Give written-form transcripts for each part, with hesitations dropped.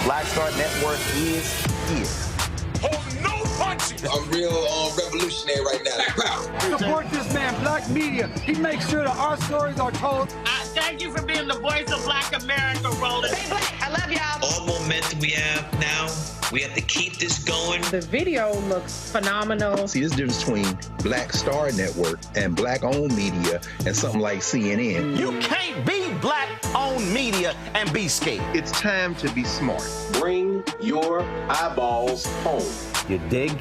Black Star Network is here. Oh, no punches! I'm real revolutionary right now. Support this man, Black Media. He makes sure that our stories are told. Thank you for being the voice of Black America, Roland. Stay black. I love y'all. All momentum we have now, we have to keep this going. The video looks phenomenal. See, this difference between Black Star Network and Black-owned media and something like CNN. You can't be Black-owned media and be scared. It's time to be smart. Bring your eyeballs home. You dig?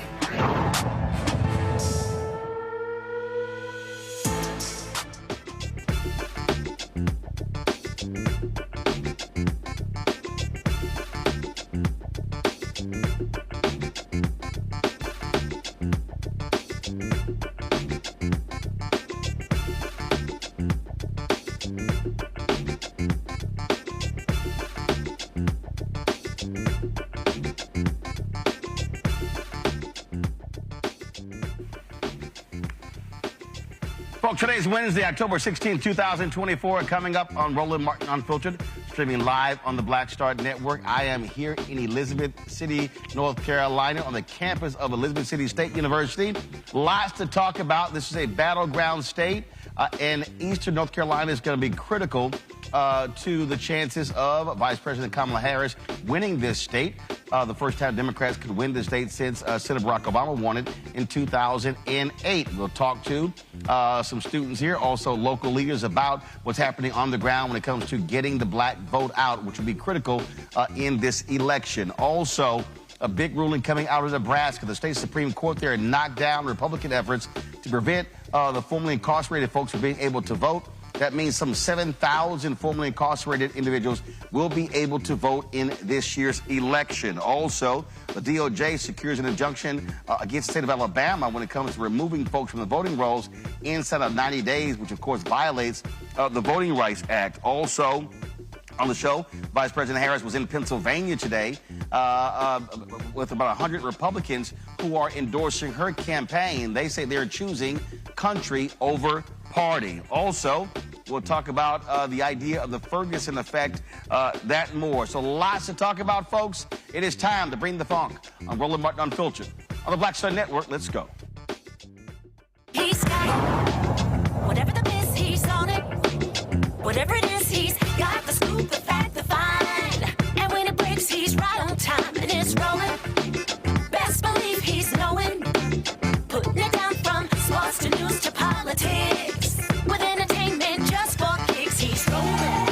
Folks, today's Wednesday, October 16, 2024. Coming up on Roland Martin Unfiltered, streaming live on the Black Star Network. I am here in Elizabeth City, North Carolina, on the campus of Elizabeth City State University. Lots to talk about. This is a battleground state, and Eastern North Carolina is going to be critical to the chances of Vice President Kamala Harris winning this state. The first time Democrats could win the state since Senator Barack Obama won it in 2008. We'll talk to some students here, also local leaders, about what's happening on the ground when it comes to getting the black vote out, which will be critical in this election. Also, a big ruling coming out of Nebraska. The state Supreme Court there knocked down Republican efforts to prevent the formerly incarcerated folks from being able to vote. That means some 7,000 formerly incarcerated individuals will be able to vote in this year's election. Also, the DOJ secures an injunction against the state of Alabama when it comes to removing folks from the voting rolls inside of 90 days, which of course violates the Voting Rights Act. Also, on the show, Vice President Harris was in Pennsylvania today with about 100 Republicans who are endorsing her campaign. They say they're choosing country over party. Also, we'll talk about the idea of the Ferguson effect, that and more. So lots to talk about, folks. It is time to bring the funk on Roland Martin Unfiltered. On the Black Star Network, let's go. He's got it. Whatever the miss, he's on it. Whatever it is, he's got the scoop, the fact, the find. And when it breaks, he's right on time, and it's rolling. Best believe he's knowing. Putting it down from sports to news to politics. With entertainment just for kicks, he's rolling.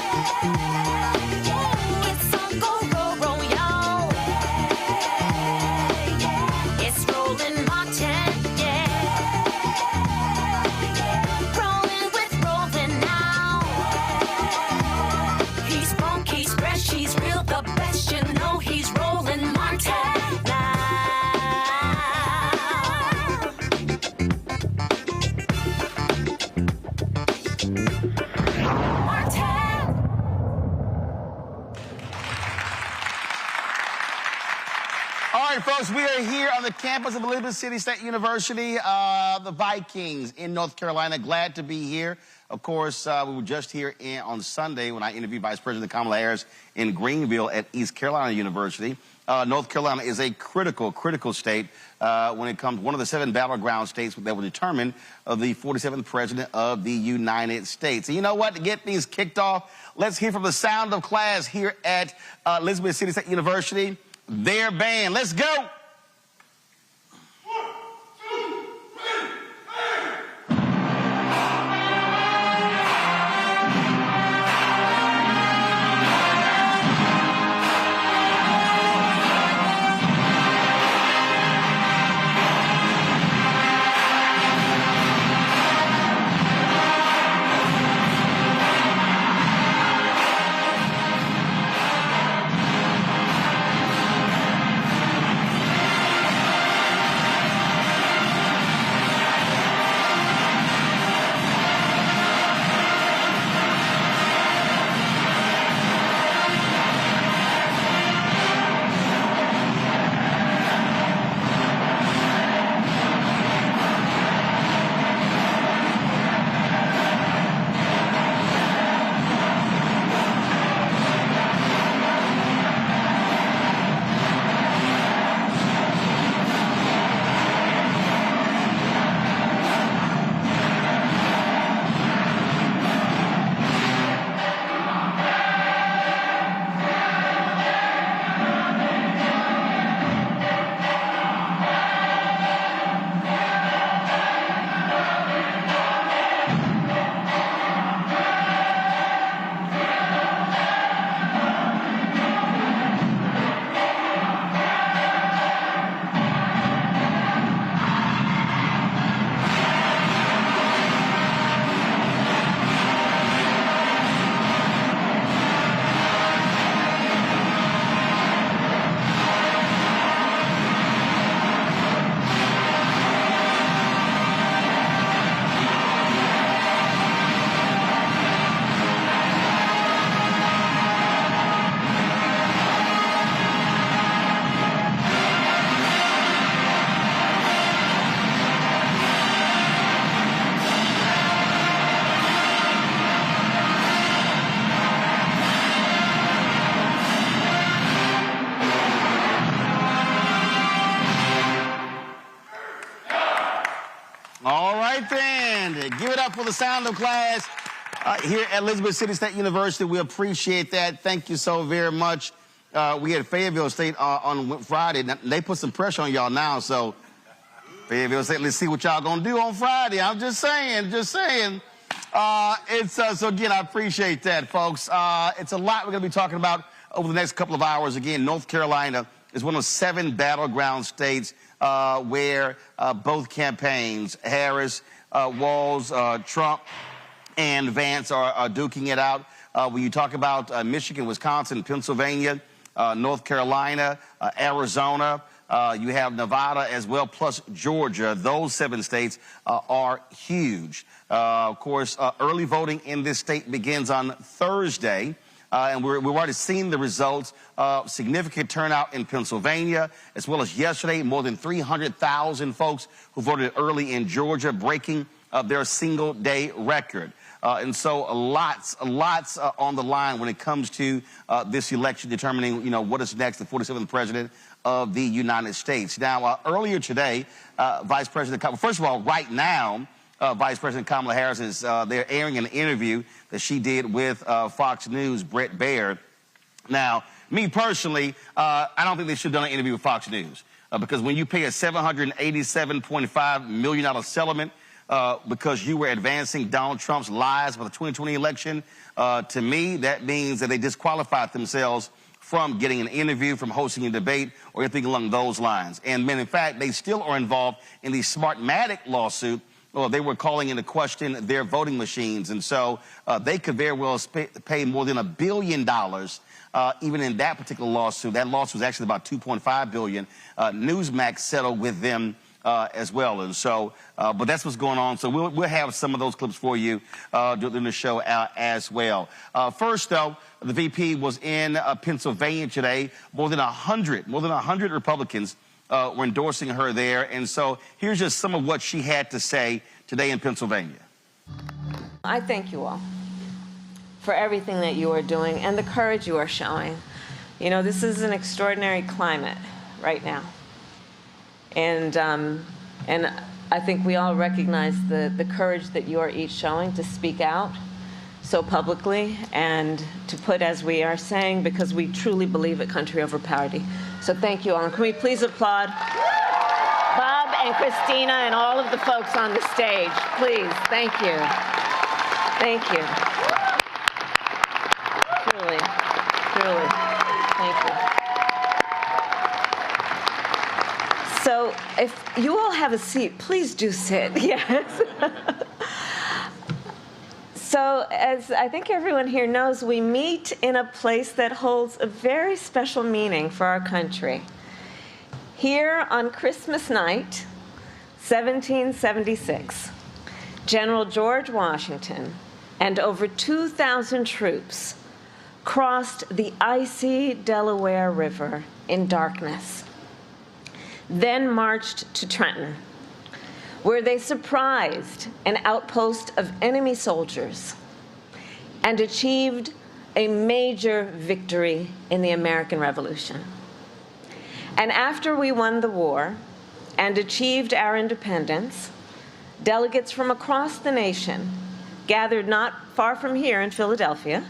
It's on go, roll, roll, y'all. It's Roland Martin, yeah. Rolling with Roland now. He's funk, he's fresh, he's real, the best, you know he's Roland Martin now. All right, folks, we are here on the campus of Elizabeth City State University, the Vikings in North Carolina. Glad to be here. Of course, we were just here on Sunday when I interviewed Vice President Kamala Harris in Greenville at East Carolina University. North Carolina is a critical state when it comes, one of the 7 battleground states that will determine the 47th president of the United States. And you know what? To get things kicked off, let's hear from the sound of class here at Elizabeth City State University. Their band. Let's go. up for the sound of class here at Elizabeth City State University. We appreciate that. Thank you so very much. We had Fayetteville State on Friday. Now, they put some pressure on y'all now, so Fayetteville State, let's see what y'all gonna do on Friday. I'm just saying. So again, I appreciate that, folks. It's a lot we're gonna be talking about over the next couple of hours. Again, North Carolina is one of 7 battleground states where both campaigns, Harris, Walz, Trump, and Vance are duking it out. When you talk about Michigan, Wisconsin, Pennsylvania, North Carolina, Arizona, you have Nevada as well, plus Georgia. Those 7 states are huge. Of course, early voting in this state begins on Thursday. And we've already seen the results. Significant turnout in Pennsylvania, as well as yesterday, more than 300,000 folks who voted early in Georgia, breaking their single-day record. And so lots on the line when it comes to this election, determining, what is next, the 47th president of the United States. Now, earlier today, Vice President Kamala, first of all, right now, Vice President Kamala Harris is they're airing an interview that she did with Fox News' Brett Baird. Now, me personally, I don't think they should have done an interview with Fox News because when you pay a $787.5 million settlement because you were advancing Donald Trump's lies for the 2020 election, to me, that means that they disqualified themselves from getting an interview, from hosting a debate, or anything along those lines. And in fact, they still are involved in the Smartmatic lawsuit. Well, they were calling into question their voting machines, and so they could very well pay more than $1 billion, even in that particular lawsuit. That lawsuit was actually about $2.5 billion. Newsmax settled with them as well, and so, but that's what's going on. So we'll have some of those clips for you during the show as well. First, though, the VP was in Pennsylvania today. More than 100 Republicans were endorsing her there. And so here's just some of what she had to say today in Pennsylvania. I thank you all for everything that you are doing and the courage you are showing. This is an extraordinary climate right now. And I think we all recognize the courage that you are each showing to speak out so publicly and to put, as we are saying, because we truly believe in country over party. So thank you all. And can we please applaud Bob and Christina and all of the folks on the stage, please. Thank you. Thank you. Truly. Thank you. So if you all have a seat, please do sit. Yes. So as I think everyone here knows, we meet in a place that holds a very special meaning for our country. Here on Christmas night, 1776, General George Washington and over 2,000 troops crossed the icy Delaware River in darkness, then marched to Trenton, where they surprised an outpost of enemy soldiers and achieved a major victory in the American Revolution. And after we won the war and achieved our independence, delegates from across the nation gathered not far from here in Philadelphia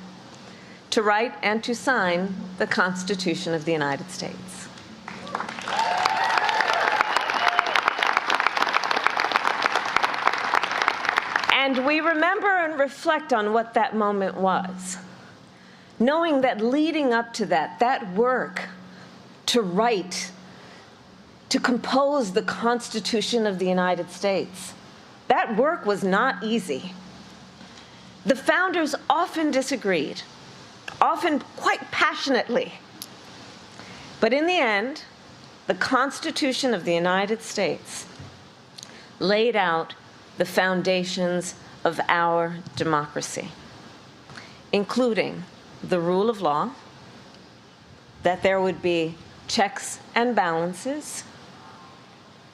to write and to sign the Constitution of the United States. And we remember and reflect on what that moment was, knowing that leading up to that work to write, to compose the Constitution of the United States, that work was not easy. The founders often disagreed, often quite passionately. But in the end, the Constitution of the United States laid out the foundations of our democracy, including the rule of law, that there would be checks and balances,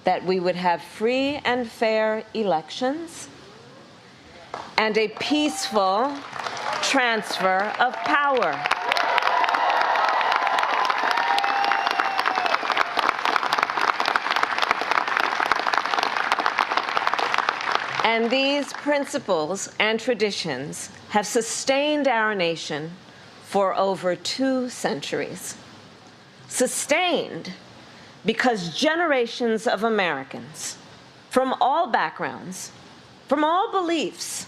that we would have free and fair elections, and a peaceful transfer of power. And these principles and traditions have sustained our nation for over 2 centuries. Sustained because generations of Americans from all backgrounds, from all beliefs,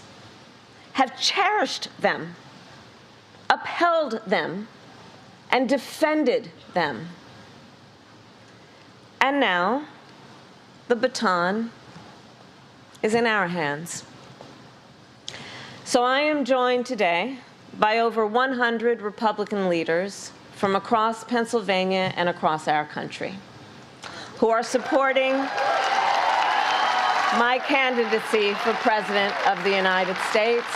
have cherished them, upheld them, and defended them. And now, the baton is in our hands. So I am joined today by over 100 Republican leaders from across Pennsylvania and across our country who are supporting my candidacy for President of the United States.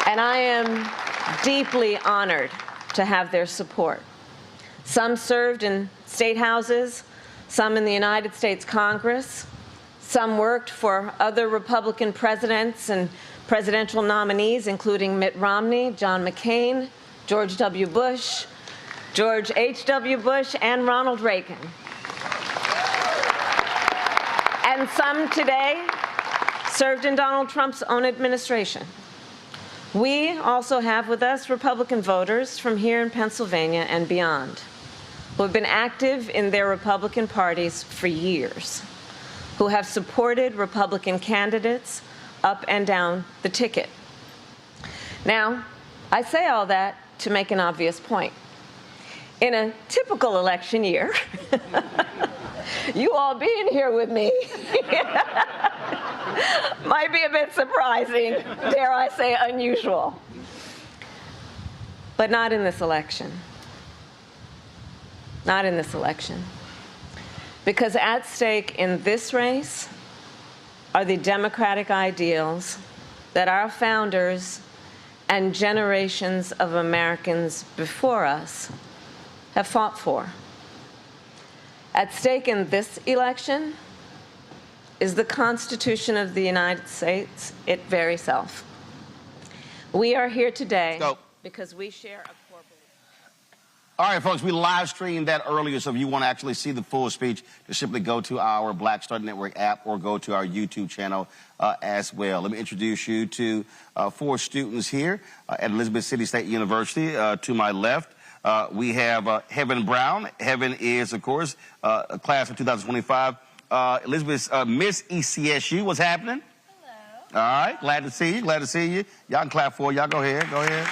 And I am deeply honored to have their support. Some served in state houses, some in the United States Congress, some worked for other Republican presidents and presidential nominees, including Mitt Romney, John McCain, George W. Bush, George H.W. Bush, and Ronald Reagan. And some today served in Donald Trump's own administration. We also have with us Republican voters from here in Pennsylvania and beyond, who have been active in their Republican parties for years, who have supported Republican candidates up and down the ticket. Now, I say all that to make an obvious point. In a typical election year, you all being here with me might be a bit surprising, dare I say unusual. But not in this election. Not in this election. Because at stake in this race are the democratic ideals that our founders and generations of Americans before us have fought for. At stake in this election is the Constitution of the United States, its very self. We are here today because we share a core belief. All right, folks, we live streamed that earlier, so if you want to actually see the full speech, just simply go to our Black Star Network app or go to our YouTube channel as well. Let me introduce you to 4 students here at Elizabeth City State University. To my left, we have Heaven Brown. Heaven is, of course, a class of 2025. Elizabeth's Miss ECSU. What's happening? Hello. All right, glad to see you. Glad to see you. Y'all can clap for her. Y'all go ahead. Go ahead.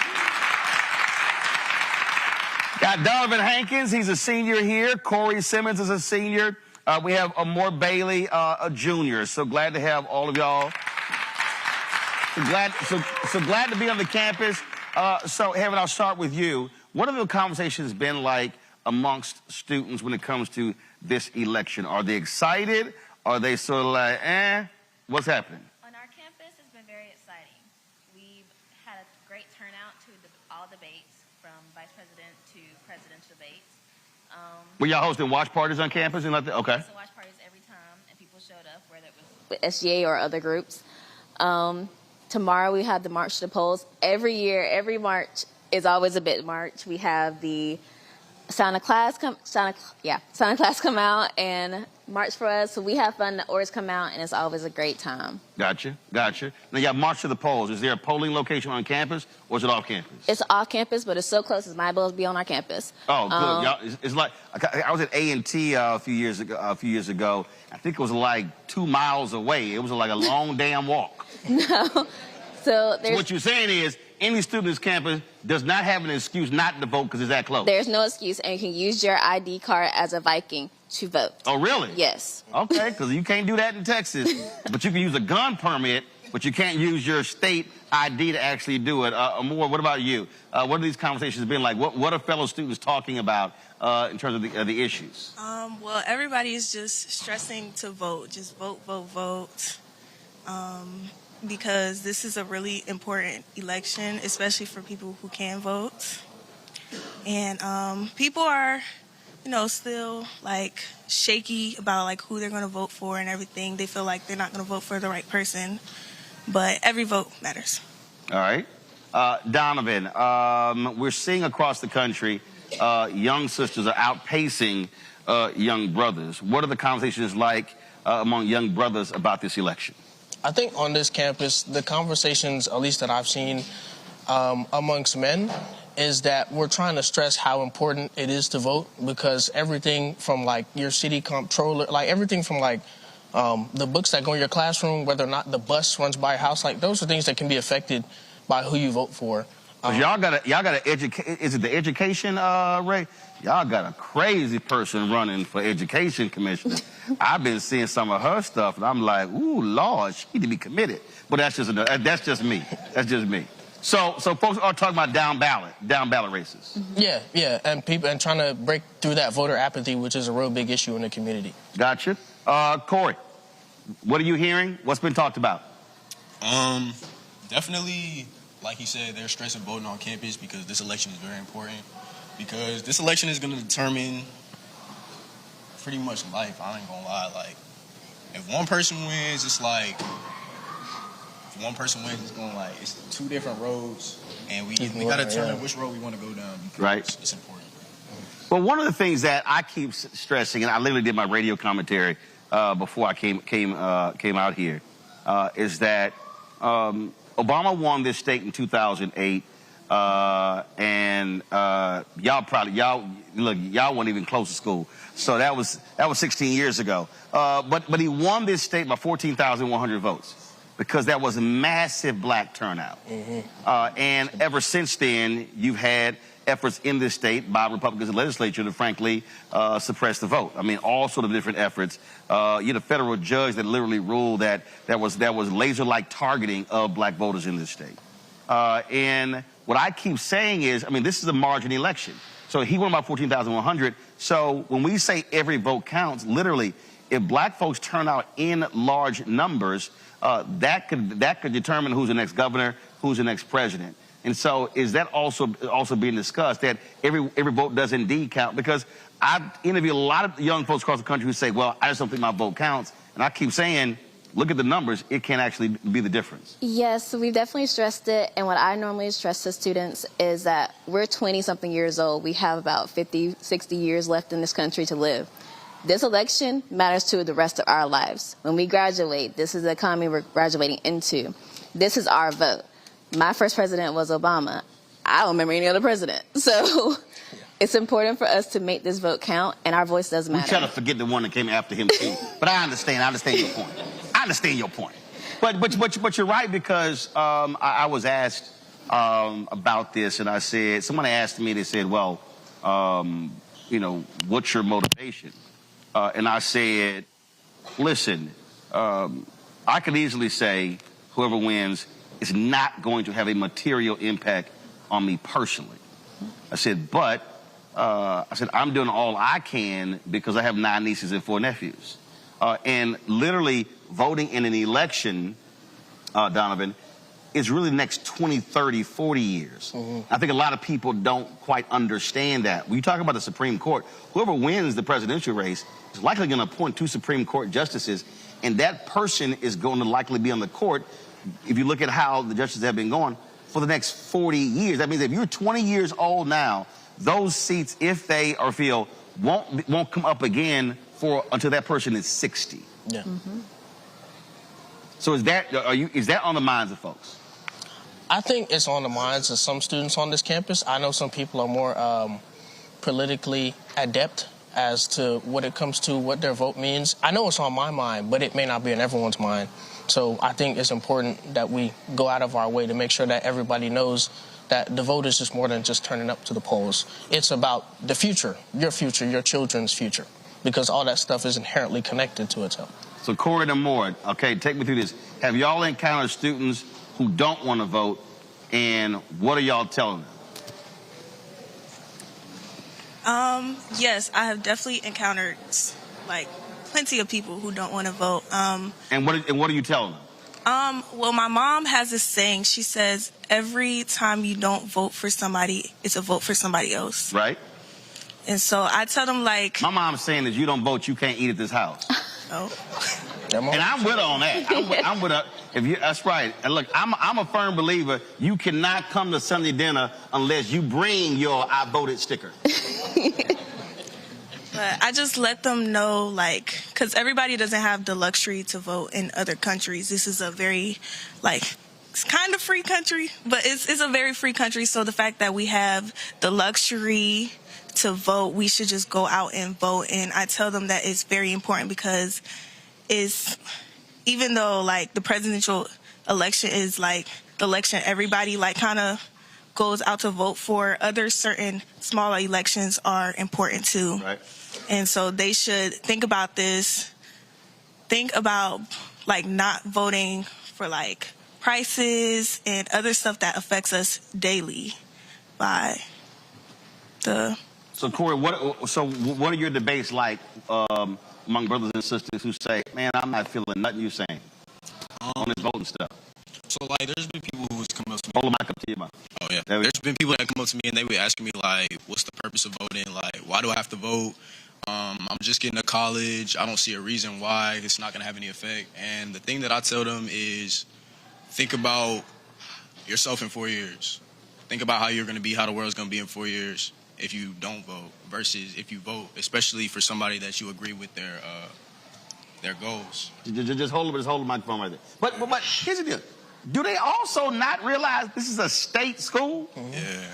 Got Donovan Hankins. He's a senior here. Corey Simmons is a senior. We have Amor Bailey, a junior. So glad to have all of y'all. So glad to be on the campus. So, Heaven, I'll start with you. What have the conversations been like amongst students when it comes to this election? Are they excited? Are they sort of like, what's happening? On our campus, it's been very exciting. We've had a great turnout to all debates, from vice president to presidential debates. Were y'all hosting watch parties on campus and like that? Okay. So watch parties every time, and people showed up, whether it was with SGA or other groups. Tomorrow we have the March to the Polls. Every year, every March is always a big march. We have the Santa Claus come out and march for us. So we have fun. The orders come out, and it's always a great time. Gotcha. Now you got March to the Polls. Is there a polling location on campus, or is it off campus? It's off campus, but it's so close. It's my ability to be on our campus. Oh, good. Y'all, it's like I was at A&T a few years ago. I think it was like 2 miles away. It was like a long damn walk. No. So what you're saying is, any student on this campus does not have an excuse not to vote because it's that close. There's no excuse, and you can use your ID card as a Viking to vote. Oh, really? Yes. Okay, because you can't do that in Texas. But you can use a gun permit, but you can't use your state ID to actually do it. Amor, what about you? What have these conversations been like? What are fellow students talking about in terms of the issues? Well, everybody is just stressing to vote. Just vote, vote, vote. Because this is a really important election, especially for people who can vote. And people are, still like shaky about like who they're going to vote for and everything. They feel like they're not going to vote for the right person, but every vote matters. All right. Donovan, we're seeing across the country young sisters are outpacing young brothers. What are the conversations like among young brothers about this election? I think on this campus, the conversations, at least that I've seen amongst men, is that we're trying to stress how important it is to vote, because everything from like your city comptroller, like everything from like the books that go in your classroom, whether or not the bus runs by your house, like those are things that can be affected by who you vote for. Y'all gotta educate. Is it the education, Ray? Y'all got a crazy person running for education commissioner. I've been seeing some of her stuff, and I'm like, ooh, Lord, she need to be committed. But that's just me. That's just me. So folks are talking about down ballot races. Yeah, and trying to break through that voter apathy, which is a real big issue in the community. Gotcha. Corey, what are you hearing? What's been talked about? Definitely, like you said, they're stressing voting on campus because this election is very important. Because this election is going to determine pretty much life. I ain't gonna lie. Like, if one person wins, it's like, if one person wins, it's going like, it's two different roads, and we got to determine which road we want to go down. Right. It's important. Well, one of the things that I keep stressing, and I literally did my radio commentary before I came out here, is that Obama won this state in 2008. And y'all weren't even close to school, so that was 16 years ago. But he won this state by 14,100 votes because that was a massive black turnout. And ever since then, you've had efforts in this state by Republicans in the legislature to frankly suppress the vote. I mean, all sort of different efforts. You had a federal judge that literally ruled that was laser-like targeting of black voters in this state. And what I keep saying is, I mean, this is a margin election. So he won by 14,100. So when we say every vote counts, literally, if black folks turn out in large numbers, that could determine who's the next governor, who's the next president. And so is that also being discussed, that every vote does indeed count? Because I've interviewed a lot of young folks across the country who say, well, I just don't think my vote counts. And I keep saying, look at the numbers, it can actually be the difference. Yes, we've definitely stressed it. And what I normally stress to students is that we're 20-something years old. We have about 50, 60 years left in this country to live. This election matters to the rest of our lives. When we graduate, this is the economy we're graduating into. This is our vote. My first president was Obama. I don't remember any other president. So it's important for us to make this vote count, and our voice does matter. We try to forget the one that came after him, too. But I understand your point. I understand your point. But you're right, because I was asked about this, and I said, someone asked me, they said, well, you know, what's your motivation? And I said, listen, I could easily say whoever wins is not going to have a material impact on me personally. I said, but I'm doing all I can because I have 9 nieces and 4 nephews. And literally voting in an election, Donovan, is really the next 20, 30, 40 years. I think a lot of people don't quite understand that. When you talk about the Supreme Court, whoever wins the presidential race is likely going to appoint 2 Supreme Court justices, and that person is going to likely be on the court, if you look at how the justices have been going, for the next 40 years. That means if you're 20 years old now, those seats, if they or feel, won't come up again until that person is 60. Yeah. So is that on the minds of folks? I think it's on the minds of some students on this campus. I know some people are more politically adept as to what it comes to what their vote means. I know it's on my mind, but it may not be on everyone's mind. So I think it's important that we go out of our way to make sure that everybody knows that the vote is just more than just turning up to the polls. It's about the future, your children's future, because all that stuff is inherently connected to itself. So Corey and Moore, okay, take me through this. Have y'all encountered students who don't want to vote, and what are y'all telling them? Yes, I have definitely encountered like plenty of people who don't want to vote. And what are you telling them? Well, my mom has this saying. She says every time you don't vote for somebody, it's a vote for somebody else. Right. And so I tell them, like, my mom's saying that you don't vote, you can't eat at this house. Oh. And I'm with her on that. I'm with her. That's right. And look, I'm a firm believer. You cannot come to Sunday dinner unless you bring your "I voted" sticker. But I just let them know, like, because everybody doesn't have the luxury to vote in other countries. This is a very, like, it's kind of free country, but it's a very free country. So the fact that we have the luxury to vote, we should just go out and vote. And I tell them that it's very important because even though, like, the presidential election is, like, the election everybody, like, kind of goes out to vote for, other certain smaller elections are important too. Right. And so they should think about this, think about, like, not voting for, like, prices and other stuff that affects us daily by the... So, Corey, what are your debates like among brothers and sisters who say, man, I'm not feeling nothing you're saying on this voting stuff? So, like, there's been people who's come up to me. Hold the mic up to you, man. Oh, yeah. There's been people that come up to me and they would ask me, like, what's the purpose of voting? Like, why do I have to vote? I'm just getting to college. I don't see a reason why it's not going to have any effect. And the thing that I tell them is think about yourself in 4 years. Think about how you're going to be, how the world's going to be in 4 years if you don't vote versus if you vote, especially for somebody that you agree with their goals. Just hold the microphone right there. But here's the deal. Do they also not realize this is a state school? Yeah.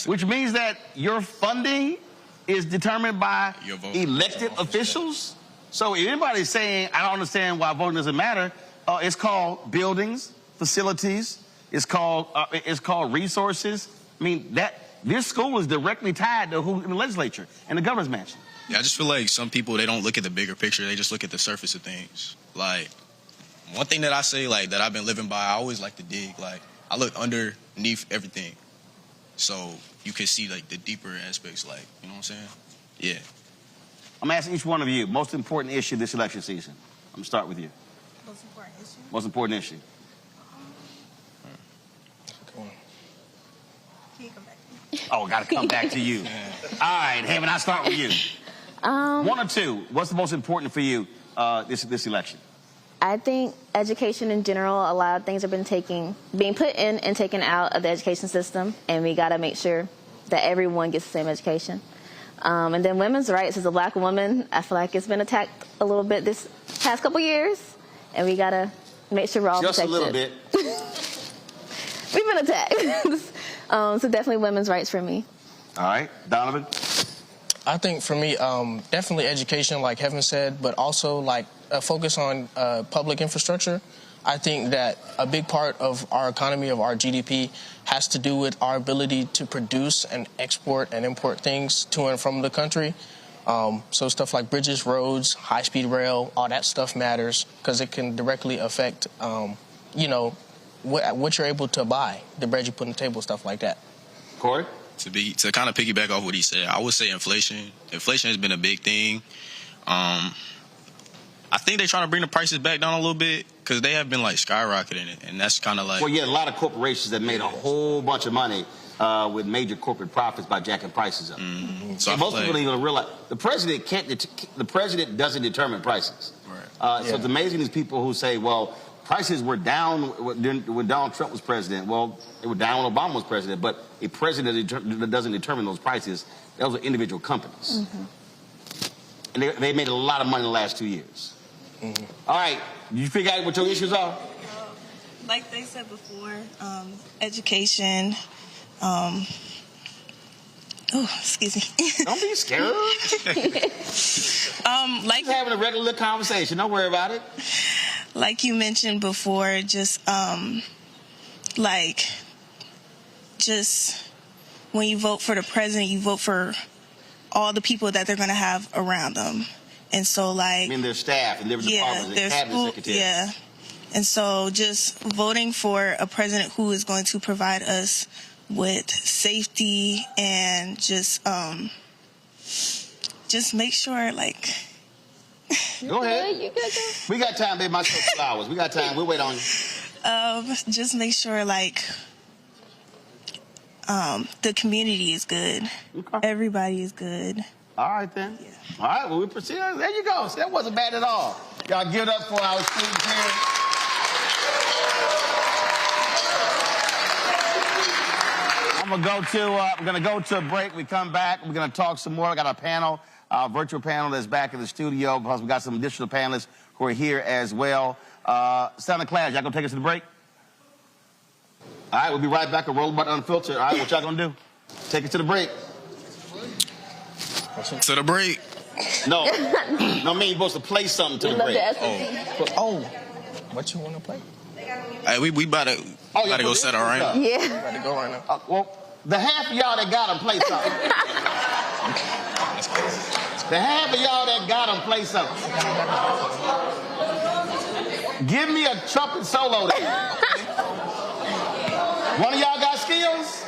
Which means that your funding is determined by elected officials? So if anybody's saying, I don't understand why voting doesn't matter, it's called buildings, facilities, it's called resources. I mean, this school is directly tied to who in the legislature and the governor's mansion. Yeah, I just feel like some people, they don't look at the bigger picture. They just look at the surface of things. Like, one thing that I say, like, that I've been living by, I always like to dig. Like, I look underneath everything. So you can see, like, the deeper aspects, like, you know what I'm saying? Yeah. I'm asking each one of you, most important issue this election season. I'm going to start with you. Most important issue? Most important issue. Can you come back to me? Oh, got to come back to you. All right, Haven, I'll start with you. One or two, what's the most important for you this election? I think education in general, a lot of things have been being put in and taken out of the education system, and we got to make sure that everyone gets the same education. And then women's rights. As a black woman, I feel like it's been attacked a little bit this past couple years, and we got to make sure we're all protected. Just a little bit. We've been attacked. So definitely women's rights for me. All right. Donovan? I think for me, definitely education, like Heaven said, but also like a focus on public infrastructure. I think that a big part of our economy, of our GDP, has to do with our ability to produce and export and import things to and from the country. So stuff like bridges, roads, high-speed rail, all that stuff matters because it can directly affect, what you're able to buy, the bread you put on the table, stuff like that. Corey? To kind of piggyback off what he said, I would say inflation. Inflation has been a big thing. I think they're trying to bring the prices back down a little bit because they have been like skyrocketing it, and that's kind of like. Well, yeah, a lot of corporations that made a whole bunch of money with major corporate profits by jacking prices up. Mm-hmm. So most people don't even realize the president the president doesn't determine prices. Right. So it's amazing these people who say, well, prices were down when Donald Trump was president. Well, they were down when Obama was president, but a president that doesn't determine those prices, those are individual companies. Mm-hmm. And they made a lot of money in the last 2 years. Mm-hmm. All right, you figure out what your issues are? Like they said before, education. Excuse me. Don't be scared. Like having a regular conversation. Don't worry about it. Like you mentioned before, just when you vote for the president, you vote for all the people that they're going to have around them. And so, like... I mean, their staff and their departments, their cabinet secretaries. Yeah. And so just voting for a president who is going to provide us with safety and just make sure, like... Go ahead. You good, we got time, baby. My flowers. We got time. We'll wait on you. Just make sure, like, the community is good. Okay. Everybody is good. All right, then. Yeah. All right, well, we proceed. There you go. See, that wasn't bad at all. Y'all give it up for our students here. I'm gonna go to a break. We come back. We're gonna talk some more. I got a panel Our virtual panel that's back in the studio, because we got some additional panelists who are here as well. Santa Claus, y'all gonna take us to the break? All right, we'll be right back at Roland Unfiltered. All right, what y'all gonna do? Take us to the break. To the break. No, no, me, you're supposed to play something to the break. Oh, what you want to play? Hey, we about to go set our right now. Yeah. About to go right now. Well, the half of y'all that got them play something. The half of y'all that got them play something. Give me a trumpet solo there. One of y'all got skills?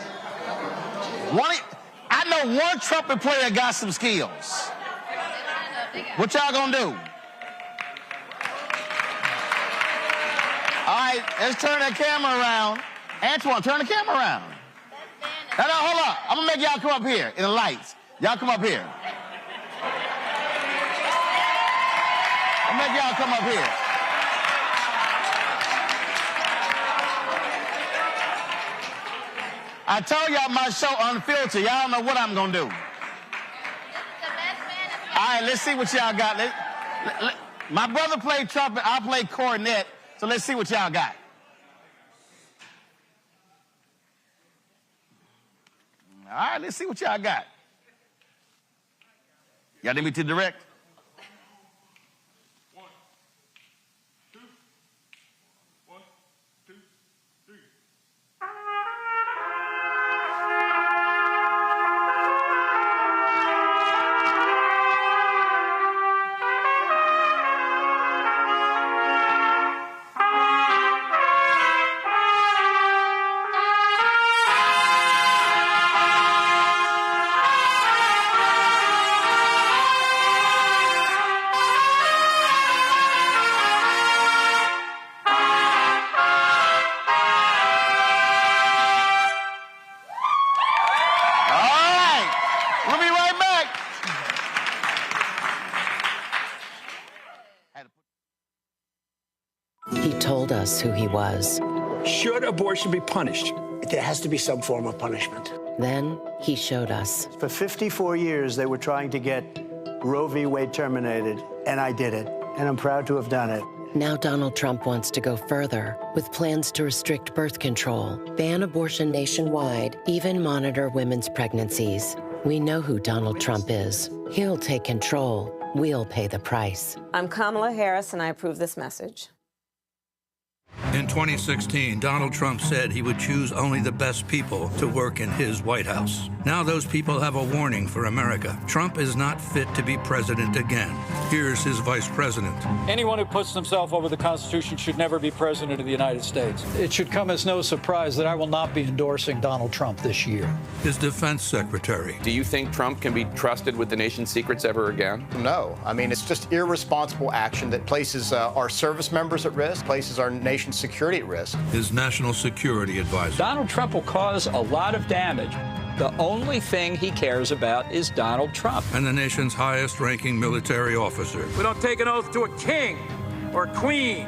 I know one trumpet player got some skills. What y'all gonna do? All right, let's turn that camera around. Antoine, turn the camera around. No, hold up. I'm gonna make y'all come up here in the lights. Y'all come up here. I'll make y'all come up here. I told y'all my show Unfiltered. Y'all know what I'm gonna do. All right, let's see what y'all got. My brother played trumpet, I played cornet, so let's see what y'all got. All right, let's see what y'all got. Y'all need me to direct? Who he was. Should abortion be punished? There has to be some form of punishment. Then he showed us. For 54 years, they were trying to get Roe v. Wade terminated, and I did it, and I'm proud to have done it. Now Donald Trump wants to go further with plans to restrict birth control, ban abortion nationwide, even monitor women's pregnancies. We know who Donald Trump is. He'll take control. We'll pay the price. I'm Kamala Harris, and I approve this message. In 2016, Donald Trump said he would choose only the best people to work in his White House. Now those people have a warning for America. Trump is not fit to be president again. Here's his vice president. Anyone who puts themselves over the Constitution should never be president of the United States. It should come as no surprise that I will not be endorsing Donald Trump this year. His defense secretary. Do you think Trump can be trusted with the nation's secrets ever again? No. I mean, it's just irresponsible action that places our service members at risk, places our nation's security at risk. His national security advisor. Donald Trump will cause a lot of damage. The only thing he cares about is Donald Trump. And the nation's highest-ranking military officer. We don't take an oath to a king or a queen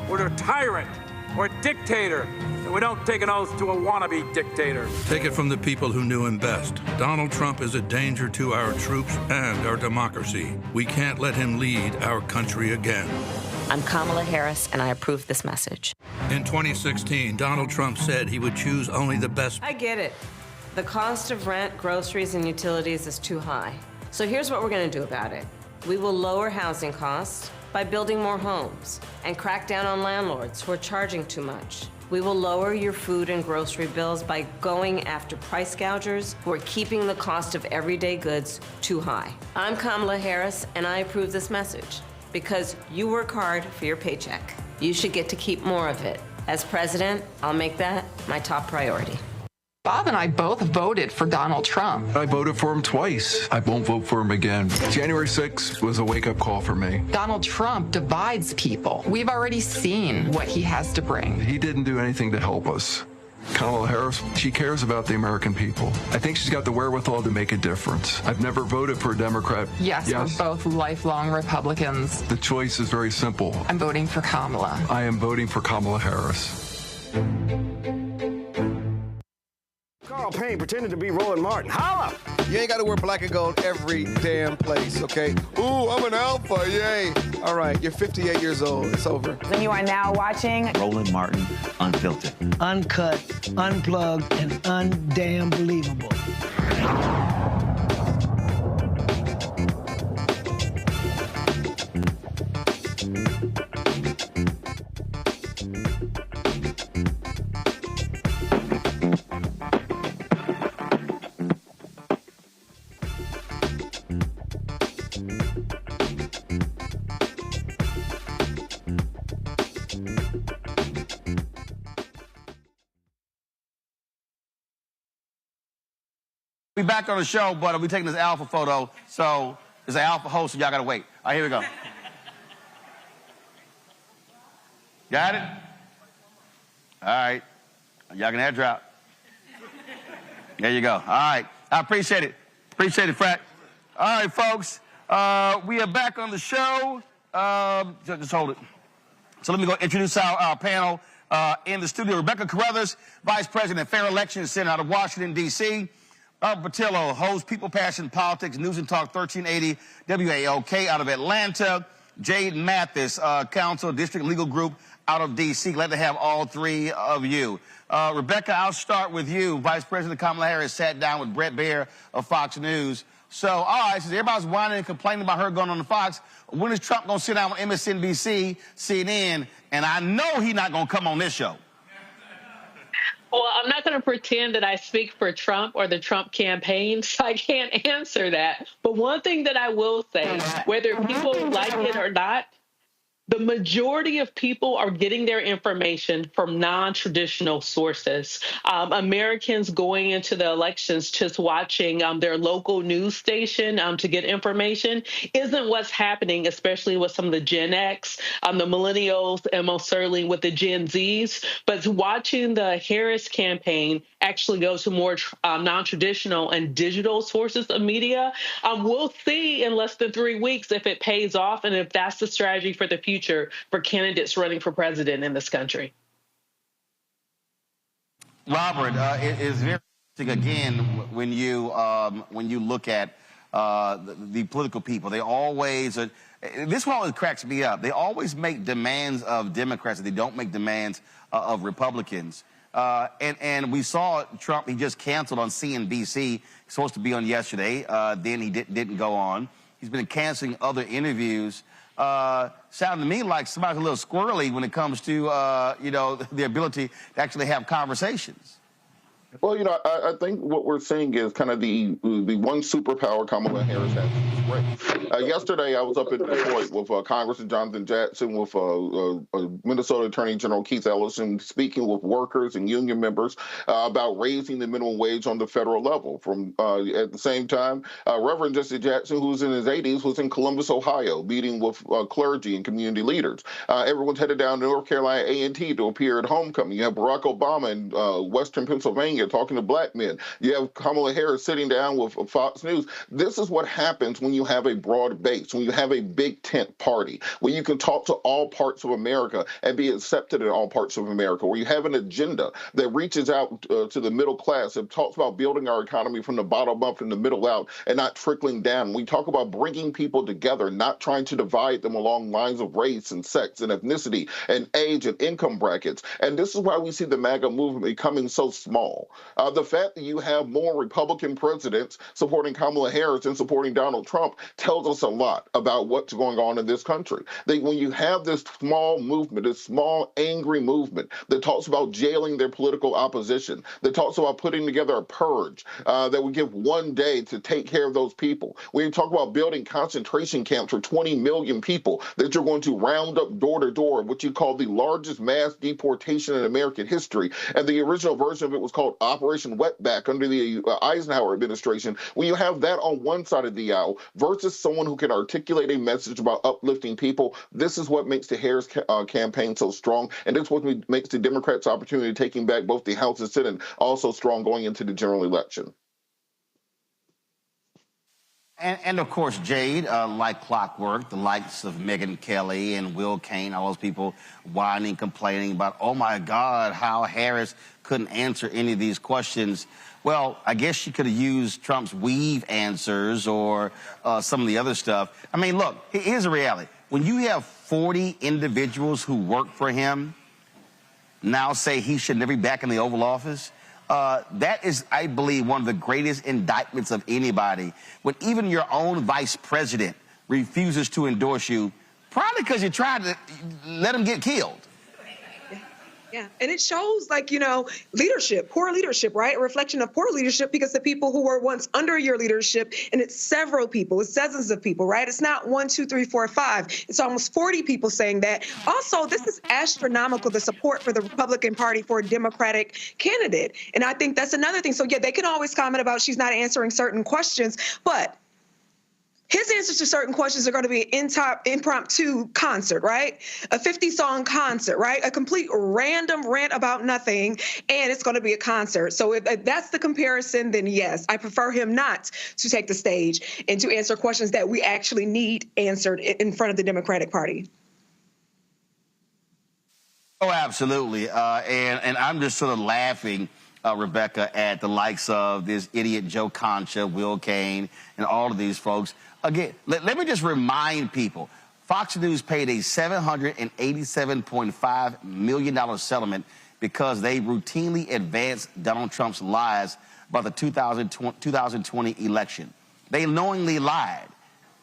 or to a tyrant or a dictator. And we don't take an oath to a wannabe dictator. Take it from the people who knew him best. Donald Trump is a danger to our troops and our democracy. We can't let him lead our country again. I'm Kamala Harris, and I approve this message. In 2016, Donald Trump said he would choose only the best. I get it. The cost of rent, groceries, and utilities is too high. So here's what we're going to do about it. We will lower housing costs by building more homes and crack down on landlords who are charging too much. We will lower your food and grocery bills by going after price gougers who are keeping the cost of everyday goods too high. I'm Kamala Harris, and I approve this message. Because you work hard for your paycheck. You should get to keep more of it. As president, I'll make that my top priority. Bob and I both voted for Donald Trump. I voted for him twice. I won't vote for him again. January 6th was a wake-up call for me. Donald Trump divides people. We've already seen what he has to bring. He didn't do anything to help us. Kamala Harris, she cares about the American people. I think she's got the wherewithal to make a difference. I've never voted for a Democrat. Yes, we're both lifelong Republicans. The choice is very simple. I'm voting for Kamala. I am voting for Kamala Harris. Carl Payne pretending to be Roland Martin. Holla! You ain't got to wear black and gold every damn place, okay? Ooh, I'm an alpha, yay. All right, you're 58 years old. It's over. And you are now watching Roland Martin Unfiltered. Uncut, unplugged, and undamn believable. We back on the show, but we taking this alpha photo, so it's an alpha host, and y'all gotta wait. All right, here we go. Got it? All right. Y'all can head drop. There you go. All right. I appreciate it. Appreciate it, Frat. All right, folks. We are back on the show. Just hold it. So let me go introduce our panel in the studio. Rebecca Carruthers, Vice President, Fair Elections Center out of Washington, D.C. Patillo, host People, Passion, Politics, News and Talk 1380 WAOK out of Atlanta. Jade Mathis, Counsel, District Legal Group out of D.C. Glad to have all three of you. Rebecca, I'll start with you. Vice President Kamala Harris sat down with Brett Baier of Fox News. So, all right, since everybody's whining and complaining about her going on the Fox, when is Trump going to sit down with MSNBC, CNN, and I know he's not going to come on this show? Well, I'm not going to pretend that I speak for Trump or the Trump campaign, so I can't answer that. But one thing that I will say, whether people like it or not, the majority of people are getting their information from non-traditional sources. Americans going into the elections just watching their local news station to get information isn't what's happening, especially with some of the Gen X, the millennials, and most certainly with the Gen Zs. But watching the Harris campaign actually go to more non-traditional and digital sources of media, we'll see in less than 3 weeks if it pays off and if that's the strategy for the future for candidates running for president in this country. Robert, it is very interesting again when you look at the political people. They always this one always cracks me up. They always make demands of Democrats. They don't make demands of Republicans. And we saw Trump. He just canceled on CNBC. He's supposed to be on yesterday. Then he didn't go on. He's been canceling other interviews. Sounded to me like somebody's a little squirrely when it comes to, the ability to actually have conversations. Well, I think what we're seeing is kind of the one superpower Kamala Harris has. Yesterday, I was up in Detroit with Congressman Jonathan Jackson, with Minnesota Attorney General Keith Ellison, speaking with workers and union members about raising the minimum wage on the federal level. At the same time, Reverend Jesse Jackson, who's in his 80s, was in Columbus, Ohio, meeting with clergy and community leaders. Everyone's headed down to North Carolina A&T to appear at homecoming. You have Barack Obama in Western Pennsylvania talking to black men. You have Kamala Harris sitting down with Fox News. This is what happens when you have a broad base, when you have a big tent party, where you can talk to all parts of America and be accepted in all parts of America, where you have an agenda that reaches out to the middle class and talks about building our economy from the bottom up and the middle out and not trickling down. We talk about bringing people together, not trying to divide them along lines of race and sex and ethnicity and age and income brackets. And this is why we see the MAGA movement becoming so small. The fact that you have more Republican presidents supporting Kamala Harris and supporting Donald Trump tells us a lot about what's going on in this country. That when you have this small movement, this small angry movement that talks about jailing their political opposition, that talks about putting together a purge that would give one day to take care of those people. When you talk about building concentration camps for 20 million people that you're going to round up door to door, what you call the largest mass deportation in American history. And the original version of it was called Operation Wetback under the Eisenhower administration. When you have that on one side of the aisle versus someone who can articulate a message about uplifting people, this is what makes the Harris campaign so strong. And this is what makes the Democrats' opportunity of taking back both the House and Senate also strong going into the general election. And of course, Jade, like clockwork, the likes of Megyn Kelly and Will Cain, all those people whining, complaining about, oh my God, how Harris couldn't answer any of these questions. Well, I guess she could have used Trump's weave answers or some of the other stuff. I mean, look, here's the reality. When you have 40 individuals who work for him now say he should never be back in the Oval Office, that is, I believe, one of the greatest indictments of anybody. When even your own vice president refuses to endorse you, probably because you tried to let him get killed. Yeah, and it shows, like, you know, leadership, poor leadership, right? A reflection of poor leadership, because the people who were once under your leadership, and it's several people, it's dozens of people, right? It's not 1, 2, 3, 4, 5. It's almost 40 people saying that. Also, this is astronomical, the support for the Republican Party for a Democratic candidate. And I think that's another thing. So, yeah, they can always comment about she's not answering certain questions, but his answers to certain questions are going to be an impromptu concert, right? A 50-song concert, right? A complete random rant about nothing, and it's going to be a concert. So if that's the comparison, then yes, I prefer him not to take the stage and to answer questions that we actually need answered in front of the Democratic Party. Oh, absolutely. And I'm just sort of laughing, Rebecca, at the likes of this idiot Joe Concha, Will Cain, and all of these folks. Again, let me just remind people, Fox News paid a $787.5 million settlement because they routinely advanced Donald Trump's lies about the 2020 election. They knowingly lied.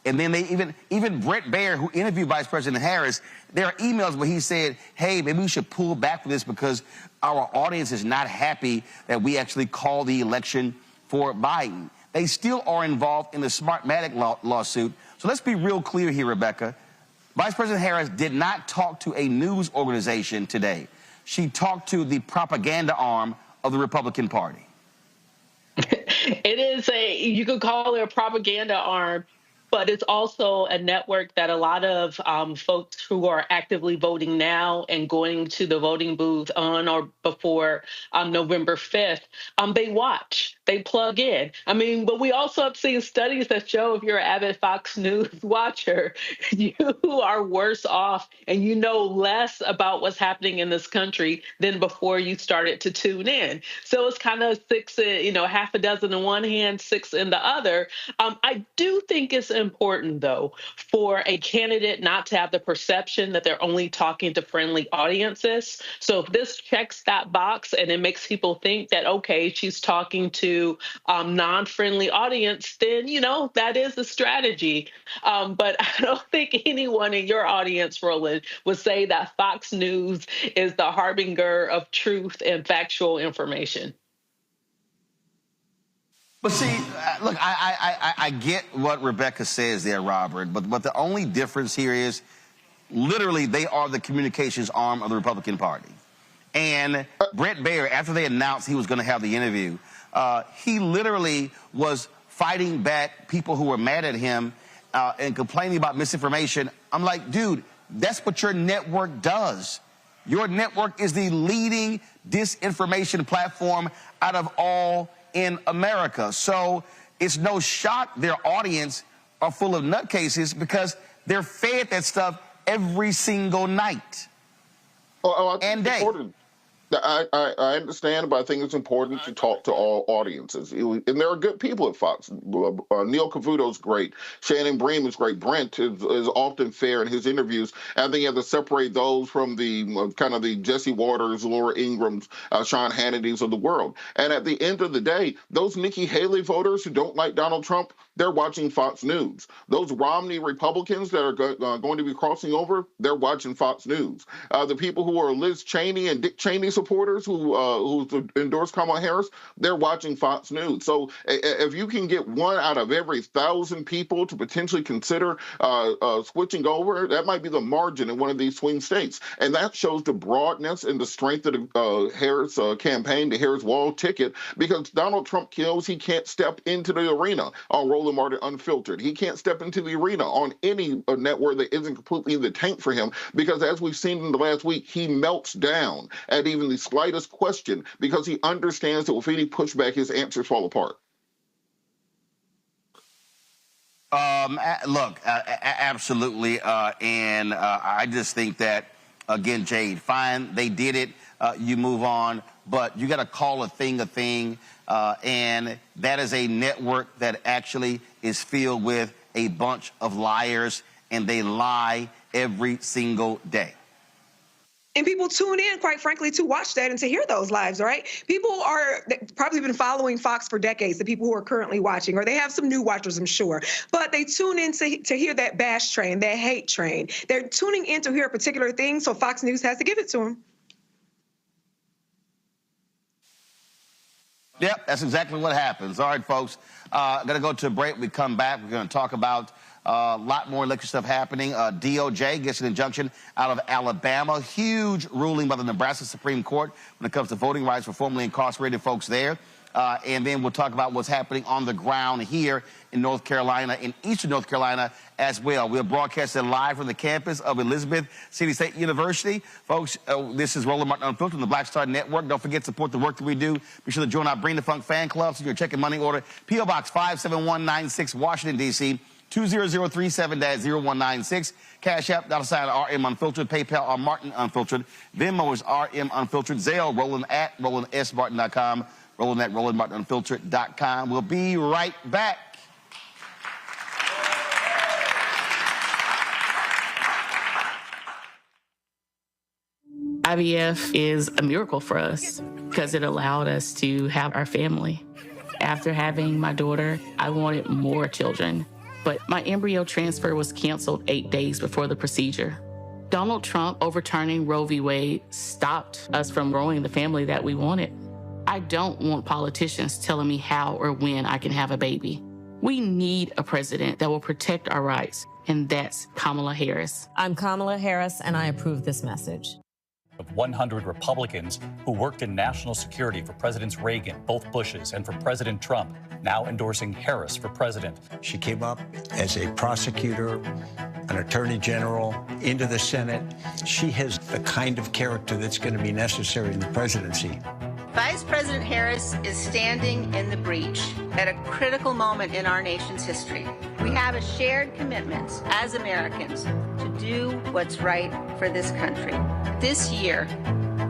And then they even Brett Baer, who interviewed Vice President Harris, there are emails where he said, hey, maybe we should pull back from this because our audience is not happy that we actually called the election for Biden. They still are involved in the Smartmatic lawsuit. So let's be real clear here, Rebecca. Vice President Harris did not talk to a news organization today. She talked to the propaganda arm of the Republican Party. It is you could call it a propaganda arm, but it's also a network that a lot of folks who are actively voting now and going to the voting booth on or before November 5th, they watch, they plug in. I mean, but we also have seen studies that show if you're an avid Fox News watcher, you are worse off and you know less about what's happening in this country than before you started to tune in. So it's kind of half a dozen in one hand, 6 in the other. I do think it's important, though, for a candidate not to have the perception that they're only talking to friendly audiences. So if this checks that box and it makes people think that, okay, she's talking to non-friendly audience, then, that is the strategy. But I don't think anyone in your audience, Roland, would say that Fox News is the harbinger of truth and factual information. But see, look, I get what Rebecca says there, Robert, but the only difference here is literally they are the communications arm of the Republican Party. And Brett Baer, after they announced he was going to have the interview, he literally was fighting back people who were mad at him and complaining about misinformation. I'm like, dude, that's what your network does. Your network is the leading disinformation platform out of all in America. So it's no shock their audience are full of nutcases because they're fed that stuff every single night and day. I understand, but I think it's important to talk to all audiences. And there are good people at Fox. Neil Cavuto's great. Shannon Bream is great. Brent is often fair in his interviews. And I think you have to separate those from the kind of the Jesse Waters, Laura Ingrams, Sean Hannity's of the world. And at the end of the day, those Nikki Haley voters who don't like Donald Trump, they're watching Fox News. Those Romney Republicans that are going to be crossing over, they're watching Fox News. The people who are Liz Cheney and Dick Cheney supporters who endorse Kamala Harris, they're watching Fox News. So if you can get 1 out of every 1,000 people to potentially consider switching over, that might be the margin in one of these swing states. And that shows the broadness and the strength of the Harris campaign, the Harris wall ticket, because Donald Trump knows he can't step into the arena on Roland Martin Unfiltered. He can't step into the arena on any network that isn't completely in the tank for him, because as we've seen in the last week, he melts down at even the slightest question because he understands that with any pushback, his answers fall apart. Look, absolutely, and I just think that, again, Jade, fine, they did it, you move on, but you got to call a thing, and that is a network that actually is filled with a bunch of liars, and they lie every single day. And people tune in, quite frankly, to watch that and to hear those lives, right? People are probably been following Fox for decades, the people who are currently watching, or they have some new watchers, I'm sure. But they tune in to hear that bash train, that hate train. They're tuning in to hear a particular thing, so Fox News has to give it to them. Yep, that's exactly what happens. All right, folks, going to go to a break. We come back. We're going to talk about a lot more election stuff happening. DOJ gets an injunction out of Alabama. Huge ruling by the Nebraska Supreme Court when it comes to voting rights for formerly incarcerated folks there. And then we'll talk about what's happening on the ground here in North Carolina, in eastern North Carolina as well. We're broadcasting live from the campus of Elizabeth City State University. Folks, this is Roland Martin Unfiltered on the Black Star Network. Don't forget to support the work that we do. Be sure to join our Bring the Funk fan club so you're checking money order. P.O. Box 57196, Washington, D.C., 20037-0196. Cash App, $RM Unfiltered. PayPal, R Martin Unfiltered. Venmo is RM Unfiltered. Zelle, Roland at RolandSMartin.com. Roland at RolandMartinUnfiltered.com. We'll be right back. IVF is a miracle for us because it allowed us to have our family. After having my daughter, I wanted more children, but my embryo transfer was canceled 8 days before the procedure. Donald Trump overturning Roe v. Wade stopped us from growing the family that we wanted. I don't want politicians telling me how or when I can have a baby. We need a president that will protect our rights, and that's Kamala Harris. I'm Kamala Harris, and I approve this message. Of 100 Republicans who worked in national security for Presidents Reagan, both Bushes, and for President Trump, now endorsing Harris for president. She came up as a prosecutor, an attorney general, into the Senate. She has the kind of character that's going to be necessary in the presidency. Vice President Harris is standing in the breach at a critical moment in our nation's history. We have a shared commitment as Americans to do what's right for this country. This year,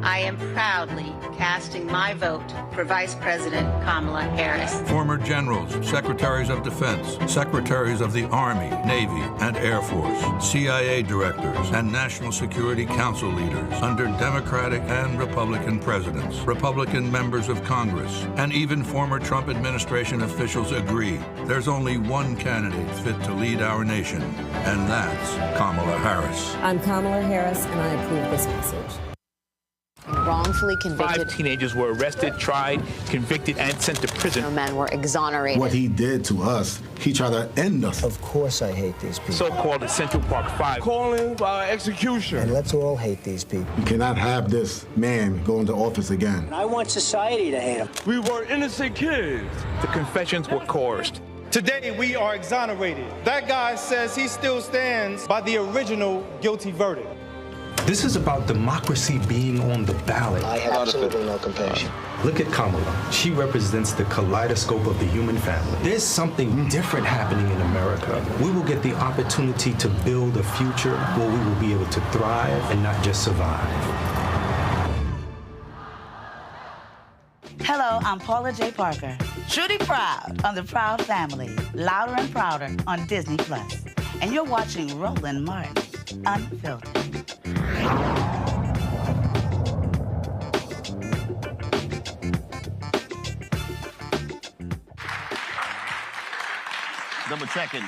I am proudly casting my vote for Vice President Kamala Harris. Former generals, secretaries of defense, secretaries of the Army, Navy, and Air Force, CIA directors, and National Security Council leaders under Democratic and Republican presidents, Republican members of Congress, and even former Trump administration officials agree there's only one candidate fit to lead our nation, and that's Kamala Harris. I'm Kamala Harris, and I approve this message. Wrongfully convicted. 5 teenagers were arrested, tried, convicted, and sent to prison. No men were exonerated. What he did to us, he tried to end us. Of course I hate these people. So-called Central Park 5. Calling for execution. And let's all hate these people. You cannot have this man go into office again. I want society to hate him. We were innocent kids. The confessions were coerced. Today, we are exonerated. That guy says he still stands by the original guilty verdict. This is about democracy being on the ballot. I have absolutely no compassion. Look at Kamala. She represents the kaleidoscope of the human family. There's something different happening in America. We will get the opportunity to build a future where we will be able to thrive and not just survive. Hello, I'm Paula J. Parker. Truly proud on the Proud Family, Louder and Prouder on Disney+. And you're watching Roland Martin Unfiltered. Double checking.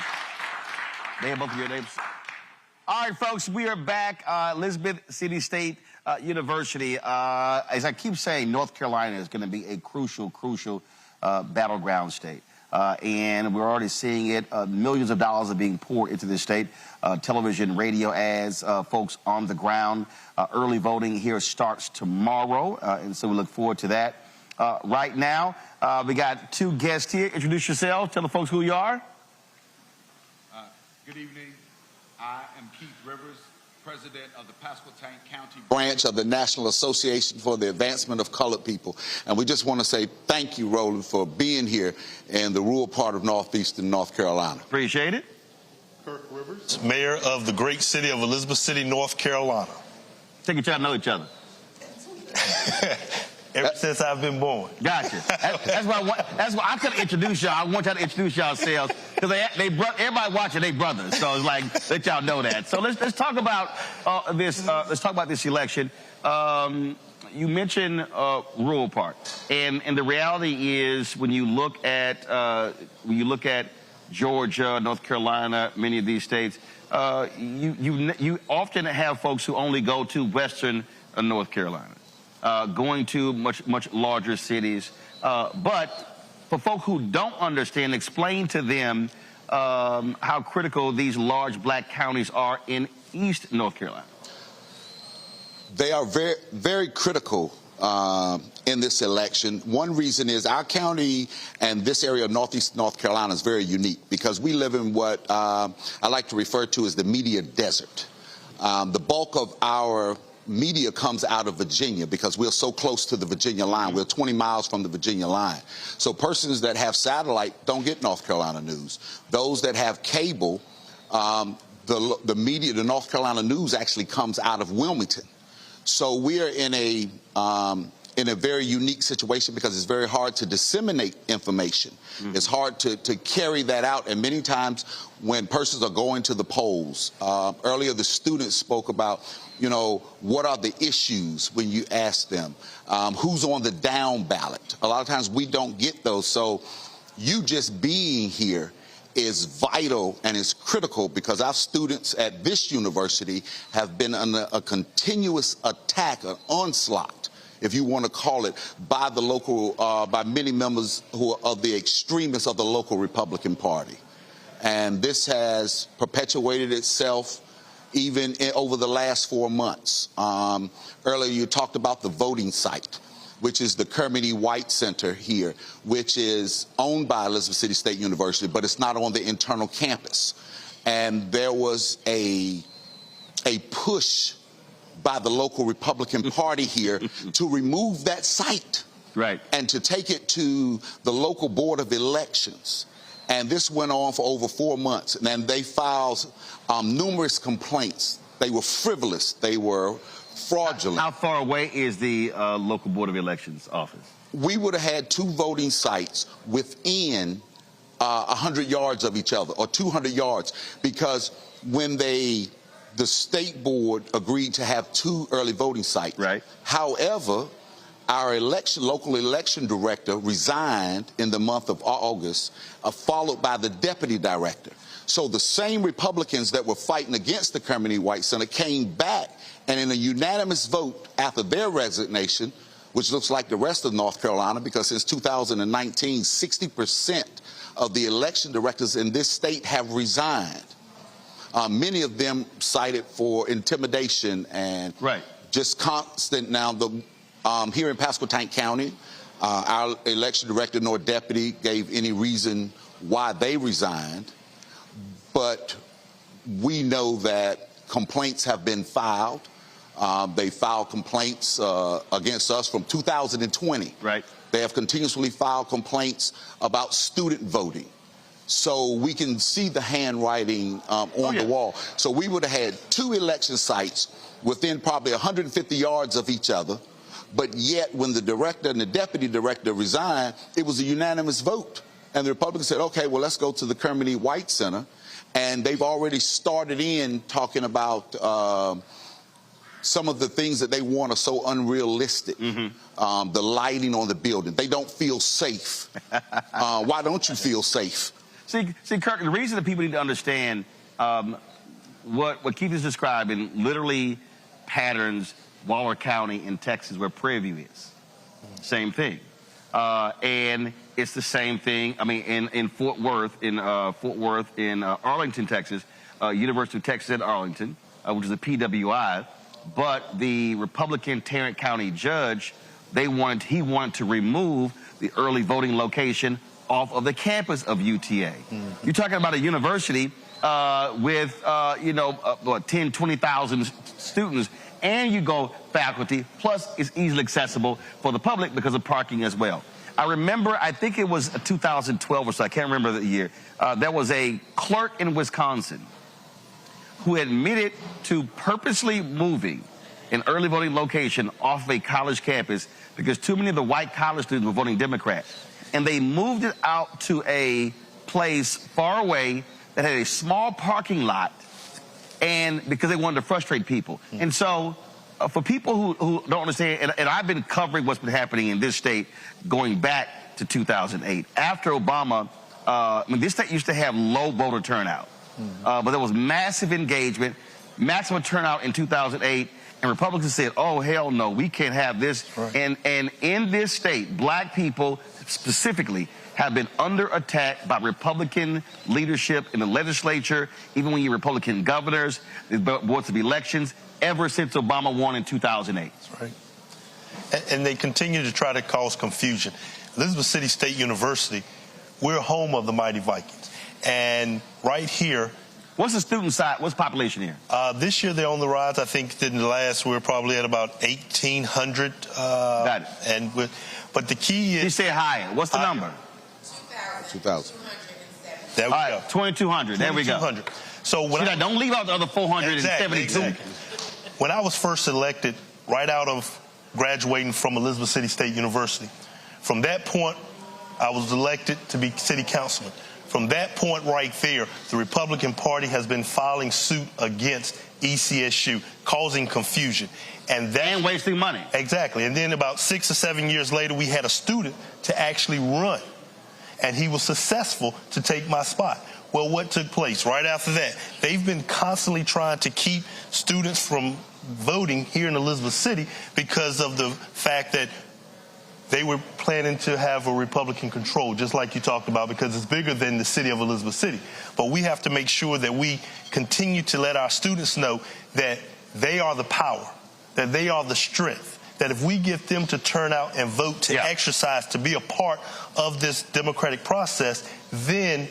They have both of your names. All right, folks, we are back. Elizabeth City State University. As I keep saying, North Carolina is going to be a crucial battleground state. And we're already seeing it. Millions of dollars are being poured into this state. Television, radio ads, folks on the ground. Early voting here starts tomorrow, and so we look forward to that. Right now, we got 2 guests here. Introduce yourself. Tell the folks who you are. Good evening. I am Keith Rivers. President of the Pasquotank County branch of the National Association for the Advancement of Colored People. And we just want to say thank you, Roland, for being here in the rural part of northeastern North Carolina. Appreciate it. Kirk Rivers, mayor of the great city of Elizabeth City, North Carolina. Take each other to know each other. Ever since I've been born. Gotcha. That's why I couldn't introduce y'all. I want y'all to introduce yourselves because everybody watching they brothers. So it's like let y'all know that. So let's talk about this. Let's talk about this election. You mentioned rural part, and the reality is when you look at Georgia, North Carolina, many of these states, you often have folks who only go to Western North Carolina. Going to much larger cities. But for folk who don't understand, explain to them how critical these large black counties are in East North Carolina. They are very, very critical in this election. One reason is our county and this area of Northeast North Carolina is very unique because we live in what I like to refer to as the media desert. The bulk of our media comes out of Virginia because we're so close to the Virginia line. We're 20 miles from the Virginia line. So persons that have satellite don't get North Carolina news. Those that have cable, the media, the North Carolina news actually comes out of Wilmington. So we are in a very unique situation because it's very hard to disseminate information. It's hard to carry that out. And many times when persons are going to the polls, earlier the students spoke about, you know, what are the issues when you ask them? Who's on the down ballot? A lot of times we don't get those. So you just being here is vital and is critical because our students at this university have been under a continuous attack, an onslaught, if you want to call it, by the local, by many members who are of the extremists of the local Republican Party. And this has perpetuated itself even over the last 4 months. Earlier you talked about the voting site, which is the Kermit E. White Center here, which is owned by Elizabeth City State University, but it's not on the internal campus. And there was a push by the local Republican Party here to remove that site. Right. And to take it to the local Board of Elections. And this went on for over 4 months. And they filed numerous complaints. They were frivolous. They were fraudulent. How far away is the local Board of Elections office? We would have had 2 voting sites within 100 yards of each other, or 200 yards, because when the state board agreed to have 2 early voting sites. Right. However, our local election director resigned in the month of August, followed by the deputy director. So the same Republicans that were fighting against the Kermit E. White Center came back, and in a unanimous vote after their resignation, which looks like the rest of North Carolina, because since 2019, 60% of the election directors in this state have resigned. Many of them cited for intimidation and just constant. Now, here in Pasquotank County, our election director nor deputy gave any reason why they resigned, but we know that complaints have been filed. They filed complaints against us from 2020. Right. They have continuously filed complaints about student voting. So we can see the handwriting on the wall. So we would have had 2 election sites within probably 150 yards of each other. But yet, when the director and the deputy director resigned, it was a unanimous vote. And the Republicans said, okay, well, let's go to the Kermit E. White Center. And they've already started in talking about some of the things that they want are so unrealistic. The lighting on the building. They don't feel safe. Why don't you feel safe? See, Kirk, the reason that people need to understand what Keith is describing, literally patterns, Waller County in Texas, where Prairie View is. Same thing. And it's the same thing, I mean, in Fort Worth, in Arlington, Texas, University of Texas at Arlington, which is a PWI. But the Republican Tarrant County judge, he wanted to remove the early voting location off of the campus of UTA. You're talking about a university with, 10, 20,000 students, and you go faculty, plus it's easily accessible for the public because of parking as well. I remember, I think it was 2012 or so, I can't remember the year, there was a clerk in Wisconsin who admitted to purposely moving an early voting location off of a college campus because too many of the white college students were voting Democrat. And they moved it out to a place far away that had a small parking lot, and because they wanted to frustrate people. And so for people who don't understand, and I've been covering what's been happening in this state going back to 2008. After Obama, this state used to have low voter turnout, but there was massive engagement, maximum turnout in 2008, and Republicans said, oh, hell no, we can't have this. Right. And in this state, black people specifically have been under attack by Republican leadership in the legislature, even when you Republican governors, the boards of elections, ever since Obama won in 2008. That's right. And they continue to try to cause confusion. Elizabeth City State University, we're home of the mighty Vikings. And right here, what's the student side? What's the population here? This year they're on the rise. I think in the last we're probably at about 1,800. Got it. But the key is... You say higher. What's the number? 2,000. There we go. 2,200. There we go. 2,200. So when don't leave out the other 472. Exactly. When I was first elected, right out of graduating from Elizabeth City State University, from that point, I was elected to be city councilman. From that point right there, the Republican Party has been filing suit against ECSU, causing confusion. And wasting money. Exactly. And then about 6 or 7 years later, we had a student to actually run. And he was successful to take my spot. Well, what took place right after that? They've been constantly trying to keep students from voting here in Elizabeth City because of the fact that they were planning to have a Republican control, just like you talked about, because it's bigger than the city of Elizabeth City. But we have to make sure that we continue to let our students know that they are the power, that they are the strength, that if we get them to turn out and vote, to exercise, to be a part of this democratic process, then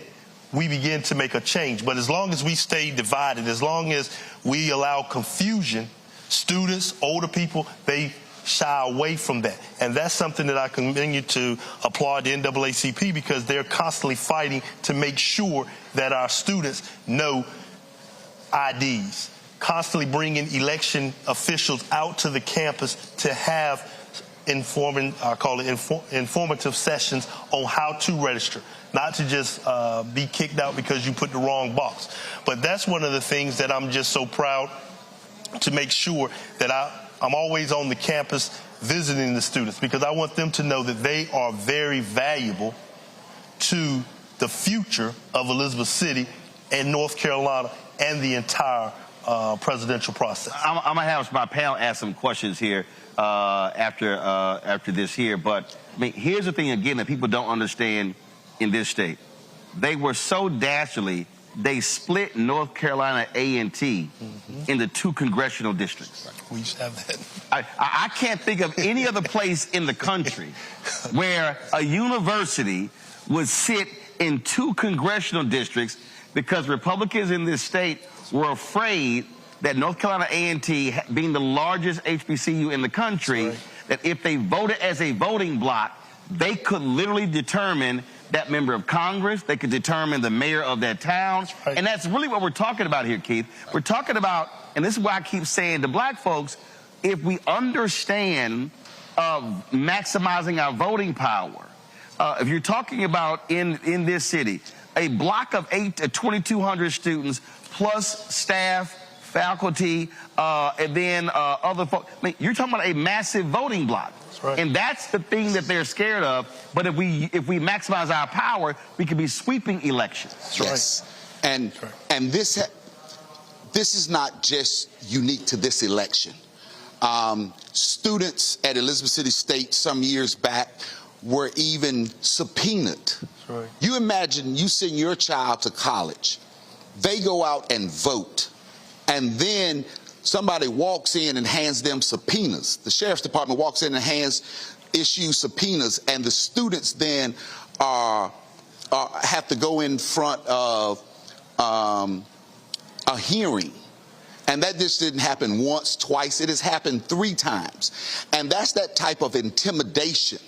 we begin to make a change. But as long as we stay divided, as long as we allow confusion, students, older people, they shy away from that. And that's something that I continue to applaud the NAACP, because they're constantly fighting to make sure that our students know IDs, constantly bringing election officials out to the campus to have informative sessions on how to register, not to just be kicked out because you put the wrong box. But that's one of the things that I'm just so proud to make sure that I'm always on the campus visiting the students, because I want them to know that they are very valuable to the future of Elizabeth City and North Carolina and the entire presidential process. I'm going to have my panel ask some questions here after this here. But I mean, here's the thing, again, that people don't understand in this state. They were so dastardly, they split North Carolina A&T into 2 congressional districts. We used to have that. I can't think of any other place in the country where a university would sit in 2 congressional districts because Republicans in this state were afraid that North Carolina A&T, being the largest HBCU in the country, that if they voted as a voting block, they could literally determine that member of Congress, they could determine the mayor of that town. And that's really what we're talking about here, Keith. We're talking about, and this is why I keep saying to black folks, if we understand maximizing our voting power, if you're talking about in this city, a block of 2,200 students plus staff, faculty, and then other folks. I mean, you're talking about a massive voting block. Right. And that's the thing that they're scared of. But if we maximize our power, we could be sweeping elections. Yes. Right. And this is not just unique to this election. Students at Elizabeth City State some years back were even subpoenaed. Right. You imagine you send your child to college, they go out and vote, and then somebody walks in and hands them subpoenas. The sheriff's department walks in and issues subpoenas, and the students then are have to go in front of a hearing. And that just didn't happen once, twice. It has happened 3 times. And that's that type of intimidation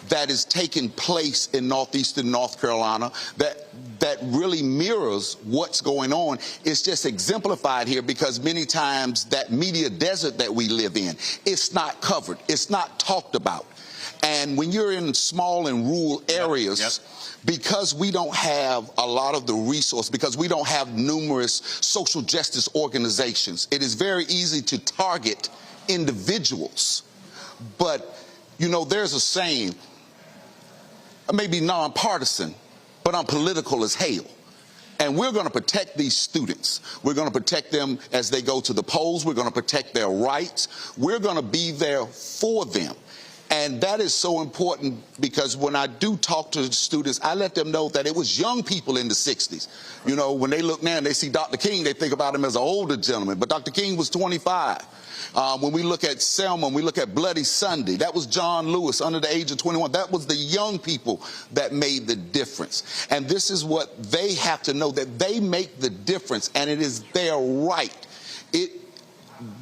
that is taking place in northeastern North Carolina that really mirrors what's going on. It's just exemplified here because many times that media desert that we live in, it's not covered. It's not talked about. And when you're in small and rural areas, because we don't have a lot of the resource, because we don't have numerous social justice organizations, it is very easy to target individuals. But, you know, there's a saying, I may be nonpartisan, but I'm political as hell. And we're going to protect these students. We're going to protect them as they go to the polls. We're going to protect their rights. We're going to be there for them. And that is so important because when I do talk to the students, I let them know that it was young people in the 60s. You know, when they look now and they see Dr. King, they think about him as an older gentleman. But Dr. King was 25. When we look at Selma, when we look at Bloody Sunday, that was John Lewis under the age of 21. That was the young people that made the difference. And this is what they have to know, that they make the difference, and it is their right. If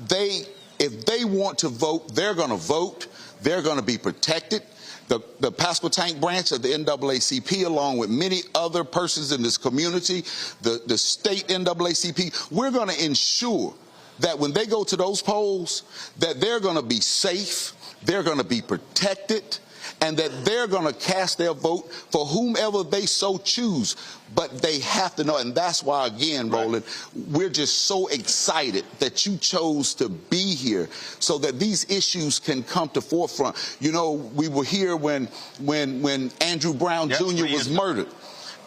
they want to vote, they're going to vote. They're going to be protected. The Pasquotank branch of the NAACP, along with many other persons in this community, the state NAACP, we're going to ensure that when they go to those polls, that they're going to be safe, they're going to be protected, and that they're going to cast their vote for whomever they so choose. But they have to know, and that's why, again, Roland, we're just so excited that you chose to be here so that these issues can come to forefront. You know, we were here when Andrew Brown Jr. was murdered,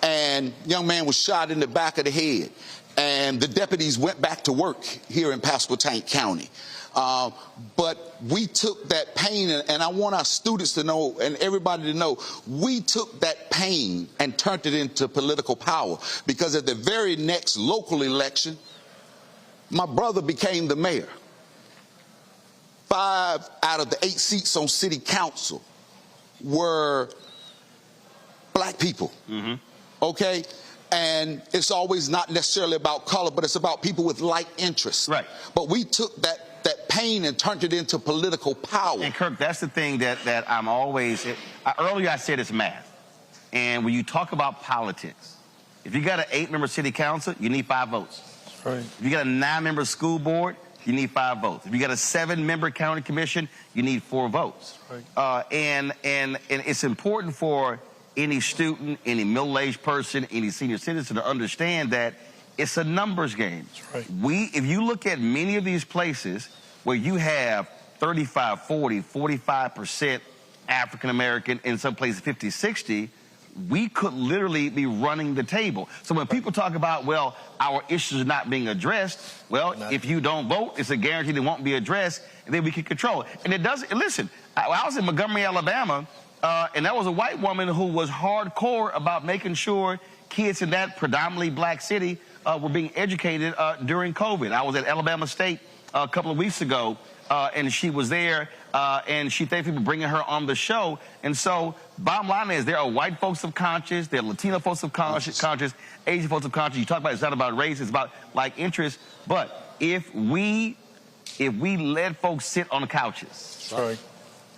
and young man was shot in the back of the head, and the deputies went back to work here in Pasquotank County. But we took that pain, and I want our students to know and everybody to know, we took that pain and turned it into political power. Because at the very next local election, my brother became the mayor. 5 out of the 8 seats on city council were black people. Okay? And it's always not necessarily about color, but it's about people with like interests. Right. But we took that pain and turned it into political power. And Kirk, that's the thing that I'm always, earlier I said it's math. And when you talk about politics, if you got an 8-member city council, you need 5 votes. That's right. If you got a 9-member school board, you need 5 votes. If you got a 7-member county commission, you need 4 votes. Right. And it's important for any student, any middle-aged person, any senior citizen to understand that it's a numbers game. That's right. If you look at many of these places where you have 35, 40, 45% African-American, in some places 50, 60, we could literally be running the table. So when people talk about, well, our issues are not being addressed, well, if you don't vote, it's a guarantee they won't be addressed, and then we can control it. And it doesn't, listen, I was in Montgomery, Alabama, and that was a white woman who was hardcore about making sure kids in that predominantly black city were being educated during COVID. I was at Alabama State a couple of weeks ago, and she was there, and she thanked me for bringing her on the show. And so, bottom line is, there are white folks of conscience, there are Latino folks of conscience, Asian folks of conscience. You talk about it's not about race, it's about like interest. But if we let folks sit on the couches,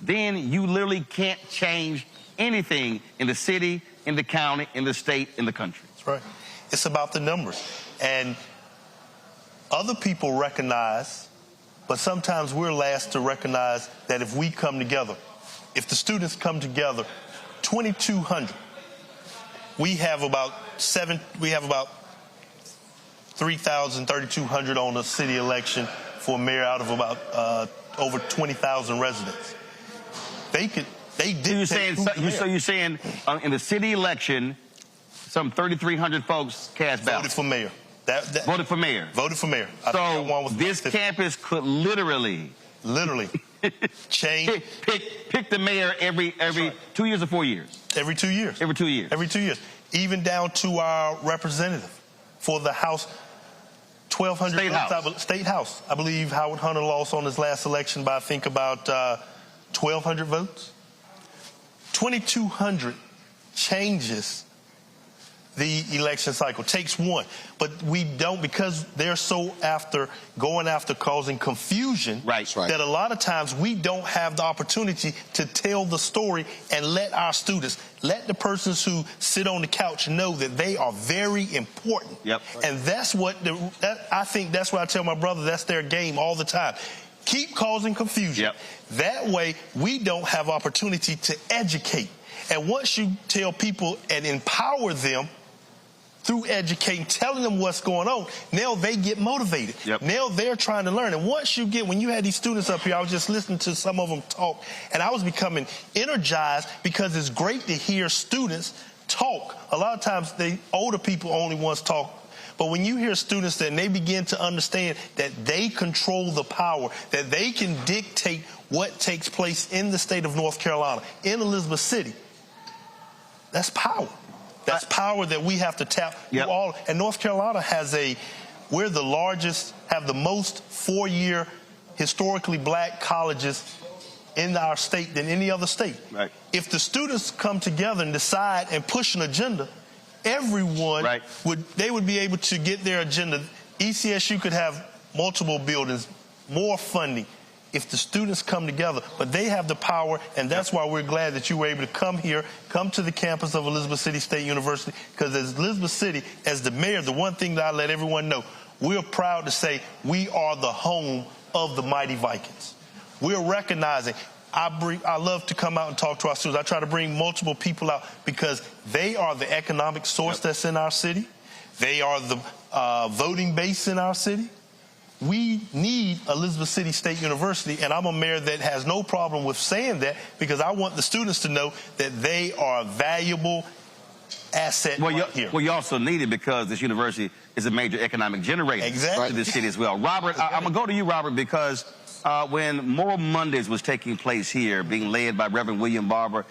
then you literally can't change anything in the city, in the county, in the state, in the country. That's right. It's about the numbers. And other people recognize, but sometimes we're last to recognize that if we come together, if the students come together, 2,200, we have about 3,000, 3,200 on a city election for a mayor out of about over 20,000 residents. You're saying in the city election, some 3,300 folks cast ballots. Voted for mayor. Voted for mayor. Voted for mayor. So this campus could literally change. Pick the mayor every 2 years or 4 years. Every 2 years. Every 2 years. Every 2 years. Even down to our representative for the House. 1,200 State House. I believe Howard Hunter lost on his last election by I think about 1,200 votes. 2,200 changes the election cycle. Takes one. But we don't, because they're so going after causing confusion, that a lot of times we don't have the opportunity to tell the story and let our students, let the persons who sit on the couch know that they are very important. And that's what, I think that's what I tell my brother, that's their game all the time. Keep causing confusion. That way we don't have opportunity to educate. And once you tell people and empower them through educating, telling them what's going on, now they get motivated. Now they're trying to learn. And once you get, when you had these students up here, I was just listening to some of them talk, and I was becoming energized because it's great to hear students talk. A lot of times, older people only once talk. But when you hear students that they begin to understand that they control the power, that they can dictate what takes place in the state of North Carolina, in Elizabeth City, that's power. That's power that we have to tap through all. And North Carolina we're the largest, have the most four-year historically black colleges in our state than any other state. If the students come together and decide and push an agenda, everyone would be able to get their agenda. ECSU could have multiple buildings, more funding, if the students come together. But they have the power, and that's why we're glad that you were able to come here, come to the campus of Elizabeth City State University, because as Elizabeth City, as the mayor, the one thing that I let everyone know, we're proud to say we are the home of the mighty Vikings. We're recognizing, I love to come out and talk to our students. I try to bring multiple people out because they are the economic source that's in our city. They are the voting base in our city. We need Elizabeth City State University, and I'm a mayor that has no problem with saying that because I want the students to know that they are a valuable asset here. Well, you also need it because this university is a major economic generator to this city as well. Robert, I'm going to go to you, Robert, because when Moral Mondays was taking place here, being led by Reverend William Barber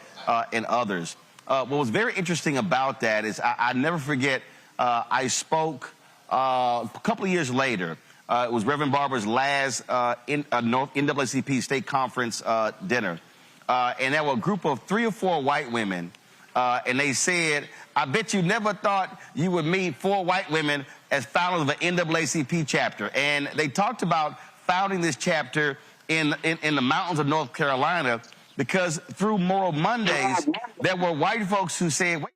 and others, what was very interesting about that is I never forget, I spoke a couple of years later. It was Reverend Barber's last NAACP state conference dinner. And there were a group of 3 or 4 white women, and they said, I bet you never thought you would meet 4 white women as founders of an NAACP chapter. And they talked about founding this chapter in the mountains of North Carolina because through Moral Mondays, there were white folks who said, wait,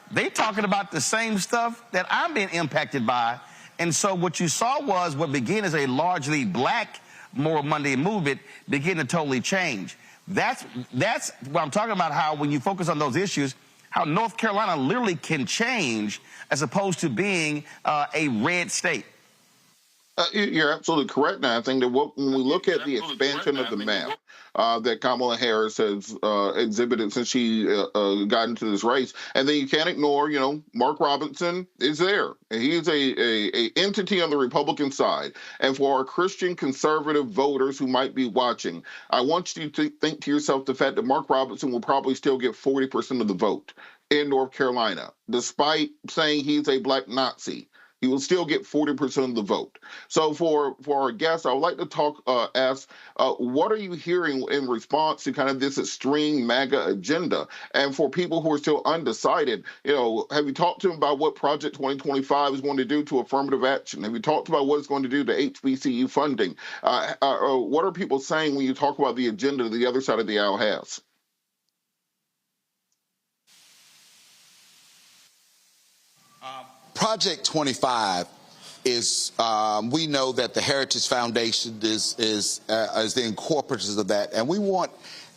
they talking about the same stuff that I'm being impacted by. And so what you saw was what began as a largely black Moral Monday movement begin to totally change. That's what I'm talking about, how when you focus on those issues, how North Carolina literally can change as opposed to being a red state. You're absolutely correct. Now, I think that when we look at the expansion of the map that Kamala Harris has exhibited since she got into this race, and then you can't ignore, Mark Robinson is there. And he is a entity on the Republican side. And for our Christian conservative voters who might be watching, I want you to think to yourself the fact that Mark Robinson will probably still get 40% of the vote in North Carolina, despite saying he's a black Nazi. He will still get 40% of the vote. So for our guests, I would like to ask, what are you hearing in response to kind of this extreme MAGA agenda? And for people who are still undecided, have you talked to them about what Project 2025 is going to do to affirmative action? Have you talked about what it's going to do to HBCU funding? What are people saying when you talk about the agenda that the other side of the aisle has? Project 25 is, we know that the Heritage Foundation is the incorporators of that. And we want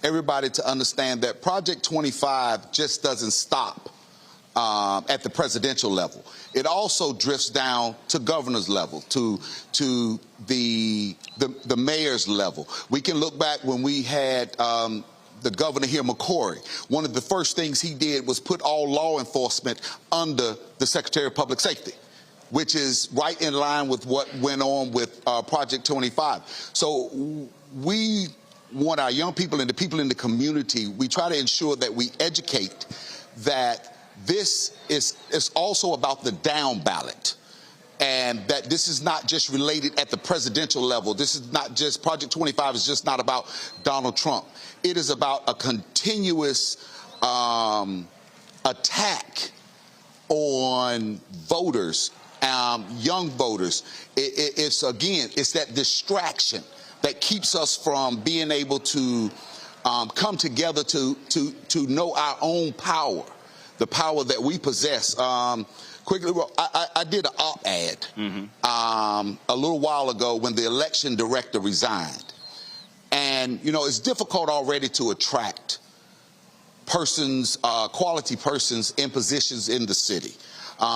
everybody to understand that Project 25 just doesn't stop at the presidential level. It also drifts down to governor's level, to the mayor's level. We can look back when we had the governor here, McCory. One of the first things he did was put all law enforcement under the Secretary of Public Safety, which is right in line with what went on with Project 25. So we want our young people and the people in the community, we try to ensure that we educate that this is also about the down ballot. And that this is not just related at the presidential level. This is not just, Project 25 is just not about Donald Trump. It is about a continuous attack on voters, young voters. It's that distraction that keeps us from being able to come together to know our own power, the power that we possess. Quickly, I did an op-ed a little while ago when the election director resigned. And, you know, it's difficult already to attract persons, quality persons in positions in the city,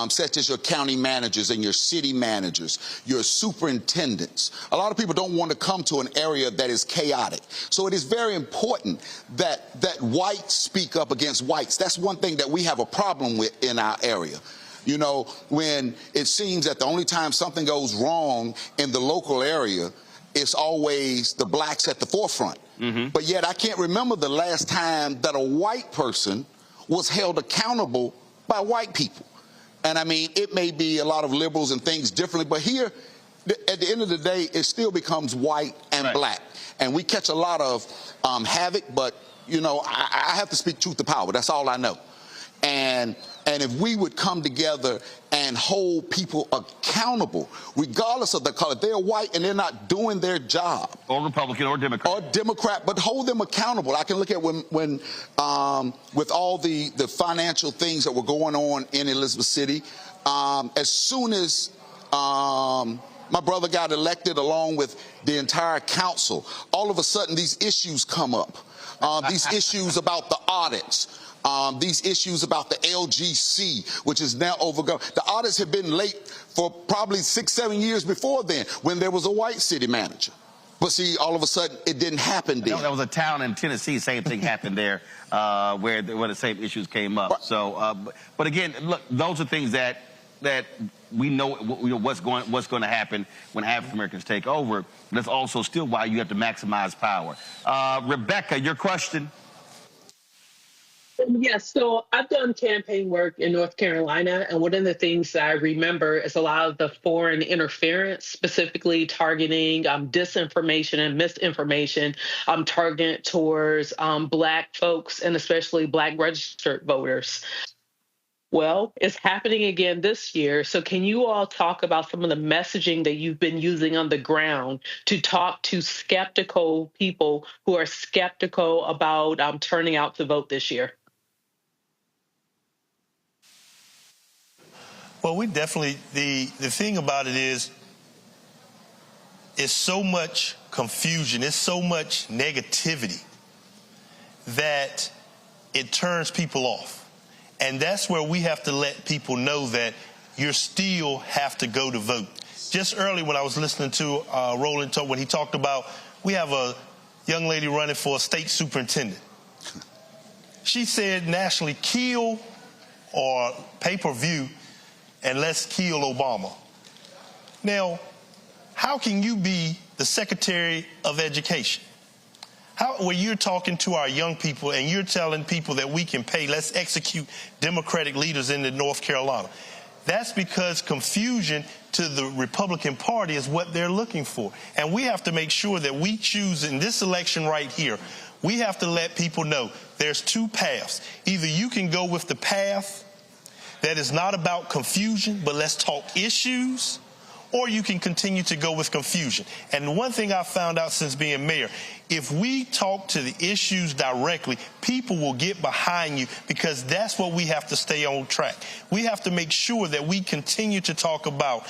such as your county managers and your city managers, your superintendents. A lot of people don't want to come to an area that is chaotic. So it is very important that whites speak up against whites. That's one thing that we have a problem with in our area. You know, when it seems that the only time something goes wrong in the local area, it's always the blacks at the forefront. But yet I can't remember the last time that a white person was held accountable by white people. And I mean, it may be a lot of liberals and things differently, but here, at the end of the day, it still becomes white and black. And we catch a lot of havoc, but, you know, I have to speak truth to power. That's all I know. And if we would come together and hold people accountable, regardless of the color, they're white and they're not doing their job. Or Republican or Democrat. Or Democrat, but hold them accountable. I can look at when with all the financial things that were going on in Elizabeth City, as soon as my brother got elected along with the entire council, all of a sudden these issues come up. These issues about the audits. These issues about the LGC, which is now overgone. The audits have been late for probably 6-7 years before then, when there was a white city manager. But see, all of a sudden, it didn't happen then. There was a town in Tennessee, same thing happened there, where the same issues came up. So, but again, look, those are things that we know what's going to happen when African Americans take over. But that's also still why you have to maximize power. Rebecca, your question. Yes, so I've done campaign work in North Carolina, and one of the things that I remember is a lot of the foreign interference, specifically targeting disinformation and misinformation, targeted towards Black folks and especially Black registered voters. Well, it's happening again this year. So can you all talk about some of the messaging that you've been using on the ground to talk to skeptical people who are skeptical about turning out to vote this year? Well, we definitely, the thing about it is, it's so much confusion, it's so much negativity that it turns people off. And that's where we have to let people know that you still have to go to vote. Just earlier when I was listening to Roland talk, when he talked about, we have a young lady running for a state superintendent. She said nationally, kill or pay-per-view, and let's kill Obama. Now, how can you be the Secretary of Education? When you're talking to our young people and you're telling people that we can pay, let's execute Democratic leaders in North Carolina. That's because confusion to the Republican Party is what they're looking for. And we have to make sure that we choose in this election right here, we have to let people know there's two paths. Either you can go with the path that is not about confusion, but let's talk issues, or you can continue to go with confusion. And one thing I found out since being mayor, if we talk to the issues directly, people will get behind you, because that's what we have to stay on track. We have to make sure that we continue to talk about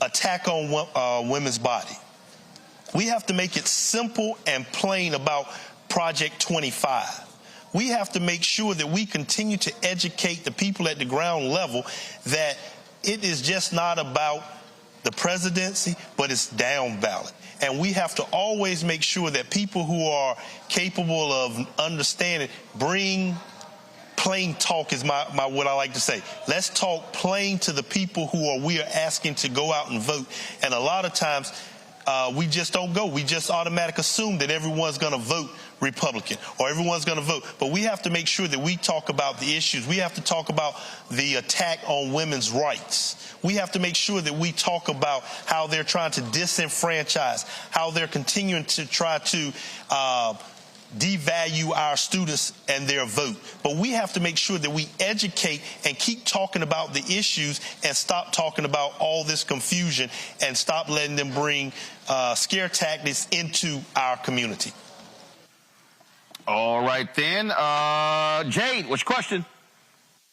attack on women's body. We have to make it simple and plain about Project 25. We have to make sure that we continue to educate the people at the ground level that it is just not about the presidency, but it's down ballot. And we have to always make sure that people who are capable of understanding bring plain talk is what I like to say. Let's talk plain to the people we are asking to go out and vote. And a lot of times we just don't go. We just automatically assume that everyone's going to vote Republican or everyone's going to vote. But we have to make sure that we talk about the issues. We have to talk about the attack on women's rights. We have to make sure that we talk about how they're trying to disenfranchise, how they're continuing to try to devalue our students and their vote. But we have to make sure that we educate and keep talking about the issues and stop talking about all this confusion and stop letting them bring scare tactics into our community. All right, then. Jade, what's your question?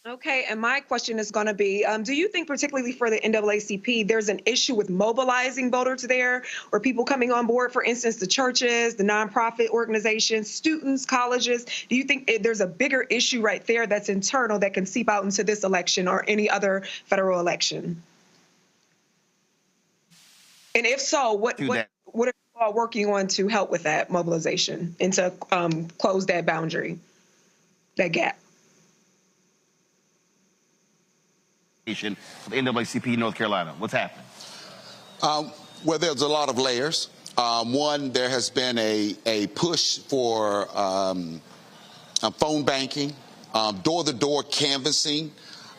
Okay, and my question is going to be, do you think particularly for the NAACP, there's an issue with mobilizing voters there or people coming on board, for instance, the churches, the nonprofit organizations, students, colleges? Do you think there's a bigger issue right there that's internal that can seep out into this election or any other federal election? And if so, what are you all working on to help with that mobilization and to close that boundary, that gap? The NAACP North Carolina. What's happening? Well, there's a lot of layers. One, there has been a push for phone banking, door-to-door canvassing.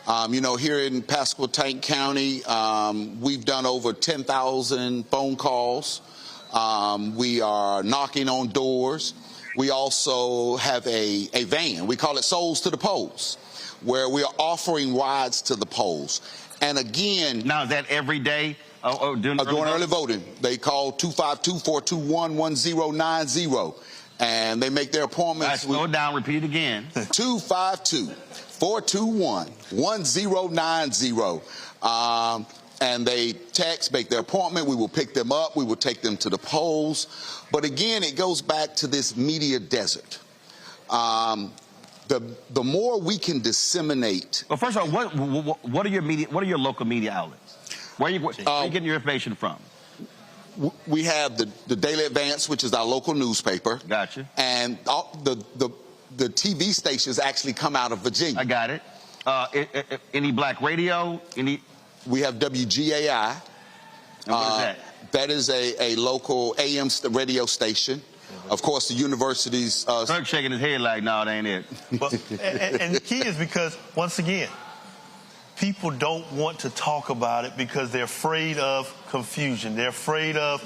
Here in Pasquotank County, we've done over 10,000 phone calls. We are knocking on doors. We also have a van. We call it Souls to the Polls, where we are offering rides to the polls. And again... Now, is that every day? During early voting. They call 252-421-1090. And they make their appointments. Slow down, repeat it again. 252-421-1090. And they make their appointment. We will pick them up. We will take them to the polls. But again, it goes back to this media desert. The more we can disseminate. Well, first of all, what are your media? What are your local media outlets? Where are you getting your information from? We have the Daily Advance, which is our local newspaper. Gotcha. And the TV stations actually come out of Virginia. I got it. Any black radio? We have WGAI. And what is that? That is a local AM radio station. Of course, the universities... Kirk shaking his head like, no, that ain't it. And the key is because, once again, people don't want to talk about it because they're afraid of confusion. They're afraid of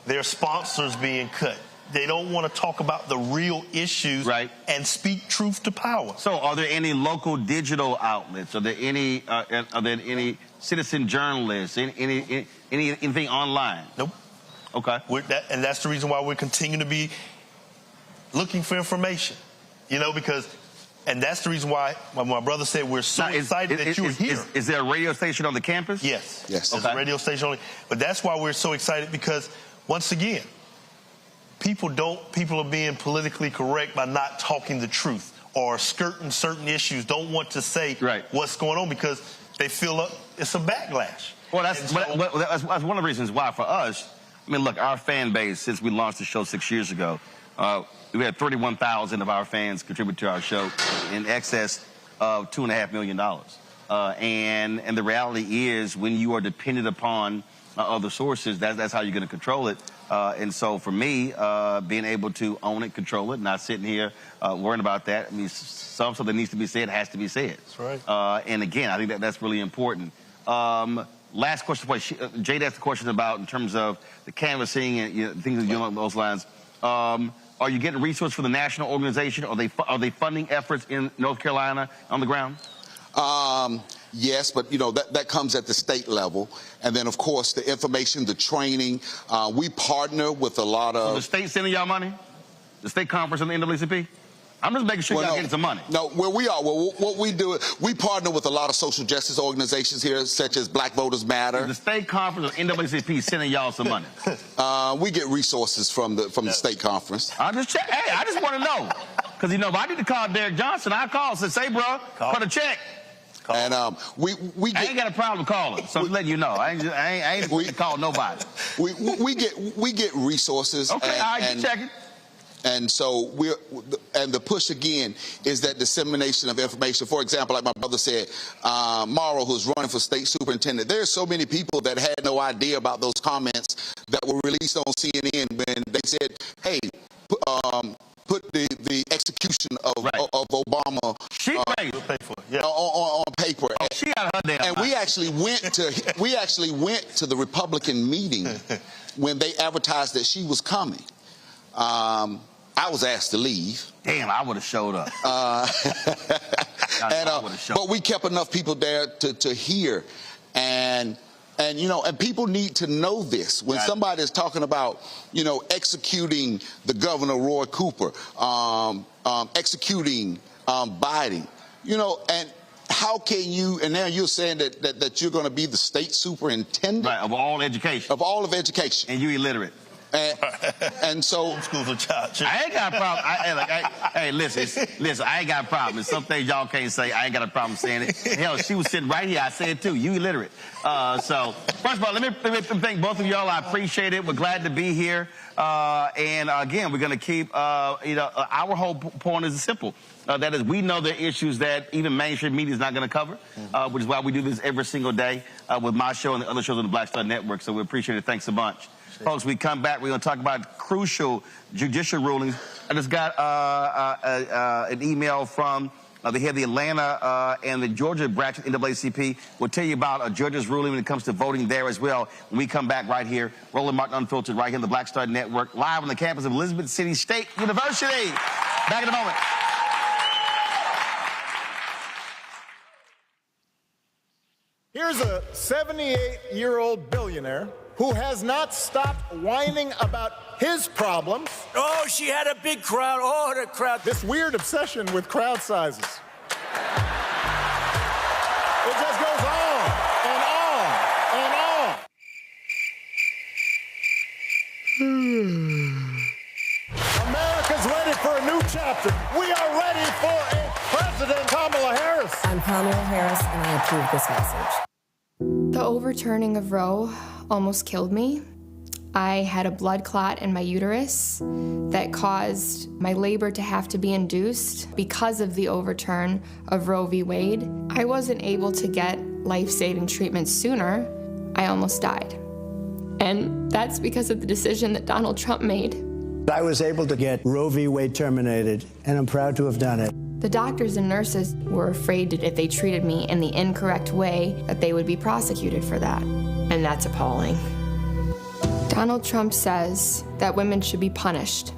their sponsors being cut. They don't want to talk about the real issues and speak truth to power. So are there any local digital outlets? Are there any citizen journalists? Anything online? Nope. Okay. And that's the reason why we're continuing to be looking for information, and that's the reason why my brother said we're so excited that you're here. Is there a radio station on the campus? Yes. Yes. There's a radio station only. But that's why we're so excited because, once again, people are being politically correct by not talking the truth or skirting certain issues, don't want to say what's going on because they feel it's a backlash. Well, that's one of the reasons why for us, look, our fan base, since we launched the show 6 years ago, we had 31,000 of our fans contribute to our show in excess of $2.5 million. And the reality is when you are dependent upon other sources, that's how you're going to control it. And so for me, being able to own it, control it, not sitting here worrying about that. Something that needs to be said has to be said. That's right. And again, I think that's really important. Last question for you. Jade asked a question about in terms of the canvassing and things along those lines. Are you getting resources from the national organization? Are they funding efforts in North Carolina on the ground? Yes, but that comes at the state level, and then of course the information, the training. We partner with a lot of. So the state sending y'all money? The state conference and the NAACP? I'm just making sure y'all getting some money. No, where we are, what we do is we partner with a lot of social justice organizations here, such as Black Voters Matter. The state conference or NAACP sending y'all some money? We get resources from the state conference. I just want to know. Because, if I need to call Derek Johnson, I call and say, bro, cut a check. And we get, I ain't got a problem calling, so I'm letting you know. I ain't going to call nobody. We get resources. Okay, all right, keep checking. And so the push again is that dissemination of information. For example, like my brother said, Morrow, who's running for state superintendent, there's so many people that had no idea about those comments that were released on CNN when they said, hey, put the execution of Obama on paper. Oh, she got her damn and we actually went to the Republican meeting when they advertised that she was coming. I was asked to leave. Damn, I would have showed up. But we kept enough people there to hear, and people need to know this. When somebody is talking about, executing the governor, Roy Cooper, executing Biden, and how can you, and now you're saying that you're going to be the state superintendent? Right, of all education. Of all of education. And you illiterate. And so schools of child. I ain't got a problem. Hey, listen, I ain't got a problem. There's some things y'all can't say. I ain't got a problem saying it. Hell, she was sitting right here. I said it too. You illiterate. So first of all, let me thank both of y'all. I appreciate it. We're glad to be here. And again, we're going to keep. Our whole point is simple. That is, we know the issues that even mainstream media is not going to cover, which is why we do this every single day with my show and the other shows on the Black Star Network. So we appreciate it. Thanks a bunch. Folks, we come back, we're going to talk about crucial judicial rulings. I just got an email from the head of the Atlanta and the Georgia branch of NAACP. We'll tell you about a judge's ruling when it comes to voting there as well when we come back right here. Roland Martin Unfiltered right here on the Black Star Network, live on the campus of Elizabeth City State University. Back in a moment. Here's a 78-year-old billionaire who has not stopped whining about his problems. Oh, she had a big crowd. Oh, the crowd. This weird obsession with crowd sizes. It just goes on and on and on. America's ready for a new chapter. We are ready for a President Kamala Harris. I'm Kamala Harris, and I approve this message. The overturning of Roe almost killed me. I had a blood clot in my uterus that caused my labor to have to be induced because of the overturn of Roe v. Wade. I wasn't able to get life-saving treatment sooner. I almost died. And that's because of the decision that Donald Trump made. I was able to get Roe v. Wade terminated, and I'm proud to have done it. The doctors and nurses were afraid that if they treated me in the incorrect way, that they would be prosecuted for that. And that's appalling. Donald Trump says that women should be punished.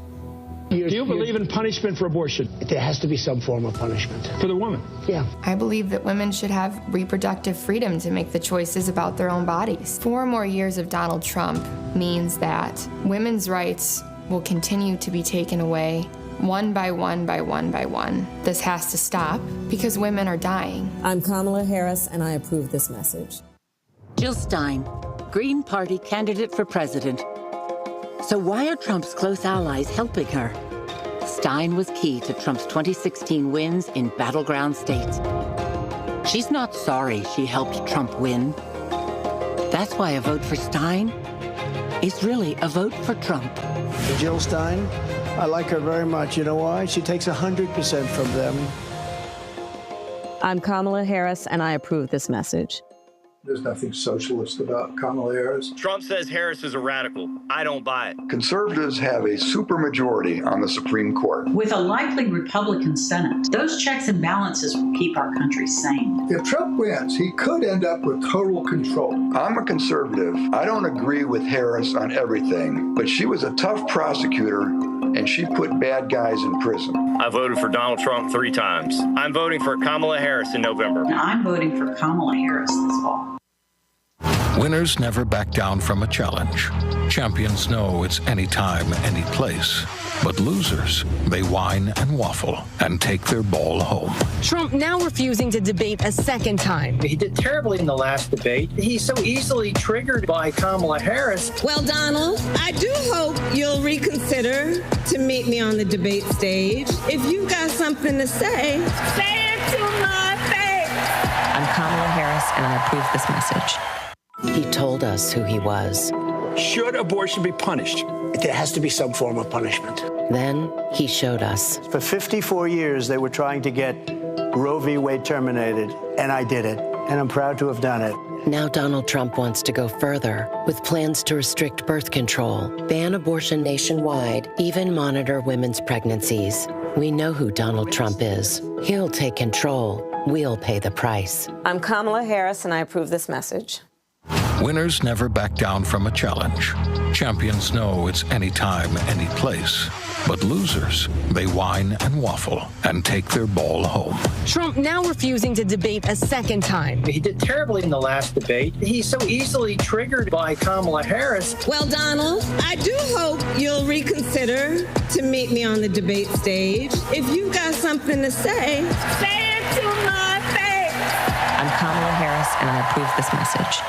Do you believe in punishment for abortion? There has to be some form of punishment. For the woman? Yeah. I believe that women should have reproductive freedom to make the choices about their own bodies. 4 more years of Donald Trump means that women's rights will continue to be taken away one by one by one by one. This has to stop because women are dying. I'm Kamala Harris, and I approve this message. Jill Stein, Green Party candidate for president. So why are Trump's close allies helping her? Stein was key to Trump's 2016 wins in battleground states. She's not sorry she helped Trump win. That's why a vote for Stein is really a vote for Trump. Jill Stein, I like her very much. You know why? She takes 100% from them. I'm Kamala Harris, and I approve this message. There's nothing socialist about Kamala Harris. Trump says Harris is a radical. I don't buy it. Conservatives have a supermajority on the Supreme Court. With a likely Republican Senate, those checks and balances will keep our country sane. If Trump wins, he could end up with total control. I'm a conservative. I don't agree with Harris on everything, but she was a tough prosecutor, and she put bad guys in prison. I voted for Donald Trump 3 times. I'm voting for Kamala Harris in November. And I'm voting for Kamala Harris this fall. Winners never back down from a challenge. Champions know it's anytime, any place. But losers, they whine and waffle and take their ball home. Trump now refusing to debate a second time. He did terribly in the last debate. He's so easily triggered by Kamala Harris. Well, Donald, I do hope you'll reconsider to meet me on the debate stage. If you've got something to say it to my face. I'm Kamala Harris, and I approve this message. He told us who he was. Should abortion be punished? There has to be some form of punishment. Then he showed us. For 54 years, they were trying to get Roe v. Wade terminated, and I did it, and I'm proud to have done it. Now Donald Trump wants to go further with plans to restrict birth control, ban abortion nationwide, even monitor women's pregnancies. We know who Donald Trump is. He'll take control. We'll pay the price. I'm Kamala Harris, and I approve this message. Winners never back down from a challenge. Champions know it's anytime, any place. But losers, they whine and waffle and take their ball home. Trump now refusing to debate a second time. He did terribly in the last debate. He's so easily triggered by Kamala Harris. Well, Donald, I do hope you'll reconsider to meet me on the debate stage. If you've got something to say it to my face. I'm Kamala Harris, and I approve this message.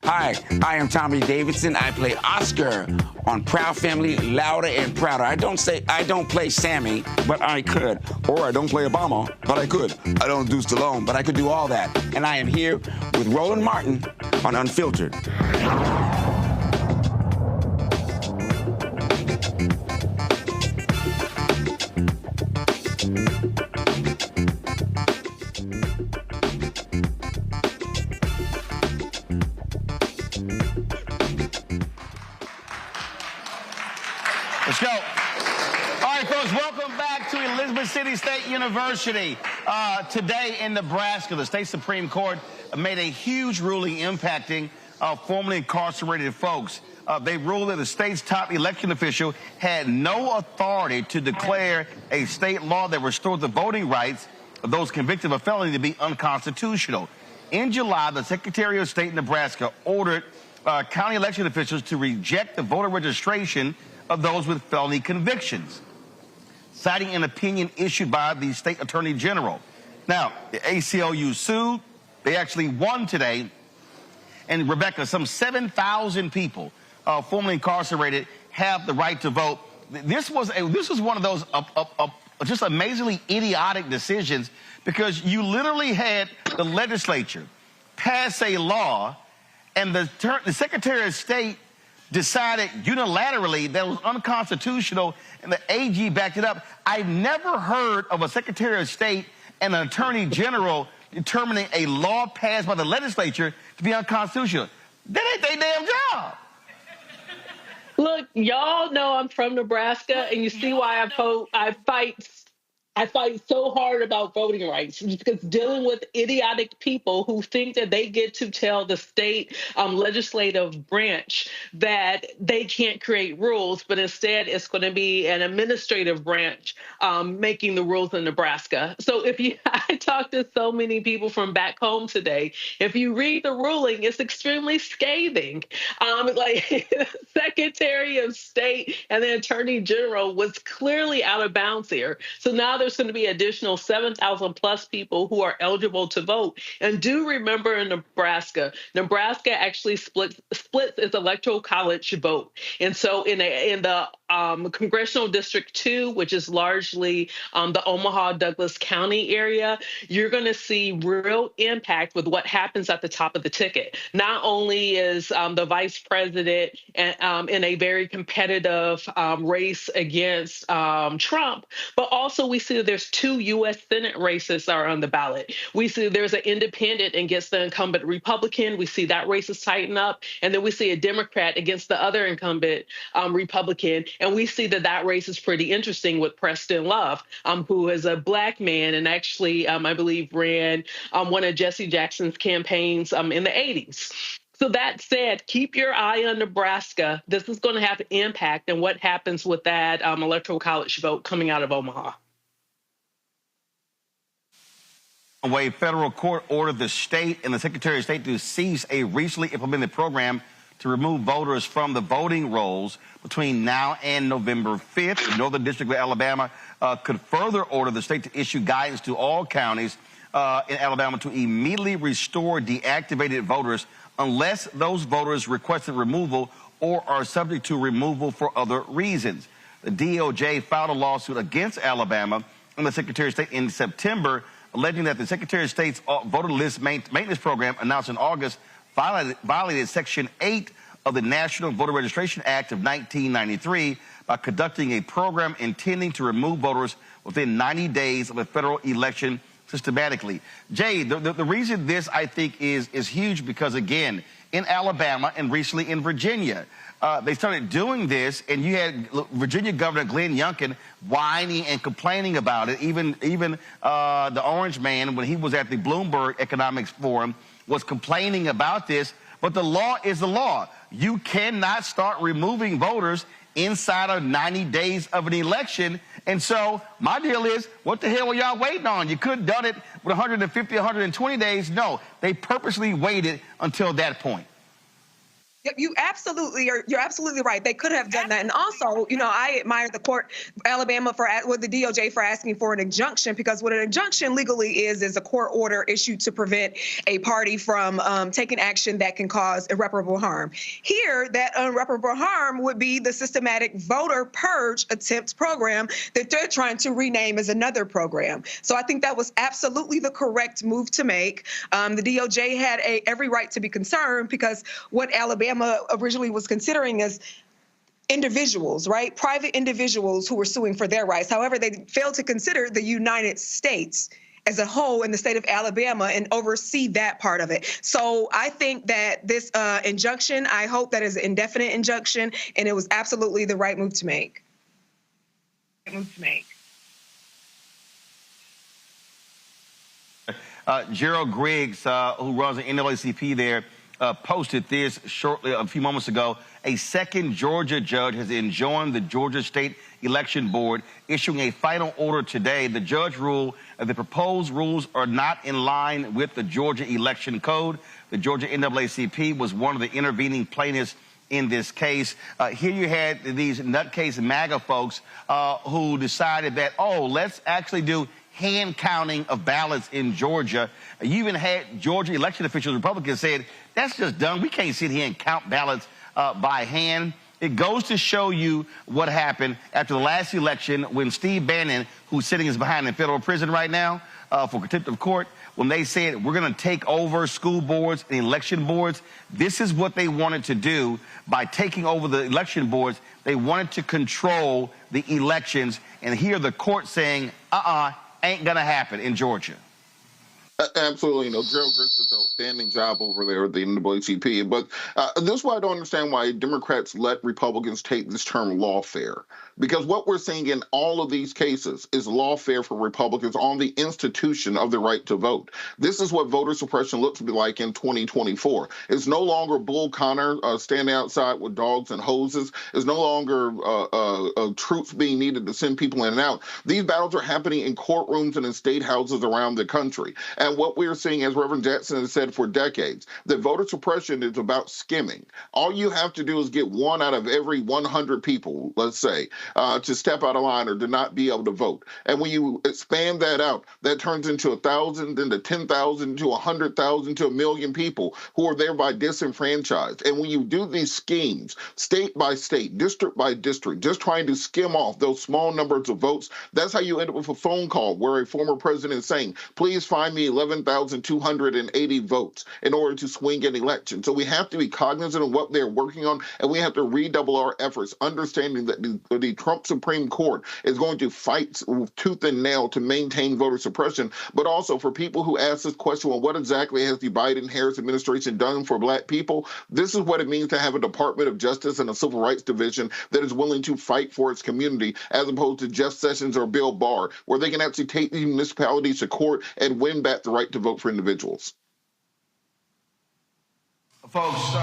Hi, I am Tommy Davidson. I play Oscar on Proud Family, Louder and Prouder. I don't play Sammy, but I could. Or I don't play Obama, but I could. I don't do Stallone, but I could do all that. And I am here with Roland Martin on Unfiltered. Let's go. All right, folks, welcome back to Elizabeth City State University. Today in Nebraska, the state Supreme Court made a huge ruling impacting formerly incarcerated folks. They ruled that the state's top election official had no authority to declare a state law that restored the voting rights of those convicted of a felony to be unconstitutional. In July, the Secretary of State in Nebraska ordered county election officials to reject the voter registration of those with felony convictions, citing an opinion issued by the state attorney general. Now, the ACLU sued. They actually won today. And Rebecca, some 7,000 people formerly incarcerated have the right to vote. This was one of those just amazingly idiotic decisions, because you literally had the legislature pass a law, and the Secretary of State decided unilaterally that it was unconstitutional, and the AG backed it up. I've never heard of a Secretary of State and an Attorney General determining a law passed by the legislature to be unconstitutional. That ain't their damn job. Look, y'all know I'm from Nebraska, and you see why I fight so hard about voting rights, because dealing with idiotic people who think that they get to tell the state legislative branch that they can't create rules, but instead it's going to be an administrative branch making the rules in Nebraska. So I talked to so many people from back home today. If you read the ruling, it's extremely scathing. Like the Secretary of State and the Attorney General was clearly out of bounds here. So now there's going to be additional 7,000 plus people who are eligible to vote. And do remember, in Nebraska actually splits its electoral college vote. And so in the Congressional District 2, which is largely the Omaha-Douglas County area, you're going to see real impact with what happens at the top of the ticket. Not only is the vice president in a very competitive race against Trump, but also we see that there's 2 U.S. Senate races are on the ballot. We see there's an independent against the incumbent Republican. We see that race is tightened up. And then we see a Democrat against the other incumbent Republican. And we see that race is pretty interesting with Preston Love, who is a Black man and actually, I believe, ran one of Jesse Jackson's campaigns in the 80s. So that said, keep your eye on Nebraska. This is going to have impact on what happens with that electoral college vote coming out of Omaha. A federal court ordered the state and the Secretary of State to cease a recently implemented program to remove voters from the voting rolls between now and November 5th. The Northern District of Alabama could further order the state to issue guidance to all counties in Alabama to immediately restore deactivated voters unless those voters requested removal or are subject to removal for other reasons. The DOJ filed a lawsuit against Alabama and the Secretary of State in September, alleging that the Secretary of State's voter list maintenance program announced in August violated Section 8 of the National Voter Registration Act of 1993 by conducting a program intending to remove voters within 90 days of a federal election systematically. Jay, the reason this, I think, is huge because, again, in Alabama and recently in Virginia, they started doing this, and you had Virginia Governor Glenn Youngkin whining and complaining about it. Even the Orange Man, when he was at the Bloomberg Economics Forum, was complaining about this. But the law is the law. You cannot start removing voters inside of 90 days of an election. And so my deal is, what the hell were y'all waiting on? You could have done it with 150, 120 days. No, they purposely waited until that point. You absolutely are. You're absolutely right. They could have done that. And also, you know, I admire the court, Alabama, with the DOJ for asking for an injunction, because what an injunction legally is a court order issued to prevent a party from taking action that can cause irreparable harm. Here, that irreparable harm would be the systematic voter purge attempt program that they're trying to rename as another program. So I think that was absolutely the correct move to make. The DOJ had every right to be concerned, because what Alabama originally was considering as individuals, right? Private individuals who were suing for their rights. However, they failed to consider the United States as a whole in the state of Alabama and oversee that part of it. So I think that this injunction, I hope that is an indefinite injunction, and it was absolutely the right move to make. Gerald Griggs, who runs the NAACP there, posted this shortly, a few moments ago. A second Georgia judge has enjoined the Georgia State Election Board, issuing a final order today. The judge ruled that the proposed rules are not in line with the Georgia Election Code. The Georgia NAACP was one of the intervening plaintiffs in this case. Here you had these nutcase MAGA folks who decided that, oh, let's actually do hand counting of ballots in Georgia. You even had Georgia election officials, Republicans, said, that's just dumb. We can't sit here and count ballots by hand. It goes to show you what happened after the last election when Steve Bannon, who's sitting behind in federal prison right now for contempt of court, when they said we're going to take over school boards and election boards, this is what they wanted to do by taking over the election boards. They wanted to control the elections, and here the court saying, ain't going to happen in Georgia. Absolutely. You know, Gerald Griggs does an outstanding job over there at the NAACP. But this is why I don't understand why Democrats let Republicans take this term lawfare. Because what we're seeing in all of these cases is lawfare for Republicans on the institution of the right to vote. This is what voter suppression looks like in 2024. It's no longer Bull Connor standing outside with dogs and hoses. It's no longer troops being needed to send people in and out. These battles are happening in courtrooms and in state houses around the country. And what we're seeing, as Reverend Jackson has said for decades, that voter suppression is about skimming. All you have to do is get 1 out of every 100 people, let's say, to step out of line or to not be able to vote. And when you expand that out, that turns into 1,000, then to 10,000, to 100,000, to 1 million people who are thereby disenfranchised. And when you do these schemes, state by state, district by district, just trying to skim off those small numbers of votes, that's how you end up with a phone call where a former president is saying, please find me 11,280 votes in order to swing an election. So we have to be cognizant of what they're working on, and we have to redouble our efforts, understanding that the Trump Supreme Court is going to fight with tooth and nail to maintain voter suppression. But also for people who ask this question, well, what exactly has the Biden-Harris administration done for black people? This is what it means to have a Department of Justice and a Civil Rights Division that is willing to fight for its community, as opposed to Jeff Sessions or Bill Barr, where they can actually take these municipalities to court and win back the right to vote for individuals. Folks,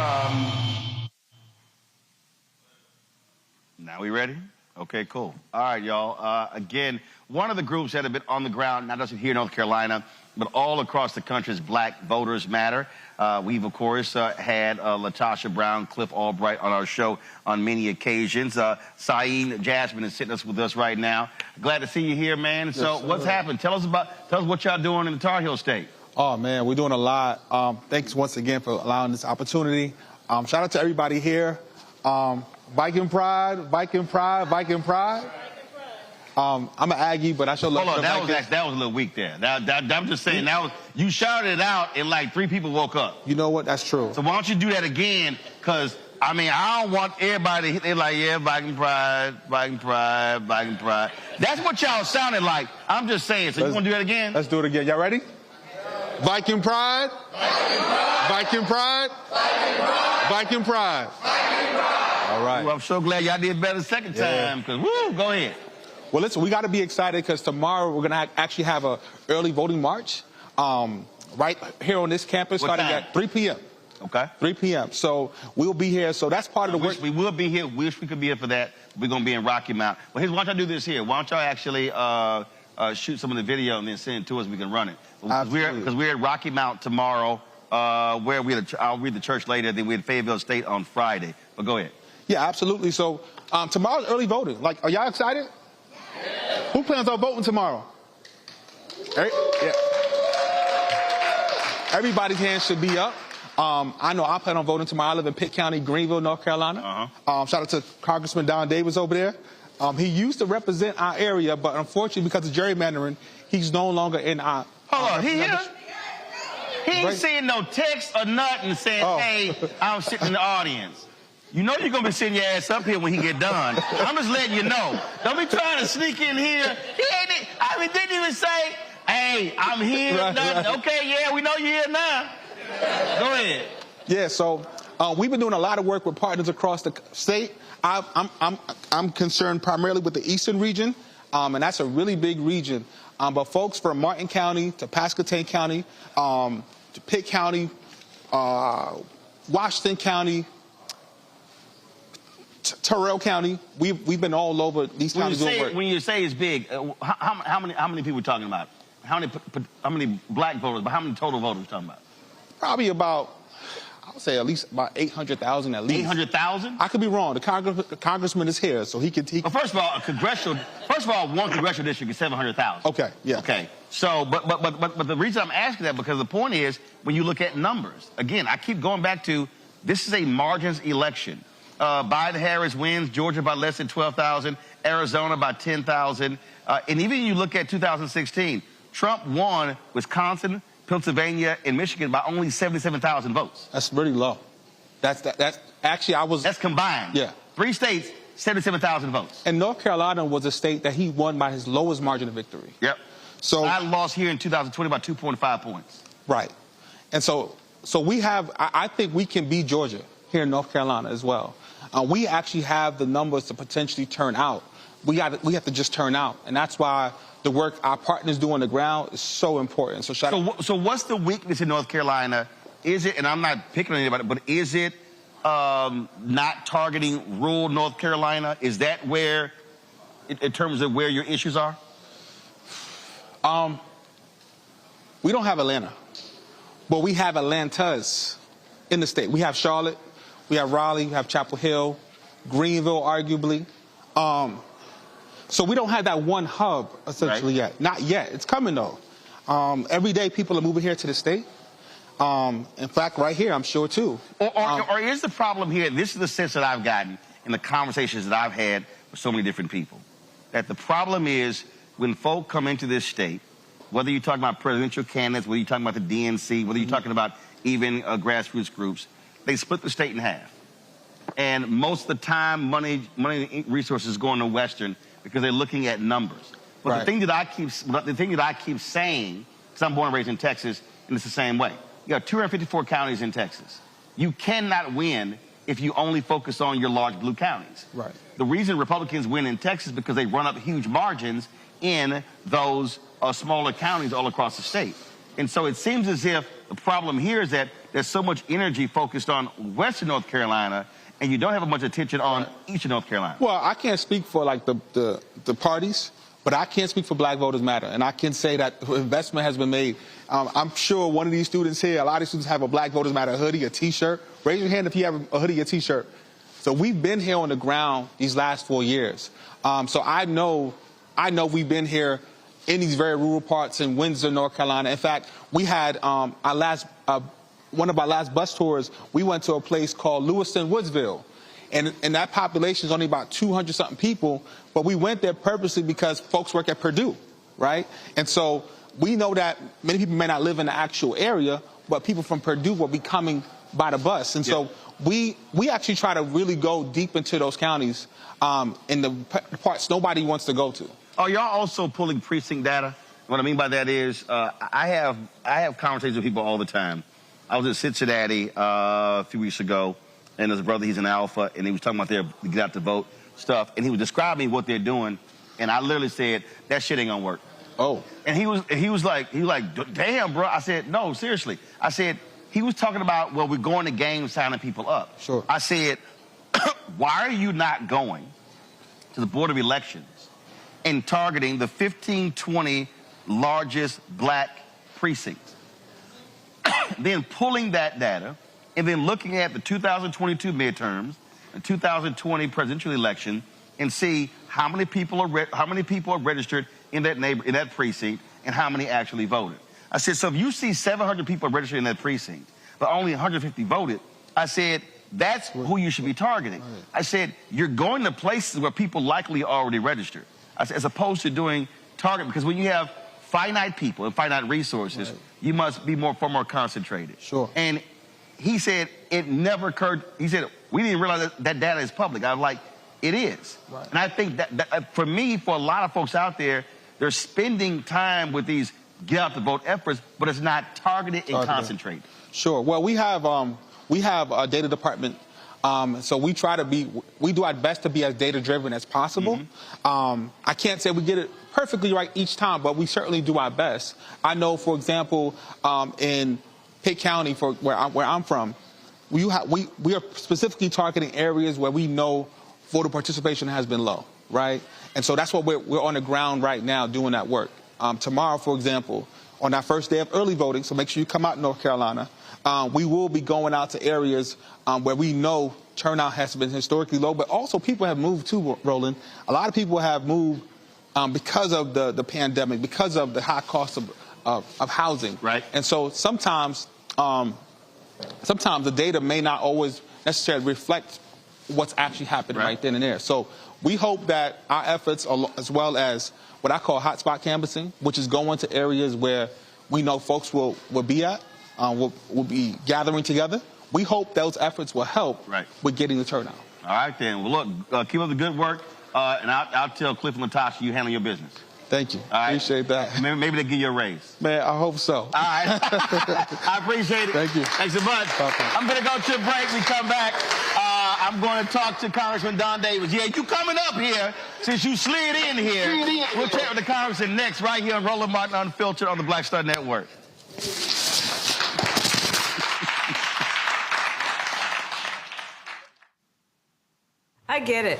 now we ready? Okay, cool. All right, y'all. Again, one of the groups that have been on the ground, not just here in North Carolina, but all across the country, is Black Voters Matter. We've, of course, had Latasha Brown, Cliff Albright on our show on many occasions. Saeed Jasmine is sitting with us right now. Glad to see you here, man. Yes, so what's happened? Tell us what y'all doing in the Tar Heel State. Oh, man, we're doing a lot. Thanks once again for allowing this opportunity. Shout out to everybody here. Viking Pride, Viking Pride, Viking Pride. I'm an Aggie, but I show love. Hold on, that was a little weak there. I'm just saying, you shouted it out and like 3 people woke up. You know what? That's true. So why don't you do that again? Because, I mean, I don't want everybody, they're like, yeah, Viking Pride, Viking Pride, Viking Pride. That's what y'all sounded like. I'm just saying. So you want to do that again? Let's do it again. Y'all ready? Viking Pride, Viking Pride, Viking Pride. All right. Well, I'm so glad y'all did better the second time, because, woo, go ahead. Well, listen, we got to be excited because tomorrow we're going to actually have an early voting march right here on this campus starting at 3 p.m. Okay. 3 p.m. So we'll be here. So that's part of the work. We will be here. Wish we could be here for that. We're going to be in Rocky Mount. Well, why don't y'all do this here? Why don't y'all actually shoot some of the video and then send it to us? We can run it. Because we're at Rocky Mount tomorrow, where I'll read the church later. Then we're at Fayetteville State on Friday. But go ahead. Yeah, absolutely. So tomorrow's early voting. Like, are y'all excited? Yeah. Who plans on voting tomorrow? Yeah. Everybody's hand should be up. I know I plan on voting tomorrow. I live in Pitt County, Greenville, North Carolina. Shout out to Congressman Don Davis over there. He used to represent our area, but unfortunately, because of gerrymandering, he's no longer in our... Hold on, he here? He ain't saying no text or nothing saying, hey, I'm sitting in the audience. You know you're going to be sitting your ass up here when he get done. I'm just letting you know. Don't be trying to sneak in here. He ain't... I mean, didn't even say, hey, I'm here. Right. Okay, yeah, we know you're here now. Go ahead. Yeah, so we've been doing a lot of work with partners across the state. I'm concerned primarily with the eastern region, and that's a really big region. But folks from Martin County to Pasquotank County, to Pitt County, Washington County, Terrell County, we've been all over these counties doing work. When you say it's big, how many people are we talking about? How many black voters, but how many total voters are we talking about? Probably about, I would say at least about 800,000 at least. 800,000? I could be wrong. The congressman is here, so he could... Well, first of all, one congressional district is 700,000. Okay, yeah. Okay, so, but the reason I'm asking that, because the point is, when you look at numbers, again, I keep going back to, this is a margins election. Biden-Harris wins, Georgia by less than 12,000, Arizona by 10,000. And even you look at 2016, Trump won Wisconsin, Pennsylvania, and Michigan by only 77,000 votes. That's really low. That's actually, that's combined. Yeah. 3 states, 77,000 votes. And North Carolina was a state that he won by his lowest margin of victory. Yep. So I lost here in 2020 by 2.5 points. Right. And so we have, I think we can beat Georgia here in North Carolina as well. We actually have the numbers to potentially turn out. We have to just turn out. And that's why the work our partners do on the ground is so important. So what's the weakness in North Carolina? Is it, and I'm not picking on anybody, but is it not targeting rural North Carolina? Is that where, in terms of where your issues are? We don't have Atlanta, but we have Atlantas in the state. We have Charlotte, we have Raleigh, we have Chapel Hill, Greenville, arguably. So we don't have that one hub, essentially, yet. Not yet. It's coming, though. Every day, people are moving here to the state. In fact, right here, I'm sure, too. Or is the problem here, this is the sense that I've gotten in the conversations that I've had with so many different people, that the problem is when folk come into this state, whether you're talking about presidential candidates, whether you're talking about the DNC, whether you're talking about even grassroots groups, they split the state in half. And most of the time, money, resources go into Western, because they're looking at numbers. But the thing that I keep saying, because I'm born and raised in Texas, and it's the same way. You got 254 counties in Texas. You cannot win if you only focus on your large blue counties. Right. The reason Republicans win in Texas is because they run up huge margins in those smaller counties all across the state. And so it seems as if the problem here is that there's so much energy focused on Western North Carolina, and you don't have much attention on Eastern North Carolina. Well, I can't speak for, like, the parties, but I can speak for Black Voters Matter. And I can say that investment has been made. I'm sure one of these students here, a lot of students have a Black Voters Matter hoodie, a T-shirt. Raise your hand if you have a hoodie, a T-shirt. So we've been here on the ground these last 4 years. So I know we've been here in these very rural parts in Windsor, North Carolina. In fact, we had one of our last bus tours, we went to a place called Lewiston, Woodsville. And that population is only about 200-something people, but we went there purposely because folks work at Purdue, right? And so we know that many people may not live in the actual area, but people from Purdue will be coming by the bus. And so we actually try to really go deep into those counties in the parts nobody wants to go to. Are y'all also pulling precinct data? What I mean by that is I have conversations with people all the time. I was in Cincinnati a few weeks ago, and there's a brother, he's in Alpha, and he was talking about their get out to vote stuff, and he was describing what they're doing, and I literally said, that shit ain't gonna work. Oh. And he was like, damn, bro. I said, no, seriously. I said, he was talking about, well, we're going to games signing people up. Sure. I said, why are you not going to the Board of Elections and targeting the 15, 20 largest black precincts? Then pulling that data and then looking at the 2022 midterms, the 2020 presidential election, and see how many people are registered in that precinct and how many actually voted. I said, so if you see 700 people registered in that precinct, but only 150 voted, I said, that's who you should be targeting. I said, you're going to places where people likely already registered. I said, as opposed to doing target, because when you have finite people and finite resources, you must be far more concentrated. Sure. And he said, it never occurred. He said, we didn't realize that data is public. I was like, it is. Right. And I think that for me, for a lot of folks out there, they're spending time with these get out the vote efforts, but it's not targeted and concentrated. Sure. Well, we have a data department, so we do our best to be as data driven as possible. I can't say we get it perfectly right each time, but we certainly do our best. I know, for example, in Pitt County, where I'm from, we are specifically targeting areas where we know voter participation has been low, right? And so that's what we're on the ground right now doing that work. Tomorrow, for example, on our first day of early voting, so make sure you come out in North Carolina, we will be going out to areas where we know turnout has been historically low, but also people have moved too, Roland. A lot of people have moved because of the pandemic, because of the high cost of housing. Right. And so sometimes the data may not always necessarily reflect what's actually happening right then and there. So we hope that our efforts, as well as what I call hotspot canvassing, which is going to areas where we know folks will be at, will be gathering together. We hope those efforts will help with getting the turnout. All right, then. Well, look, keep up the good work, and I'll tell Cliff and Latasha you handle your business. Thank you. All right. Appreciate that. Maybe they'll give you a raise. Man, I hope so. All right. I appreciate it. Thank you. Thanks so much. I'm going to go to a break. We come back. I'm going to talk to Congressman Don Davis. Yeah, you coming up here since you slid in here. We'll chat with the congressman next right here on Roland Martin Unfiltered on the Black Star Network. I get it.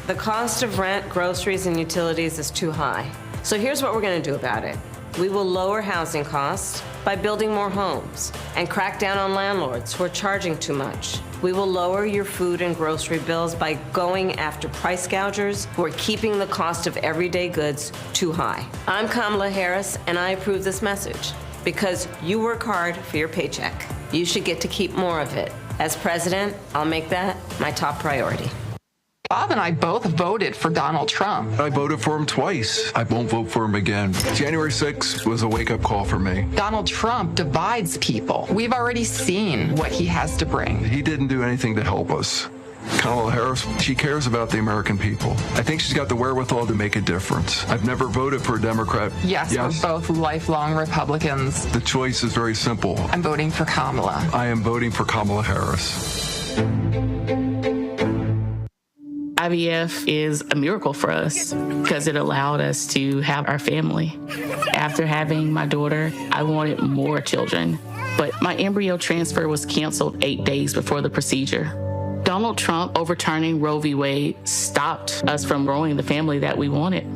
The cost of rent, groceries, and utilities is too high. So here's what we're going to do about it. We will lower housing costs by building more homes and crack down on landlords who are charging too much. We will lower your food and grocery bills by going after price gougers who are keeping the cost of everyday goods too high. I'm Kamala Harris, and I approve this message because you work hard for your paycheck. You should get to keep more of it. As president, I'll make that my top priority. Bob and I both voted for Donald Trump. I voted for him twice. I won't vote for him again. January 6th was a wake-up call for me. Donald Trump divides people. We've already seen what he has to bring. He didn't do anything to help us. Kamala Harris, she cares about the American people. I think she's got the wherewithal to make a difference. I've never voted for a Democrat. Yes, we're both lifelong Republicans. The choice is very simple. I'm voting for Kamala. I am voting for Kamala Harris. IVF is a miracle for us because it allowed us to have our family. After having my daughter, I wanted more children, but my embryo transfer was canceled 8 days before the procedure. Donald Trump overturning Roe v. Wade stopped us from growing the family that we wanted.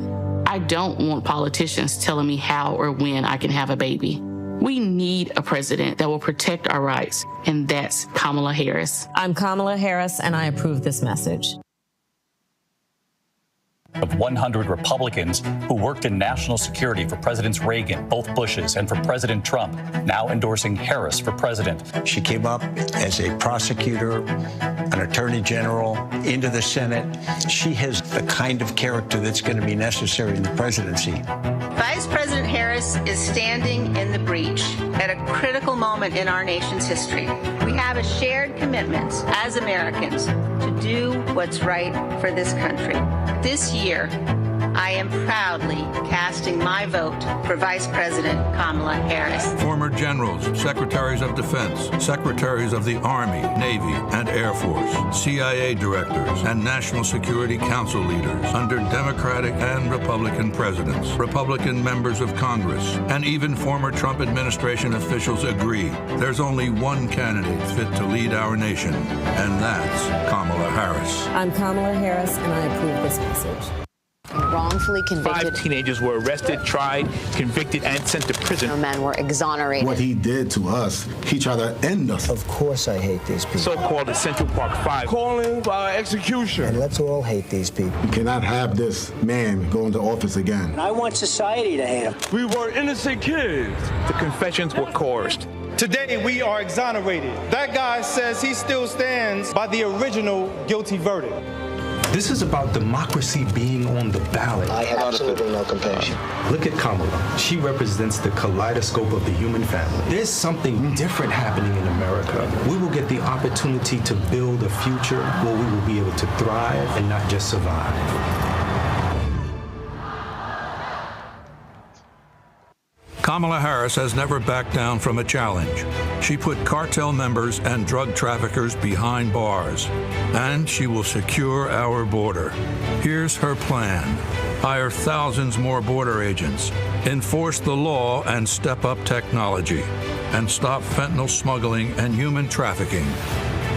I don't want politicians telling me how or when I can have a baby. We need a president that will protect our rights, and that's Kamala Harris. I'm Kamala Harris, and I approve this message. Of 100 Republicans who worked in national security for Presidents Reagan, both Bushes, and for President Trump, now endorsing Harris for president. She came up as a prosecutor, an attorney general, into the Senate. She has the kind of character that's going to be necessary in the presidency. Vice President Harris is standing in the breach at a critical moment in our nation's history. We have a shared commitment as Americans to do what's right for this country. This year, I am proudly casting my vote for Vice President Kamala Harris. Former generals, secretaries of defense, secretaries of the Army, Navy, and Air Force, CIA directors, and National Security Council leaders under Democratic and Republican presidents, Republican members of Congress, and even former Trump administration officials agree there's only one candidate fit to lead our nation, and that's Kamala Harris. I'm Kamala Harris, and I approve this message. Wrongfully convicted. 5 teenagers were arrested, tried, convicted, and sent to prison. No men were exonerated. What he did to us, he tried to end us. Of course I hate these people. So-called the Central Park 5. Calling for execution. And let's all hate these people. We cannot have this man go into office again. I want society to hate him. We were innocent kids. The confessions were coerced. Today, we are exonerated. That guy says he still stands by the original guilty verdict. This is about democracy being on the ballot. I have absolutely no compassion. Look at Kamala. She represents the kaleidoscope of the human family. There's something different happening in America. We will get the opportunity to build a future where we will be able to thrive and not just survive. Kamala Harris has never backed down from a challenge. She put cartel members and drug traffickers behind bars, and she will secure our border. Here's her plan: hire thousands more border agents, enforce the law and step up technology, and stop fentanyl smuggling and human trafficking.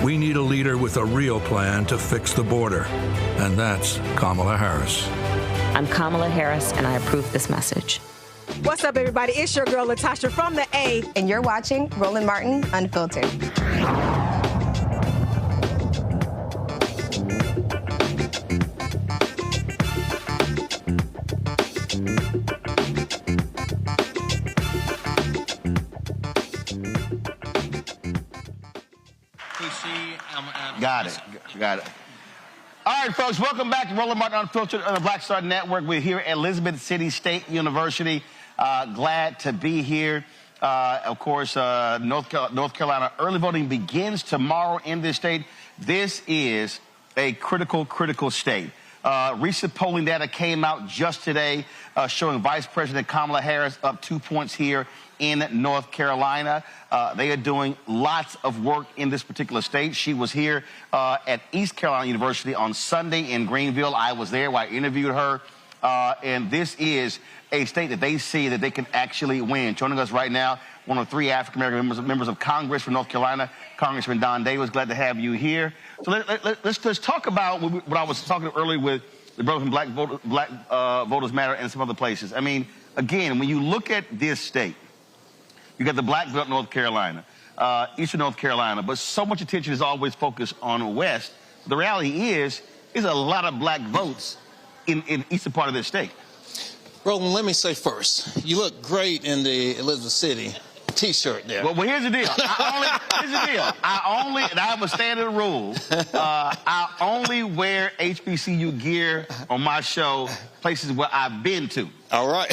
We need a leader with a real plan to fix the border, and that's Kamala Harris. I'm Kamala Harris, and I approve this message. What's up, everybody? It's your girl, Latasha from the A. And you're watching Roland Martin Unfiltered. Got it. All right, folks, welcome back to Roland Martin Unfiltered on the Black Star Network. We're here at Elizabeth City State University. Glad to be here. Of course, North Carolina early voting begins tomorrow in this state. This is a critical state. Recent polling data came out just today showing Vice President Kamala Harris up 2 points here in North Carolina. They are doing lots of work in this particular state. She was here at East Carolina University on Sunday in Greenville. I was there while I interviewed her. And this is a state that they see that they can actually win. Joining us right now, one of 3 African-American members of Congress from North Carolina, Congressman Don Davis. Glad to have you here. So let's talk about what I was talking earlier with the brother from Black Voters Matter and some other places. I mean, again, when you look at this state, you got the Black Belt North Carolina, Eastern North Carolina, but so much attention is always focused on the West. The reality is, there's a lot of black votes in the eastern part of this state. Roland, let me say first, you look great in the Elizabeth City T-shirt there. Well, here's the deal. I have a standard rule. I only wear HBCU gear on my show, places where I've been to. All right.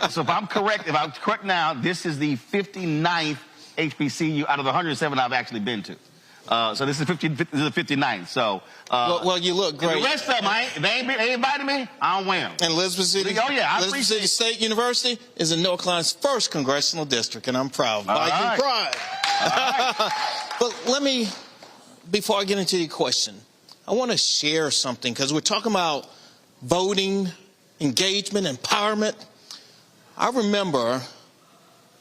So if I'm correct now, this is the 59th HBCU out of the 107 I've actually been to. So this is the 59th. So well, you look great. The rest of them, if they ain't invited me, I don't wear them. And Elizabeth City, Elizabeth City State University is in North Carolina's 1st congressional district, and I'm proud. Viking pride. But let me, before I get into your question, I want to share something because we're talking about voting, engagement, empowerment. I remember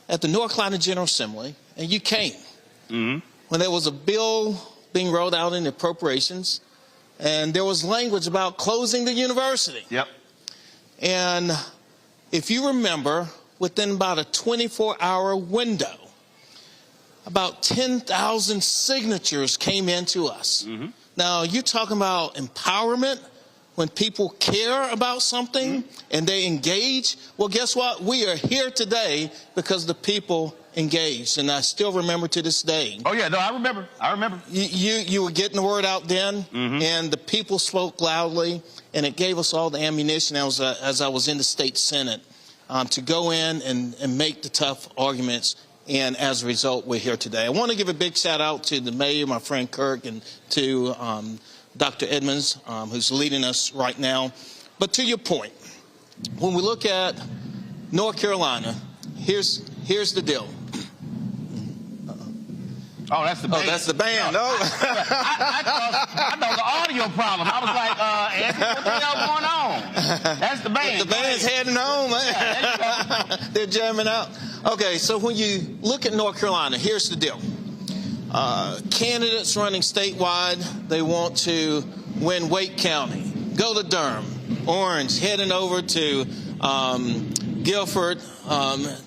at the North Carolina General Assembly, and you came. Mm-hmm. When there was a bill being rolled out in the appropriations, and there was language about closing the university. Yep. And if you remember, within about a 24-hour window, about 10,000 signatures came into us. Mm-hmm. Now, you're talking about empowerment, when people care about something and they engage. Well, guess what? We are here today because the people engaged, and I still remember to this day. Oh yeah, no, I remember. You were getting the word out then, and the people spoke loudly, and it gave us all the ammunition as I was in the state Senate to go in and make the tough arguments. And as a result, we're here today. I want to give a big shout out to the mayor, my friend Kirk, and to Dr. Edmonds, who's leading us right now. But to your point, when we look at North Carolina, here's the deal. Oh, that's the band. Oh, that's the band. No. I know the audio problem. I was like, Anthony, what the hell going on? That's the band. The band's heading home. They're jamming out. Okay, so when you look at North Carolina, here's the deal. Candidates running statewide, they want to win Wake County, go to Durham, Orange, heading over to Guilford,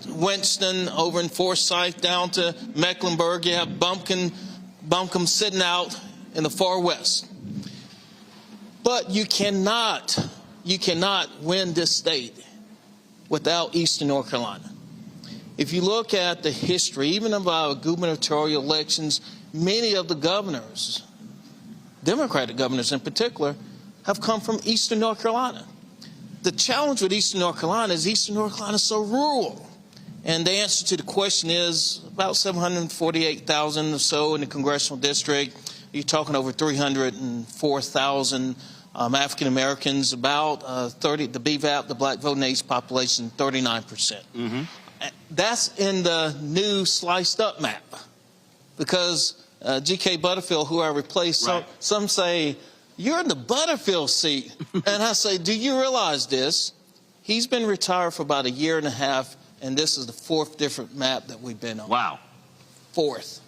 Winston, over in Forsyth, down to Mecklenburg. You have Buncombe sitting out in the far west. But you cannot win this state without Eastern North Carolina. If you look at the history, even of our gubernatorial elections, many of the governors, Democratic governors in particular, have come from Eastern North Carolina. The challenge with Eastern North Carolina is Eastern North Carolina is so rural. And the answer to the question is about 748,000 or so in the congressional district. You're talking over 304,000 African Americans, about the BVAP, the black voting age population, 39%. Mm-hmm. That's in the new sliced up map, because G.K. Butterfield, who I replaced, right. some say, you're in the Butterfield seat. And I say, do you realize this? He's been retired for about 1.5 years, and this is the 4th different map that we've been on. Wow. 4th.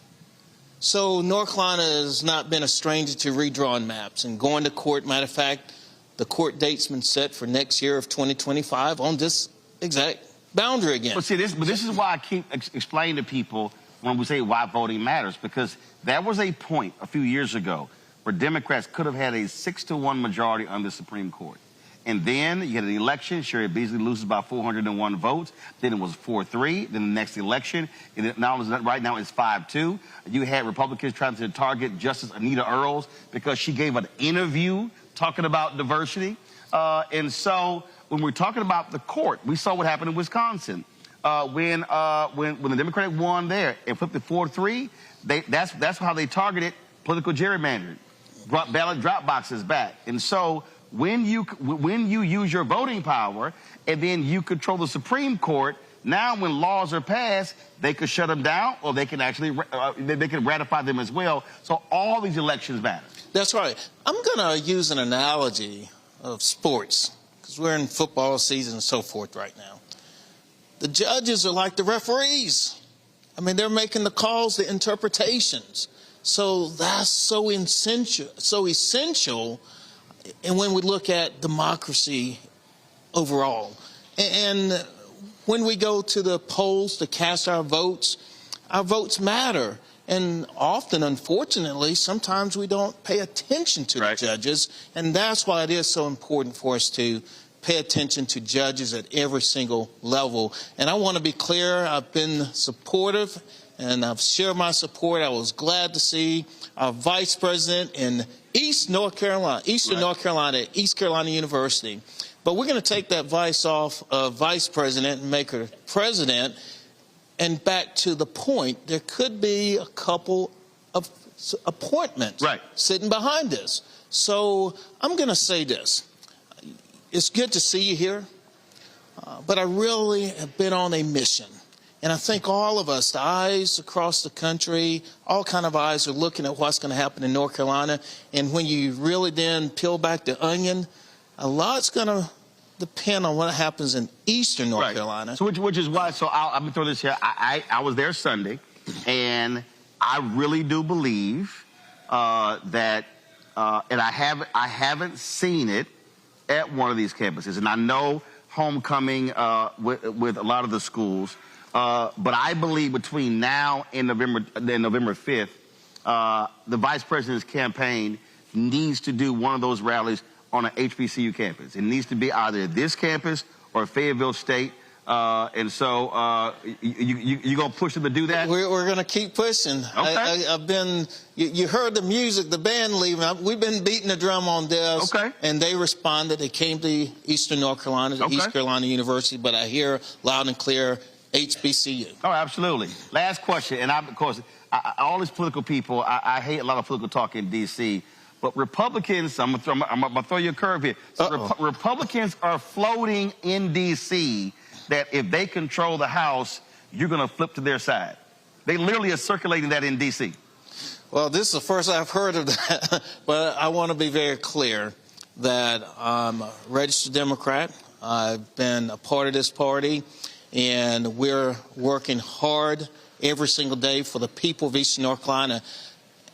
So North Carolina has not been a stranger to redrawing maps and going to court. Matter of fact, the court date's been set for next year of 2025 on this exact boundary again. But see, this is why I keep explaining to people when we say why voting matters, because there was a point a few years ago where Democrats could have had a 6-1 majority on the Supreme Court. And then you had an election. Sherry Beasley loses by 401 votes. Then it was 4-3. Then the next election, and right now it's 5-2. You had Republicans trying to target Justice Anita Earls because she gave an interview talking about diversity. And so when we're talking about the court, we saw what happened in Wisconsin. When the Democratic won there and flipped it 4-3, that's how they targeted political gerrymandering, brought ballot drop boxes back. And so when you use your voting power and then you control the Supreme Court, now when laws are passed, they could shut them down, or they can actually they can ratify them as well. So all these elections matter. That's right. I'm going to use an analogy of sports, because we're in football season and so forth right now. The judges are like the referees. I mean, they're making the calls, the interpretations. So that's so essential. And when we look at democracy overall, and when we go to the polls to cast our votes matter. And often, unfortunately, sometimes we don't pay attention to the judges. And that's why it is so important for us to pay attention to judges at every single level. And I want to be clear, I've been supportive and I've shared my support. I was glad to see our vice president in Eastern North Carolina, East Carolina University. But we're going to take that vice off of vice president and make her president. And back to the point, there could be a couple of appointments sitting behind this. So I'm going to say this. It's good to see you here, but I really have been on a mission. And I think all of us, the eyes across the country, all kind of eyes are looking at what's going to happen in North Carolina. And when you really then peel back the onion, a lot's going to depend on what happens in Eastern North Carolina. So which is why, so I'm going to throw this here. I was there Sunday, and I really do believe that, and I haven't seen it at one of these campuses. And I know homecoming with a lot of the schools. But I believe between now and November 5th, the vice president's campaign needs to do one of those rallies on an HBCU campus. It needs to be either this campus or Fayetteville State. And so you going to push them to do that? We're going to keep pushing. Okay. I've been, you heard the music, the band leaving. We've been beating the drum on this. Okay. And they responded. They came to Eastern North Carolina, to East Carolina University. But I hear loud and clear, HBCU. Oh, absolutely. Last question. And of course, all these political people, I hate a lot of political talk in D.C., But Republicans, I'm gonna throw you a curve here. So Republicans are floating in D.C. that if they control the House, you're gonna flip to their side. They literally are circulating that in D.C. Well, this is the first I've heard of that, but I want to be very clear that I'm a registered Democrat. I've been a part of this party, and we're working hard every single day for the people of Eastern North Carolina.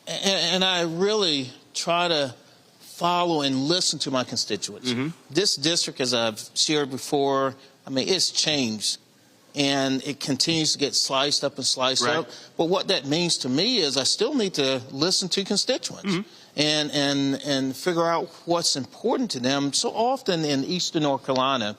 And I really try to follow and listen to my constituents. This district, as I've shared before, I mean, it's changed. And it continues to get sliced up and sliced up. But what that means to me is I still need to listen to constituents and figure out what's important to them. So often in Eastern North Carolina,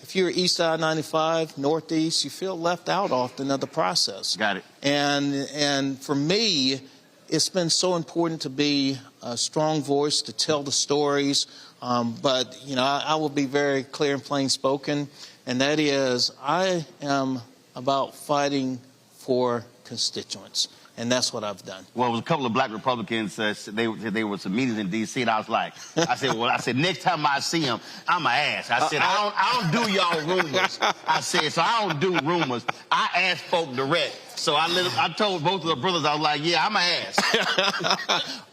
if you're east side 95, northeast, you feel left out often of the process. Got it. And for me, it's been so important to be a strong voice, to tell the stories. But, you know, I will be very clear and plain spoken. And that is, I am about fighting for constituents. And that's what I've done. Well, it was a couple of black Republicans, they were some meetings in D.C., and I was like, I said, next time I see them, I'm an ass. I said, I don't do y'all rumors. I said, so I don't do rumors. I ask folk direct. So I told both of the brothers, I was like, yeah, I'm an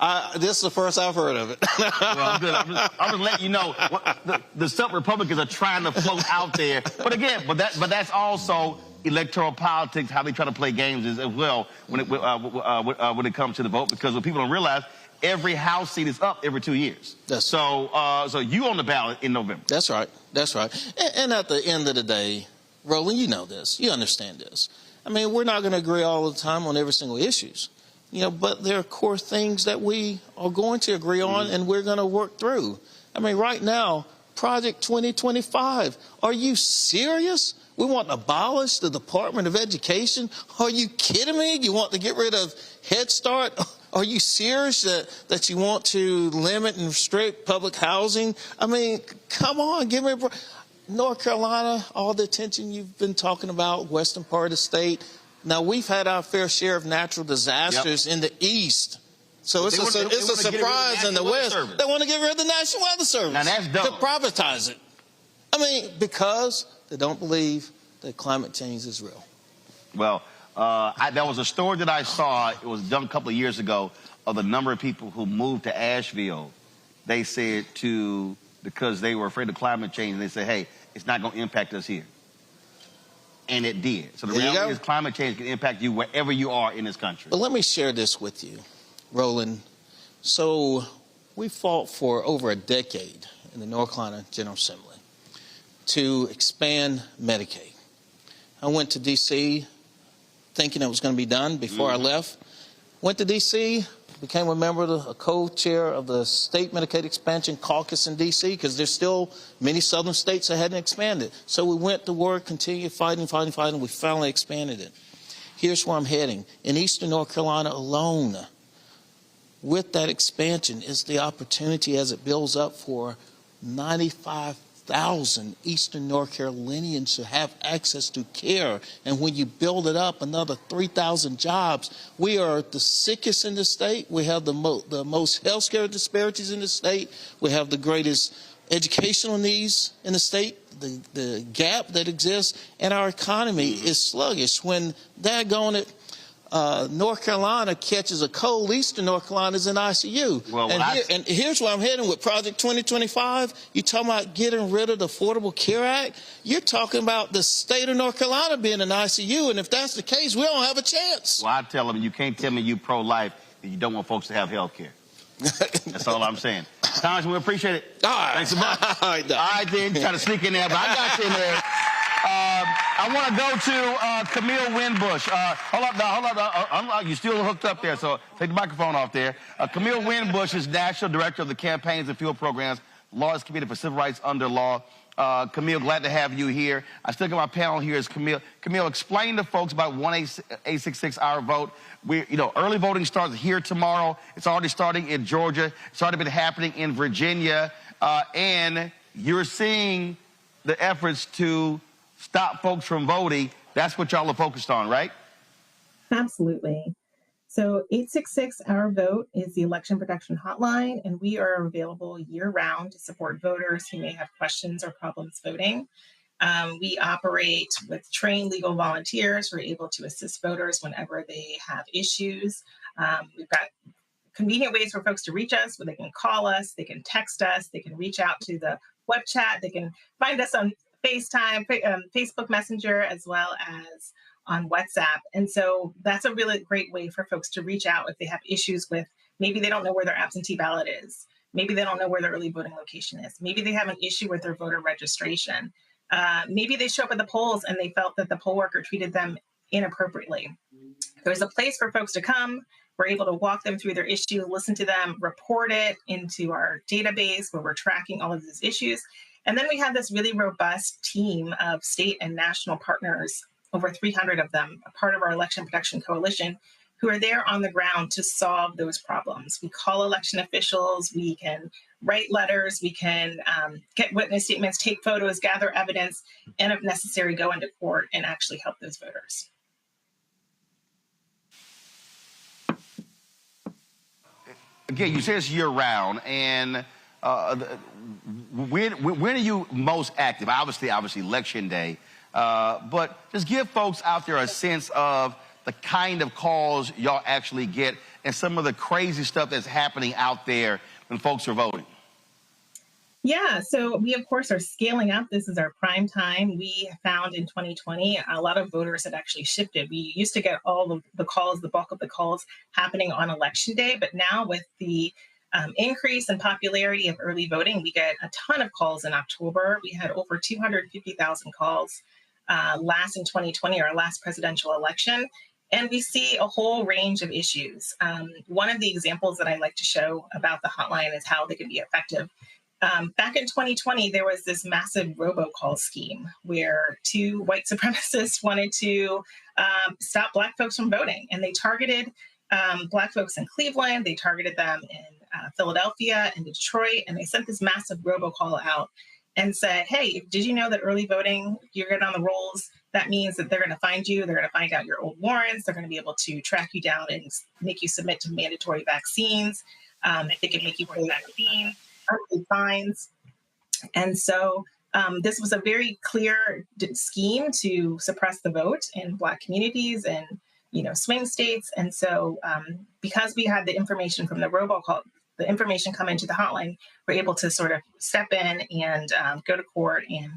ass. This is the first I've heard of it. Well, I'm good. I'm just letting you know the stuff Republicans are trying to float out there. But again, but that's also electoral politics, how they try to play games as well when it comes to the vote. Because what people don't realize, every House seat is up every 2 years. So you on the ballot in November. That's right. That's right. And at the end of the day, Roland, you know this. You understand this. I mean, we're not going to agree all the time on every single issues, you know, but there are core things that we are going to agree on and we're going to work through. I mean, right now, Project 2025, are you serious? We want to abolish the Department of Education? Are you kidding me? You want to get rid of Head Start? Are you serious that you want to limit and restrict public housing? I mean, come on, give me a break. North Carolina, all the attention you've been talking about, western part of the state. Now, we've had our fair share of natural disasters in the east. So it's a surprise in the west. They want to get rid of the National Weather Service. Now, that's dumb. To privatize it. I mean, because they don't believe that climate change is real. Well, there was a story that I saw, it was done a couple of years ago, of the number of people who moved to Asheville. They said because they were afraid of climate change, and they said, hey, it's not going to impact us here. And it did. So the reality is climate change can impact you wherever you are in this country. But let me share this with you, Roland. So we fought for over a decade in the North Carolina General Assembly to expand Medicaid. I went to D.C. thinking it was going to be done before I left. Went to D.C., became a member, a co-chair of the State Medicaid Expansion Caucus in D.C. because there's still many southern states that hadn't expanded. So we went to work, continued fighting. We finally expanded it. Here's where I'm heading. In Eastern North Carolina alone, with that expansion is the opportunity as it builds up for 95,000 Eastern North Carolinians to have access to care. And when you build it up, another 3,000 jobs. We are the sickest in the state. We have the most health care disparities in the state. We have the greatest educational needs in the state, the gap that exists, and our economy is sluggish. When daggone it, North Carolina catches a cold, Eastern North Carolina is in ICU. Well, and here's where I'm heading with Project 2025. You're talking about getting rid of the Affordable Care Act. You're talking about the state of North Carolina being in ICU, and if that's the case, we don't have a chance. Well, I tell them, you can't tell me you pro-life if you don't want folks to have health care. That's all I'm saying. Congressman, we appreciate it. All right. Thanks so much. All right, then. Try to sneak in there, but I got you in there. I want to go to Camille Winbush. Hold up. You still hooked up there, so take the microphone off there. Camille Winbush is National Director of the Campaigns and Field Programs, Laws Committee for Civil Rights under Law. Camille, glad to have you here. I still got my panel here is Camille. Camille, explain to folks about 1-866 Our Vote. Early voting starts here tomorrow. It's already starting in Georgia. It's already been happening in Virginia. And you're seeing the efforts to stop folks from voting. That's what y'all are focused on, right? Absolutely. So 866-OUR-VOTE is the election protection hotline, and we are available year-round to support voters who may have questions or problems voting. We operate with trained legal volunteers who are able to assist voters whenever they have issues. We've got convenient ways for folks to reach us, where they can call us, they can text us, they can reach out to the web chat, they can find us on FaceTime, Facebook Messenger, as well as on WhatsApp. And so that's a really great way for folks to reach out if they have issues with, maybe they don't know where their absentee ballot is. Maybe they don't know where their early voting location is. Maybe they have an issue with their voter registration. Maybe they show up at the polls and they felt that the poll worker treated them inappropriately. There's a place for folks to come. We're able to walk them through their issue, listen to them, report it into our database where we're tracking all of these issues. And then we have this really robust team of state and national partners, over 300 of them, a part of our Election Protection Coalition, who are there on the ground to solve those problems. We call election officials, we can write letters, we can get witness statements, take photos, gather evidence, and if necessary, go into court and actually help those voters. Again, you say it's year-round, and when are you most active? Obviously, Election Day, but just give folks out there a sense of the kind of calls y'all actually get and some of the crazy stuff that's happening out there when folks are voting. Yeah, so we, of course, are scaling up. This is our prime time. We found in 2020, a lot of voters had actually shifted. We used to get all of the calls, the bulk of the calls happening on Election Day, but now with the increase in popularity of early voting, we get a ton of calls in October. We had over 250,000 calls last in 2020, our last presidential election. And we see a whole range of issues. One of the examples that I like to show about the hotline is how they can be effective. Back in 2020, there was this massive robocall scheme where two white supremacists wanted to stop Black folks from voting. And they targeted Black folks in Cleveland, they targeted them in Philadelphia and Detroit, and they sent this massive robocall out and said, hey, did you know that early voting, you're good on the rolls? That means that they're going to find you, they're going to find out your old warrants, they're going to be able to track you down and make you submit to mandatory vaccines. They can make you pay vaccines, fines. And so this was a very clear scheme to suppress the vote in Black communities and, swing states. And so because we had the information from the robocall, the information come into the hotline, we're able to sort of step in and go to court and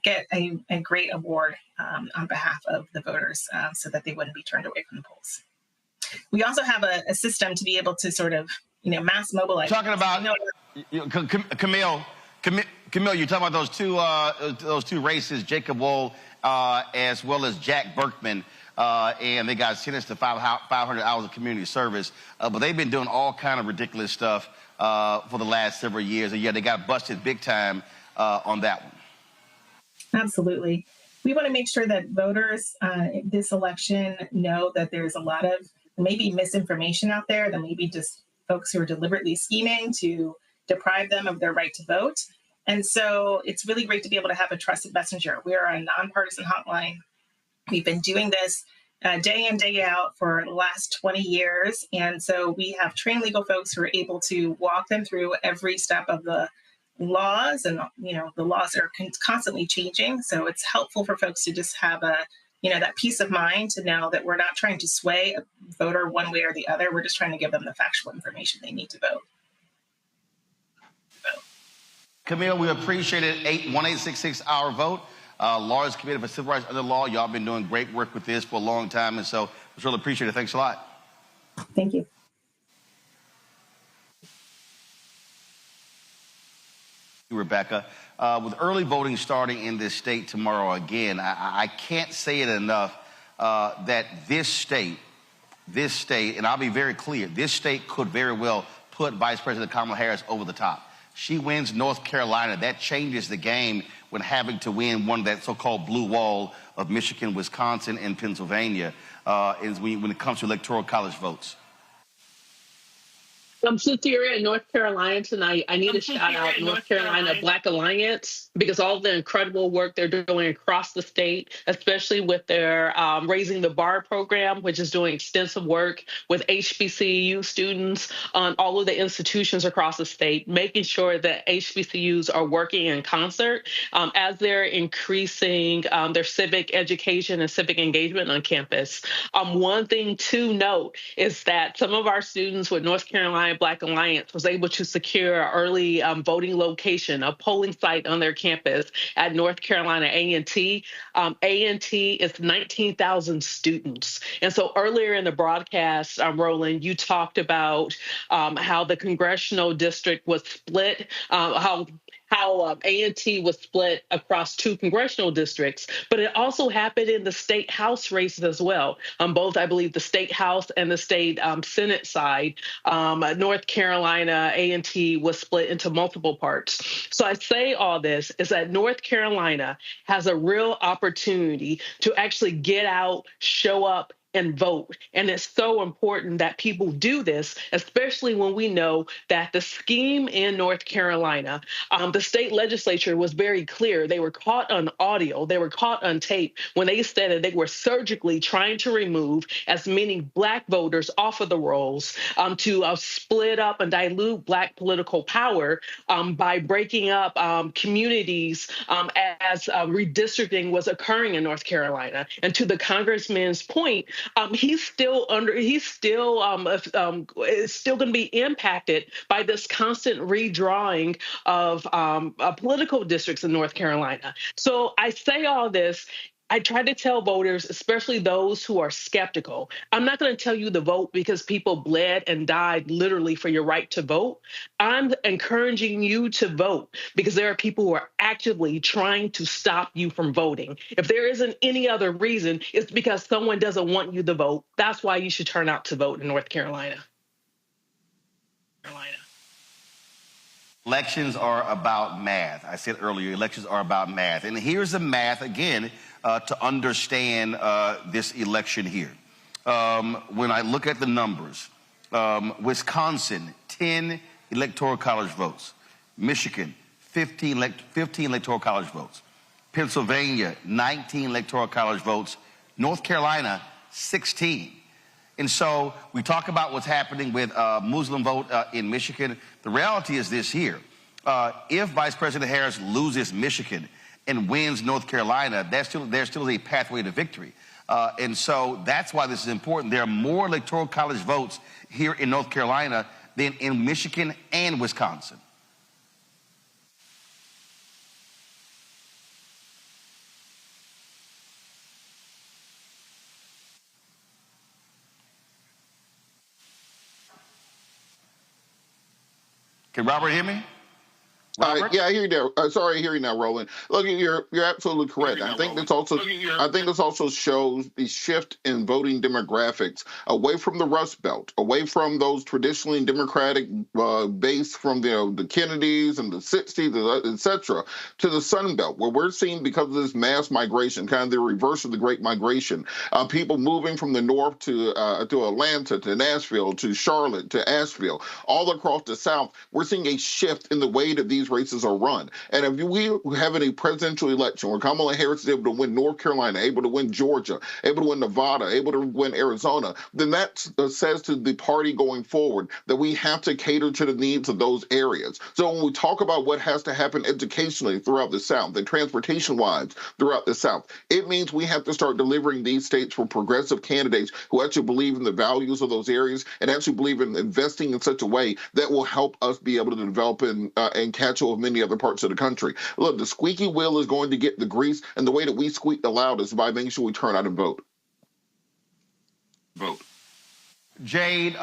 get a great award on behalf of the voters so that they wouldn't be turned away from the polls. We also have a system to be able to sort of, mass mobilize. Talking about, Camille, you're talking about those two races, Jacob Wohl as well as Jack Burkman, and they got sentenced to 500 hours of community service. But they've been doing all kind of ridiculous stuff for the last several years. And yeah, they got busted big time on that one. Absolutely. We want to make sure that voters this election know that there's a lot of maybe misinformation out there, that maybe just folks who are deliberately scheming to deprive them of their right to vote. And so it's really great to be able to have a trusted messenger. We are a nonpartisan hotline. We've been doing this day in, day out for the last 20 years. And so we have trained legal folks who are able to walk them through every step of the laws, and the laws are constantly changing. So it's helpful for folks to just have that peace of mind to know that we're not trying to sway a voter one way or the other. We're just trying to give them the factual information they need to vote. Camille, we appreciate it. 1-866-OUR-VOTE. Lawyers Committee for Civil Rights Under Law. Y'all been doing great work with this for a long time, and so we really appreciate it. Thanks a lot. Thank you. Rebecca, with early voting starting in this state tomorrow again, I can't say it enough that this state, and I'll be very clear, this state could very well put Vice President Kamala Harris over the top. She wins North Carolina. That changes the game when having to win one of that so-called blue wall of Michigan, Wisconsin, and Pennsylvania when it comes to electoral college votes. Since you're in North Carolina tonight, I need to shout out North Carolina Black Alliance because all the incredible work they're doing across the state, especially with their Raising the Bar program, which is doing extensive work with HBCU students on all of the institutions across the state, making sure that HBCUs are working in concert as they're increasing their civic education and civic engagement on campus. One thing to note is that some of our students with North Carolina Black Alliance was able to secure an early voting location, a polling site on their campus at North Carolina A&T. A&T is 19,000 students. And so earlier in the broadcast, Roland, you talked about how the congressional district was split, how A&T was split across 2 congressional districts, but it also happened in the state house races as well. Both, I believe, the state house and the state Senate side. North Carolina A&T was split into multiple parts. So I say all this is that North Carolina has a real opportunity to actually get out, show up, and vote. And it's so important that people do this, especially when we know that the scheme in North Carolina, the state legislature was very clear. They were caught on audio, they were caught on tape when they said that they were surgically trying to remove as many Black voters off of the rolls to split up and dilute Black political power by breaking up communities as redistricting was occurring in North Carolina. And to the congressman's point, he's still going to be impacted by this constant redrawing of political districts in North Carolina. So I say all this. I try to tell voters, especially those who are skeptical, I'm not going to tell you to vote because people bled and died literally for your right to vote. I'm encouraging you to vote because there are people who are actively trying to stop you from voting. If there isn't any other reason, it's because someone doesn't want you to vote. That's why you should turn out to vote in North Carolina. Elections are about math. I said earlier, elections are about math. And here's the math, again, to understand this election here. When I look at the numbers, Wisconsin, 10 electoral college votes. Michigan, 15 electoral college votes. Pennsylvania, 19 electoral college votes. North Carolina, 16. And so we talk about what's happening with Muslim vote in Michigan. The reality is this here. If Vice President Harris loses Michigan and wins North Carolina, there still is a pathway to victory. And so that's why this is important. There are more electoral college votes here in North Carolina than in Michigan and Wisconsin. Can Robert hear me? Yeah, I hear you now. Sorry, I hear you now, Roland. Look, you're absolutely correct. I think this also shows the shift in voting demographics away from the Rust Belt, away from those traditionally Democratic base from the Kennedys and the 60s, etc., to the Sun Belt, where we're seeing, because of this mass migration, kind of the reverse of the Great Migration, people moving from the north to Atlanta, to Nashville, to Charlotte, to Asheville, all across the South. We're seeing a shift in the way that these races are run. And if we have a presidential election where Kamala Harris is able to win North Carolina, able to win Georgia, able to win Nevada, able to win Arizona, then that says to the party going forward that we have to cater to the needs of those areas. So when we talk about what has to happen educationally throughout the South and transportation-wise throughout the South, it means we have to start delivering these states for progressive candidates who actually believe in the values of those areas and actually believe in investing in such a way that will help us be able to develop and catch of many other parts of the country. Look, the squeaky wheel is going to get the grease, and the way that we squeak the loudest is by making sure we turn out and vote. Jade,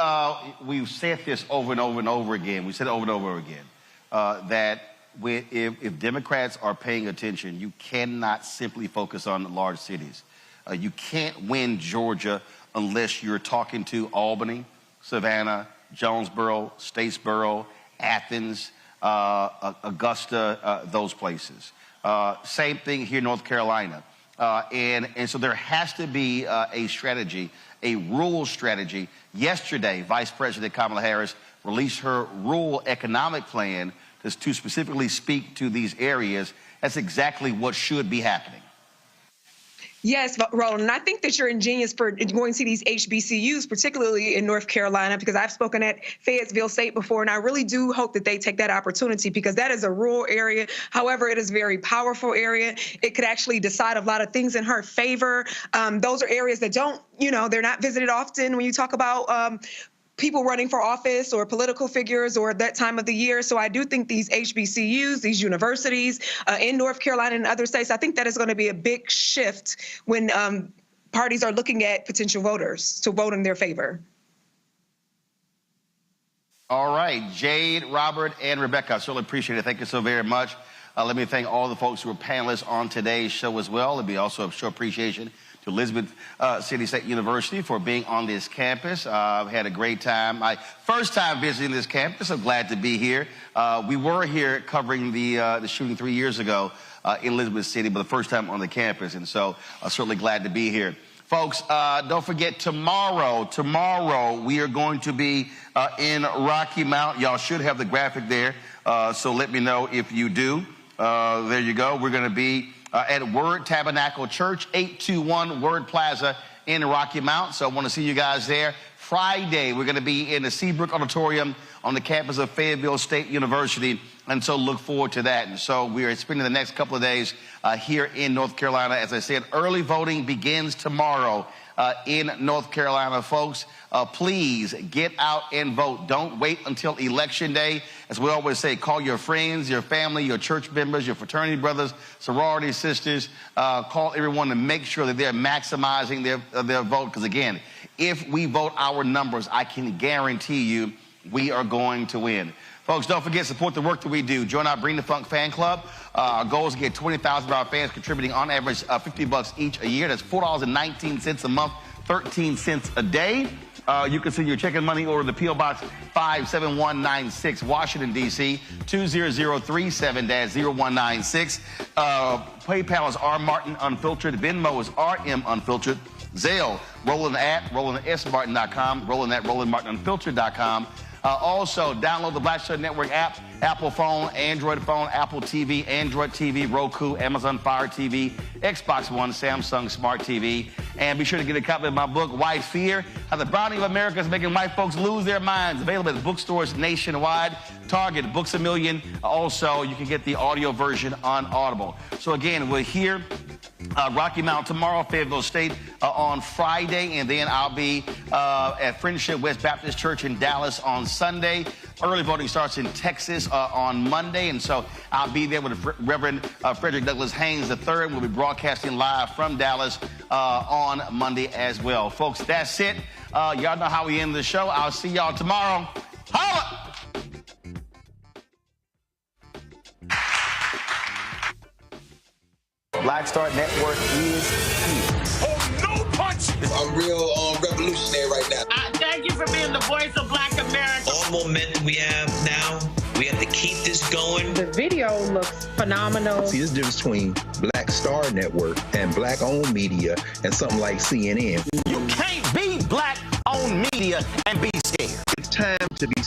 we've said this over and over and over again. We said it over and over again, that if Democrats are paying attention, you cannot simply focus on the large cities. You can't win Georgia unless you're talking to Albany, Savannah, Jonesboro, Statesboro, Athens, Augusta, those places. Same thing here in North Carolina. And so there has to be a strategy a rural strategy. Yesterday, Vice President Kamala Harris released her rural economic plan to specifically speak to these areas. That's exactly what should be happening. Yes, Roland, and I think that you're ingenious for going to these HBCUs, particularly in North Carolina, because I've spoken at Fayetteville State before, and I really do hope that they take that opportunity, because that is a rural area. However, it is a very powerful area. It could actually decide a lot of things in her favor. Those are areas that don't, they're not visited often when you talk about people running for office or political figures or that time of the year. So I do think these HBCUs, these universities in North Carolina and other states, I think that is going to be a big shift when parties are looking at potential voters to vote in their favor. All right, Jade, Robert, and Rebecca, I certainly appreciate it. Thank you so very much. Let me thank all the folks who were panelists on today's show as well. It'd be also a show appreciation to Elizabeth City State University for being on this campus. I've had a great time. My first time visiting this campus. I'm glad to be here. We were here covering the shooting 3 years ago in Elizabeth City, but the first time on the campus, and so I'm certainly glad to be here. Folks, don't forget tomorrow we are going to be in Rocky Mount. Y'all should have the graphic there, so let me know if you do. There you go. We're going to be at Word Tabernacle Church, 821 Word Plaza in Rocky Mount. So I want to see you guys there. Friday, we're going to be in the Seabrook Auditorium on the campus of Fayetteville State University. And so look forward to that. And so we are spending the next couple of days here in North Carolina. As I said, early voting begins tomorrow in North Carolina, folks. Please get out and vote. Don't wait until Election Day. As we always say, call your friends, your family, your church members, your fraternity brothers, sorority sisters. Call everyone to make sure that they're maximizing their vote. Because again, if we vote our numbers, I can guarantee you we are going to win. Folks, don't forget, support the work that we do. Join our Bring the Funk fan club. Our goal is to get 20,000 of our fans contributing on average $50 each a year. That's $4.19 a month, 13 cents a day. You can send your check and money order to P.O. Box 57196, Washington, D.C., 20037-0196. PayPal is R. Martin Unfiltered. Venmo is RM Unfiltered. Zelle, Roland at RolandSMartin.com, Roland at RolandMartinUnfiltered.com. Also, download the Black Star Network app, Apple phone, Android phone, Apple TV, Android TV, Roku, Amazon Fire TV, Xbox One, Samsung Smart TV. And be sure to get a copy of my book, White Fear, How the Browning of America is Making White Folks Lose Their Minds. Available at bookstores nationwide, Target, Books A Million. Also, you can get the audio version on Audible. So again, we're here. Rocky Mount tomorrow, Fayetteville State on Friday, and then I'll be at Friendship West Baptist Church in Dallas on Sunday. Early voting starts in Texas on Monday, and so I'll be there with Reverend Frederick Douglass Haynes III. We'll be broadcasting live from Dallas on Monday as well. Folks, that's it. Y'all know how we end the show. I'll see y'all tomorrow. Holla! Black Star Network is here. Oh, no punch! I'm real revolutionary right now. Thank you for being the voice of Black America. All momentum we have now, we have to keep this going. The video looks phenomenal. See, this difference between Black Star Network and black-owned media and something like CNN. You can't be black-owned media and be scared. It's time to be